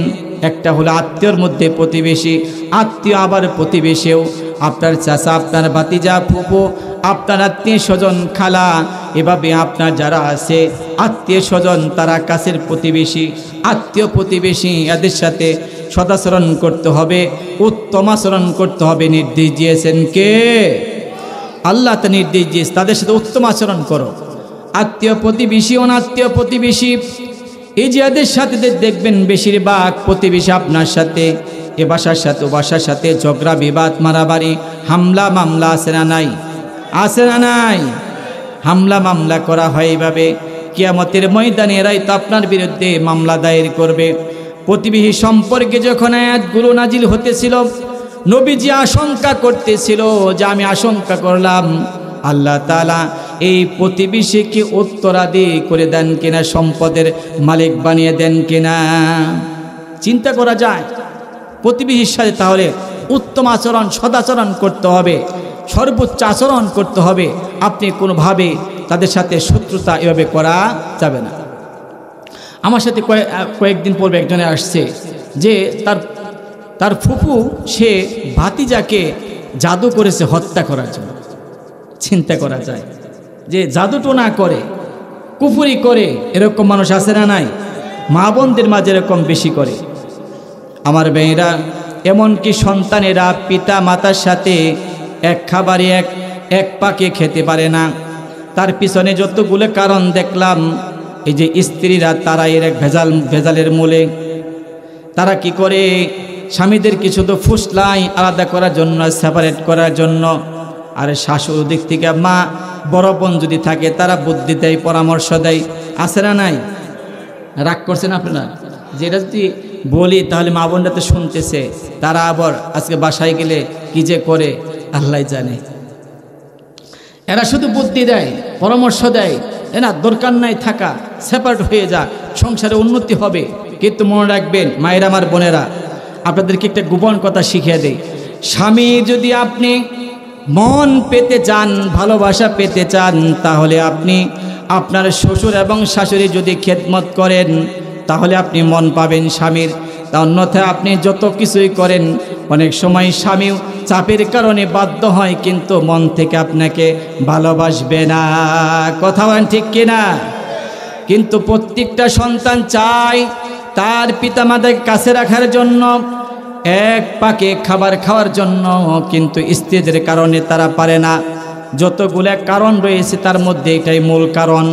একটা হলো আত্মীয়র মধ্যে প্রতিবেশী, আত্মীয় আবার প্রতিবেশীও। আপনার চাচা, আপনার ভাতিজা, ফুফু, আপনার আত্মীয় স্বজন, খালা, এভাবে আপনার যারা আছে আত্মীয় স্বজন, তারা কাছের প্রতিবেশী, আত্মীয় প্রতিবেশী, এদের সাথে সদাচরণ করতে হবে, উত্তম আচরণ করতে হবে। নির্দেশ দিয়েছেন কে? আল্লাহ। তা নির্দেশ দিয়েছে, তাদের সাথে উত্তম আচরণ করো। আত্মীয় প্রতিবেশী, অনাত্মীয় প্রতিবেশী, এই যে এদের সাথে দেখবেন বেশিরভাগ প্রতিবেশী আপনার সাথে এ বাসার সাথে ও বাসার সাথে ঝগড়া, বিবাদ, মারামারি, হামলা মামলা আছে না নাই? আছে না নাই? হামলা মামলা করা হয় এইভাবে। কিয়ামতের ময়দানে এরাই তো আপনার বিরুদ্ধে মামলা দায়ের করবে। প্রতিবেশী সম্পর্কে যখন আয়াতগুলো নাজিল হতেছিল, নবীজি আশঙ্কা করতেছিল, যে আমি আশঙ্কা করলাম আল্লাহ তাআলা এই প্রতিবেশীকে উত্তরাদি করে দেন কিনা, সম্পদের মালিক বানিয়ে দেন কিনা। চিন্তা করা যায় প্রতিবেশীর সাথে তাহলে উত্তম আচরণ, সদাচরণ করতে হবে, সর্বোচ্চ আচরণ করতে হবে। আপনি কোনোভাবে তাদের সাথে শত্রুতা এভাবে করা যাবে না। আমার সাথে কয়েকদিন পূর্বে একজনে আসছে যে তার ফুফু, সে ভাতিজাকে জাদু করেছে হত্যা করার জন্য। চিন্তা করা যায় যে জাদুটোনা করে, কুফরি করে, এরকম মানুষ আছে না নাই? মা বোনদের মাঝে এরকম বেশি করে। আমার মেয়েরা, এমনকি সন্তানেরা পিতা মাতার সাথে এক খাবারে এক পাকে খেতে পারে না। তার পিছনে যতগুলো কারণ দেখলাম, এই যে স্ত্রীরা, তারা এর এক ভেজালের মূলে। তারা কি করে? স্বামীদের কিছু তো ফুসলাই আলাদা করার জন্য, সেপারেট করার জন্য। আর শাশুর দিক থেকে মা, বড় বোন যদি থাকে, তারা বুদ্ধি দেয়, পরামর্শ দেয়, আছে না নাই? রাগ করছেন আপনারা? যেটা যদি বলি তাহলে মা বোনরা তো শুনতেছে, তারা আবার আজকে বাসায় গেলে কি যে করে আল্লাহ জানে। এরা শুধু বুদ্ধি দেয়, পরামর্শ দেয়, না দরকার নাই থাকা, সেপারেট হয়ে যা, সংসারে উন্নতি হবে। কিন্তু মনে রাখবেন মায়েরা, আমার বোনেরা, আপনাদেরকে একটা গোপন কথা শিখিয়ে দেই। স্বামী যদি আপনি মন পেতে চান, ভালোবাসা পেতে চান, তাহলে আপনি আপনার শ্বশুর এবং শাশুড়ি যদি খেদমত করেন, তাহলে আপনি মন পাবেন স্বামীর। তা অন্যথায় আপনি যত কিছুই করেন, অনেক সময় স্বামীও চাপের কারণে বাধ্য হয়, কিন্তু মন থেকে আপনাকে ভালোবাসবে না। কথা বলেন ঠিক কিনা? কিন্তু প্রত্যেকটা সন্তান চায় তার পিতামাতাকে কাছে রাখার জন্য, এক পাকে খাবার খাওয়ার জন্য, কিন্তু স্ত্রীদের কারণে তারা পারে না। যতগুলো কারণ রয়েছে তার মধ্যে এটাই মূল কারণ,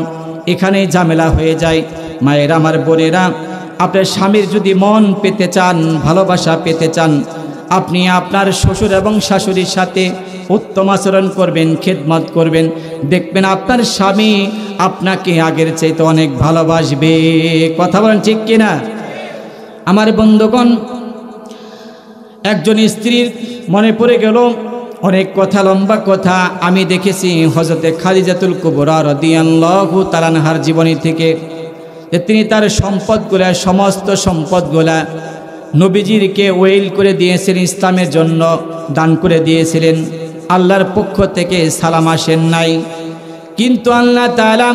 এখানেই ঝামেলা হয়ে যায়। মায়েরা, আমার বোনেরা, আপনার স্বামীর যদি মন পেতে চান, ভালোবাসা পেতে চান, আপনি আপনার শ্বশুর এবং শাশুড়ির সাথে উত্তম আচরণ করবেন, খেদমত করবেন, দেখবেন আপনার স্বামী আপনাকে আগের চাইতে অনেক ভালোবাসবে। কথা বলেন ঠিক কিনা? আমার বন্ধুগণ, একজন স্ত্রীর মনে পড়ে গেল অনেক কথা, লম্বা কথা। আমি দেখেছি হযরতে খাদিজাতুল কুবরা রাদিয়াল্লাহু তাআলা আনহার জীবনী থেকে, যে তিনি তার সম্পদগুলা, সমস্ত সম্পদগুলা নবীজিকে ওয়েল করে দিয়েছেন, ইসলামের জন্য দান করে দিয়েছিলেন। আল্লাহর পক্ষ থেকে সালাম আসেন নাই, কিন্তু আল্লাহ তাআলা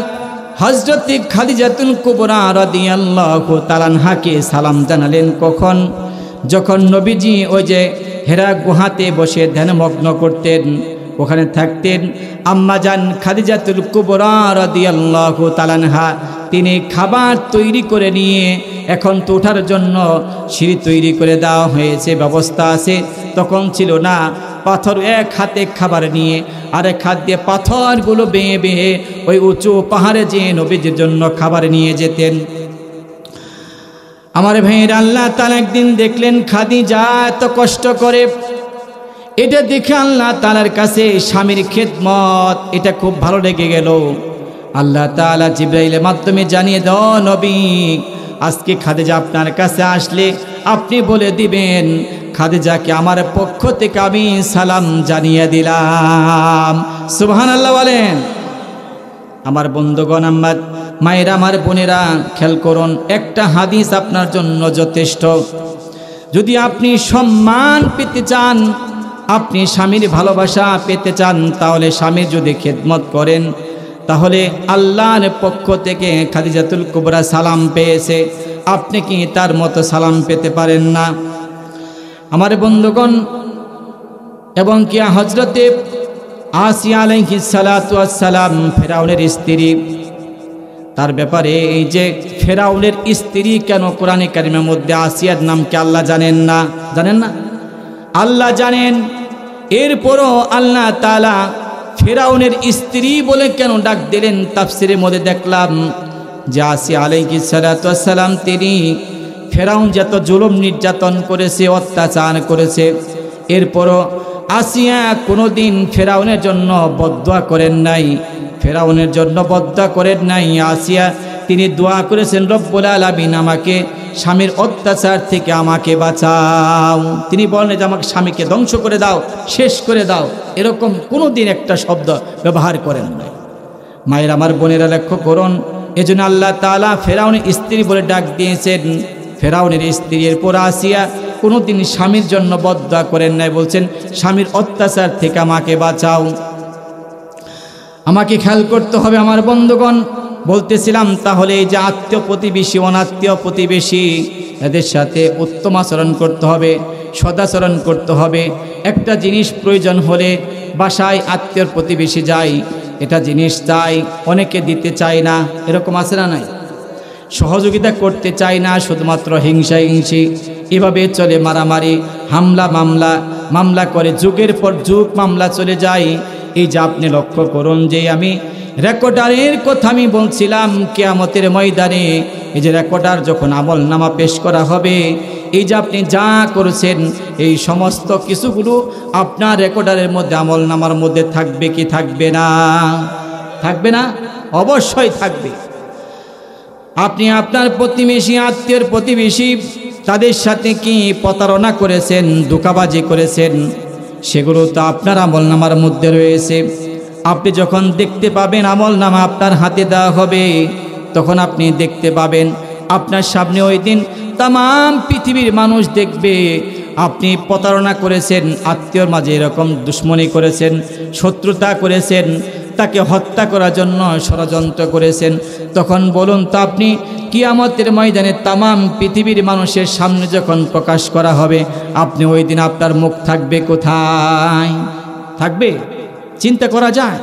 হযরতে খাদিজাতুল কুবরা রাদিয়াল্লাহু তাআলা আনহাকে সালাম জানালেন। কখন? যখন নবীজি ওই যে হেরা গুহাতে বসে ধ্যানমগ্ন করতেন, ওখানে থাকতেন আম্মাজান খাদিজাতুল কুবরা রাদিয়াল্লাহু তাআলা আনহা। তিনি খাবার তৈরি করে নিয়ে, এখন তো ওঠার জন্য সিঁড়ি তৈরি করে দেওয়া হয়েছে, ব্যবস্থা আছে, তখন ছিল না। পাথর এক হাতে খাবার নিয়ে আরেক হাত দিয়ে পাথরগুলো বেয়ে বেয়ে ওই উঁচু পাহাড়ে যেয়ে নবীজির জন্য খাবার নিয়ে যেতেন। আমার ভাইয়ের, আল্লাহ তাআলা একদিন দেখলেন খাদিজা এত কষ্ট করে, এটা দেখে আল্লাহ তাআলার কাছে স্বামীর খেদমত এটা খুব ভালো লেগে গেল। আল্লাহ তাআলা জিবরাইলের মাধ্যমে জানিয়ে দাও, নবী আজকে খাদিজা আপনার কাছে আসলে আপনি বলে দিবেন খাদিজাকে আমার পক্ষ থেকে আমি সালাম জানিয়ে দিলাম। সুবহানাল্লাহ বলেন। আমার বন্ধুগণ, আমার মায়েরা, আমার বোনেরা, খেয়াল করুন, একটা হাদিস আপনার জন্য যথেষ্ট। যদি আপনি সম্মান পেতে চান, আপনি স্বামীর ভালোবাসা পেতে চান, তাহলে স্বামীর যদি খেদমত করেন, তাহলে আল্লাহর পক্ষ থেকে খাদিজাতুল কুবরা সালাম পেয়েছে, আপনি কি তার মতো সালাম পেতে পারেন না? আমার বন্ধুগণ, এবং কি হযরতে আসিয়া আলাইহিস সালাতু ওয়াস সালাম ফেরাউনের স্ত্রী, তার ব্যাপারে এই যে ফেরাউনের স্ত্রী কেন কোরআনে কারিমের মধ্যে আসিয়ার নামকে আল্লাহ জানেন না? জানেন না? আল্লাহ জানেন। এরপরও আল্লাহ তাআলা ফেরাউনের স্ত্রী বলে কেন ডাক দিলেন? তাফসীরের মধ্যে দেখলাম যে আসিয়া আলাইহিস সালাতু ওয়াস সালাম তিনি ফেরাউন যত জুলুম নির্যাতন করেছে, অত্যাচার করেছে, এরপরও আসিয়া কোনোদিন ফেরাউনের জন্য বদদুয়া করেন নাই, ফেরাউনের জন্য বদদুয়া করেন নাই। আসিয়া তিনি দোয়া করেছেন, রব্বুল আলামিন আমাকে স্বামীর অত্যাচার থেকে আমাকে বাঁচাও। তিনি বলেন যে আমাকে স্বামীকে ধ্বংস করে দাও, শেষ করে দাও, এরকম কোনো দিন একটা শব্দ ব্যবহার করেন নাই। মায়ের, আমার বোনেরা, লক্ষ্য করুন, এজন্য আল্লাহ তাআলা ফেরাউনের স্ত্রী বলে ডাক দিয়েছেন। ফেরাউনের স্ত্রীর পর আসিয়া কোনোদিন স্বামীর জন্য বদদুয়া করেন নাই, বলছেন স্বামীর অত্যাচার থেকে আমাকে বাঁচাও। আমাকে খেয়াল করতে হবে আমার বন্ধুগণ। বলতেছিলাম, তাহলে এই যে আত্মীয় প্রতিবেশী, অনাত্মীয় প্রতিবেশী, এদের সাথে উত্তম আচরণ করতে হবে, সদাচরণ করতে হবে। একটা জিনিস প্রয়োজন হলে বাসায় আত্মীয় প্রতিবেশী যায়, এটা জিনিস চাই, অনেকে দিতে চায় না, এরকম আছে না নাই? সহযোগিতা করতে চায় না, শুধুমাত্র হিংসা হিংসি, এভাবে চলে মারামারি, হামলা মামলা করে, যুগের পর যুগ মামলা চলে যায়। এই যে আপনি লক্ষ্য করুন, যে আমি রেকর্ডারের কথা আমি বলছিলাম, কিয়ামতের ময়দানে এই যে রেকর্ডার যখন আমল নামা পেশ করা হবে, এই যে আপনি যা করেছেন এই সমস্ত কিছুগুলো আপনার রেকর্ডারের মধ্যে, আমল নামার মধ্যে থাকবে কি থাকবে না? থাকবে না? অবশ্যই থাকবে। আপনি আপনার প্রতিবেশী, আত্মীয়ের প্রতিবেশী, তাদের সাথে কি প্রতারণা করেছেন, ধোঁকাবাজি করেছেন, সেগুলো তো আপনার আমলনামার মধ্যে রয়েছে। আপনি যখন দেখতে পাবেন, আমলনামা আপনার হাতে দেওয়া হবে, তখন আপনি দেখতে পাবেন আপনার সামনে ওই দিন তামাম পৃথিবীর মানুষ দেখবে আপনি প্রতারণা করেছেন, আত্মীয়র মাঝে এরকম দুশ্মনী করেছেন, শত্রুতা করেছেন, তাকে হত্যা করার জন্য ষড়যন্ত্র করেছেন। তখন বলুন তো আপনি, কিয়ামতের ময়দানে তামাম পৃথিবীর মানুষের সামনে যখন প্রকাশ করা হবে, আপনি ওই দিন আপনার মুখ থাকবে কোথায়? থাকবে? চিন্তা করা যায়?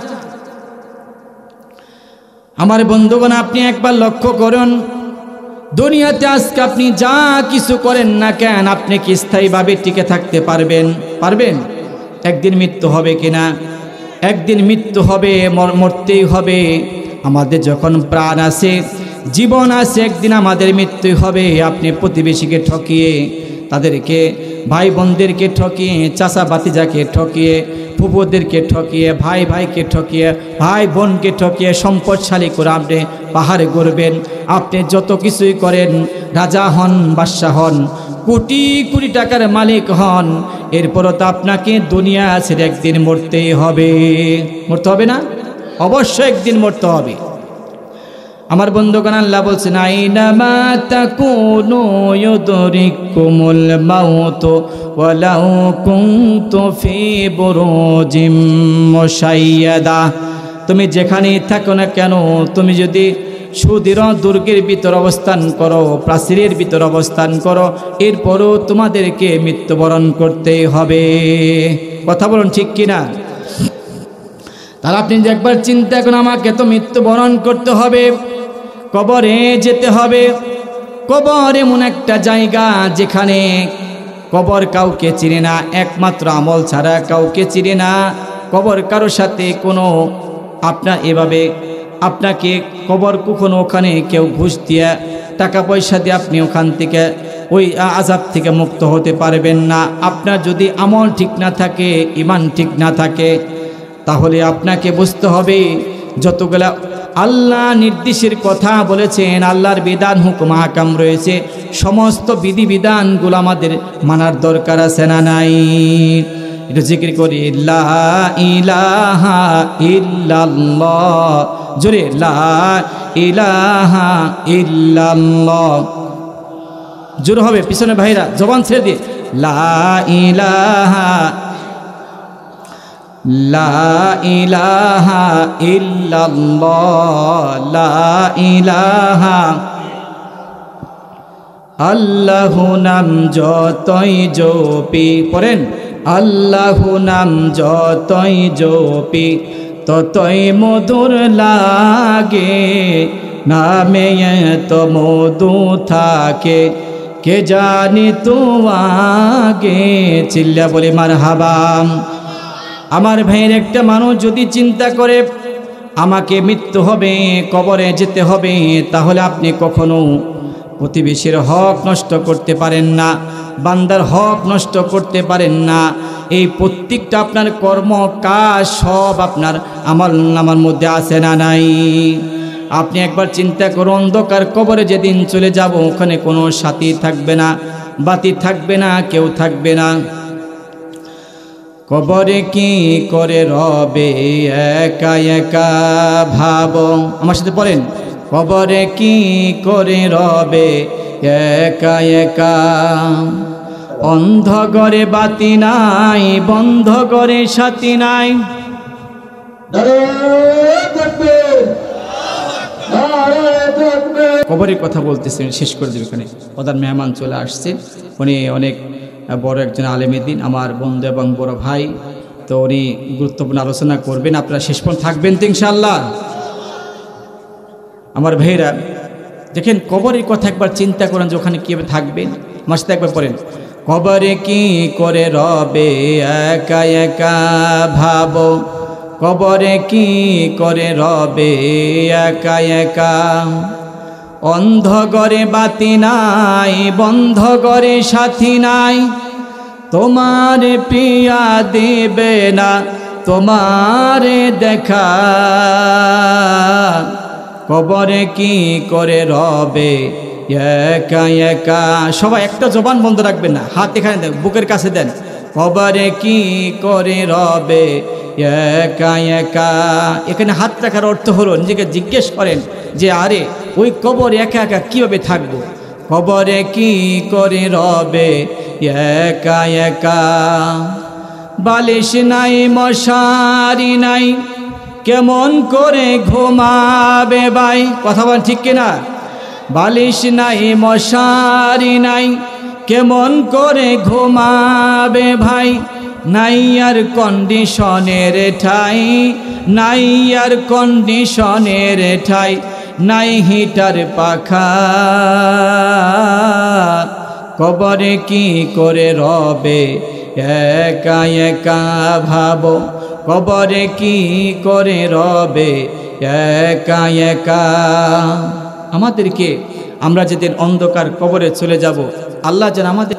আমার বন্ধুগণ, আপনি একবার লক্ষ্য করুন, দুনিয়াতে আজকে আপনি যা কিছু করেন না কেন, আপনি কি স্থায়ীভাবে টিকে থাকতে পারবেন? পারবেন? একদিন মৃত্যু হবে কিনা? একদিন মৃত্যু হবে, মরতেই হবে। আমাদের যখন প্রাণ আছে, জীবন আছে, একদিন আমাদের মৃত্যু হবে। আপনি প্রতিবেশীকে ঠকিয়ে, তাদেরকে ভাই বোনদেরকে ঠকিয়ে, চাচা ভাতিজাকে ঠকিয়ে, ফুপুদেরকে ঠকিয়ে, ভাই ভাইকে ঠকিয়ে, ভাই বোনকে ঠকিয়ে সম্পদশালী করে আপনি পাহাড়ে গড়বেন। আপনি যত কিছুই করেন, রাজা হন, বাদশাহ হন, কোটি কোটি টাকার মালিক হন, এরপরও তো আপনাকে দুনিয়া ছেড়ে একদিন মরতেই হবে। মরতে হবে না? অবশ্যই একদিন মরতে হবে। আমার বন্ধুগণ, আল্লাহ বলছেন, আইনামা তাকুনু ইউদরিকুমুল মাউত ওয়ালাউ কুনতু ফি বুরুজিম মুশাইয়াদা। তুমি যেখানেই থাকো না কেন, তুমি যদি সুদৃঢ় দুর্গের ভিতর অবস্থান করো, প্রাচীরের ভিতর অবস্থান করো, এরপরও তোমাদেরকে মৃত্যুবরণ করতে হবে। কথা বলুন ঠিক কিনা? তাহলে আপনি যে একবার চিন্তা করুন, আমাকে তো মৃত্যুবরণ করতে হবে, কবরে যেতে হবে। কবর এমন একটা জায়গা যেখানে কবর কাউকে চিনে না, একমাত্র আমল ছাড়া কাউকে চিনে না। কবর কারোর সাথে কোনো আপনার এভাবে আপনাকে কবর কখনো ওখানে কেউ ঘুষ দিয়ে টাকা পয়সা দিয়ে আপনি ওখান থেকে ওই আযাব থেকে মুক্ত হতে পারবেন না। আপনার যদি আমল ঠিক না থাকে, ঈমান ঠিক না থাকে, তাহলে আপনাকে বুঝতে হবে যতগুলা আল্লাহ নির্দেশের কথা বলেছেন, আল্লাহর বিধান হুকুম আহকাম রয়েছে, সমস্ত বিধিবিধানগুলো আমাদের মানার দরকার আছে না নাই? একটু জিকির করি, লা ইলাহা ইল্লাল্লাহ, জোরে লা ইলাহা ইল্লাল্লাহ, জোরে হবে পিছনে ভাইরা, জবান ছেড়ে দিয়ে লা ইলাহা লা ইলাহা ইল্লাল্লাহ, লা ইলাহা। আল্লাহু নাম যতই জপি, পড়েন আল্লাহু নাম যতই জপি ততই মধুর লাগে, নামে এত মধু থাকে কে জানি তো আগে। চিল্লা বলে মারহাবা। আমার ভাইয়ের একটা মানুষ যদি চিন্তা করে আমাকে মৃত্যু হবে, কবরে যেতে হবে, তাহলে আপনি কখনো প্রতিবেশীর হক নষ্ট করতে পারেন না, বান্দার হক নষ্ট করতে পারেন না। এই প্রত্যেকটা আপনার কর্ম কাজ সব আপনার আমল মধ্যে আছে না নাই? আপনি একবার চিন্তা করুন, অন্ধকার কবরে যেদিন চলে যাব, ওখানে কোনো সাথী থাকবে না, বাতি থাকবে না, কেউ থাকবে না। কবরে কি করে রবে একা একা ভাবো, আমার সাথে পড়েন, কবরে কি করে রবে একা একা। অন্ধ ঘরে বাতি নাই, বন্ধ ঘরে সাথী নাই। কবরের কথা বলতেছেন, শেষ করে দেবে। এখানে প্রধান মেহমান চলে আসছে, উনি অনেক বড় একজন আলেমেদিন, আমার বন্ধু এবং বড় ভাই, তো উনি গুরুত্বপূর্ণ আলোচনা করবেন। আপনারা শেষ পর্যন্ত থাকবেন তো ইনশাআল্লাহ। আমার ভাইরা দেখেন, কবরের কথা একবার চিন্তা করেন যে ওখানে কীভাবে থাকবেন। আমার সাথে একবার পড়েন, কবরে কি করে রবে একা একা ভাবো, কবরে কি করে রবে একা একা। অন্ধ ঘরে বাতি নাই, বন্ধ ঘরে সাথী নাই, তোমার পিয়া দেবে না তোমার দেখা। কবরে কি করে রবে একা একা। সবাই একটা জবান বন্ধ রাখবেন না, হাত এখানে দেন, বুকের কাছে দেন। কবরে কি করে রবে একা একা। এখানে হাত রাখার অর্থ হলো নিজেকে জিজ্ঞেস করেন যে আরে ওই কবরে একা একা কীভাবে থাকবো। কবরে কি করে রবে একা একা। বালিশ নাই, মশারি নাই, কেমন করে ঘুমাবে ভাই। কথা বলেন ঠিক কিনা? বালিশ নাই, মশারি নাই, কেমন করে ঘুমাবে ভাই। নাই আর কন্ডিশনের ঠাই, নাই আর কন্ডিশনের ঠাই, নাই হিটার পাখা। কবরে কি করে রবে একা একা ভাবো, কবরে কি করে রবে একা একা। আমাদেরকে আমরা যেদিন অন্ধকার কবরে চলে যাব, আল্লাহ যেন আমাদের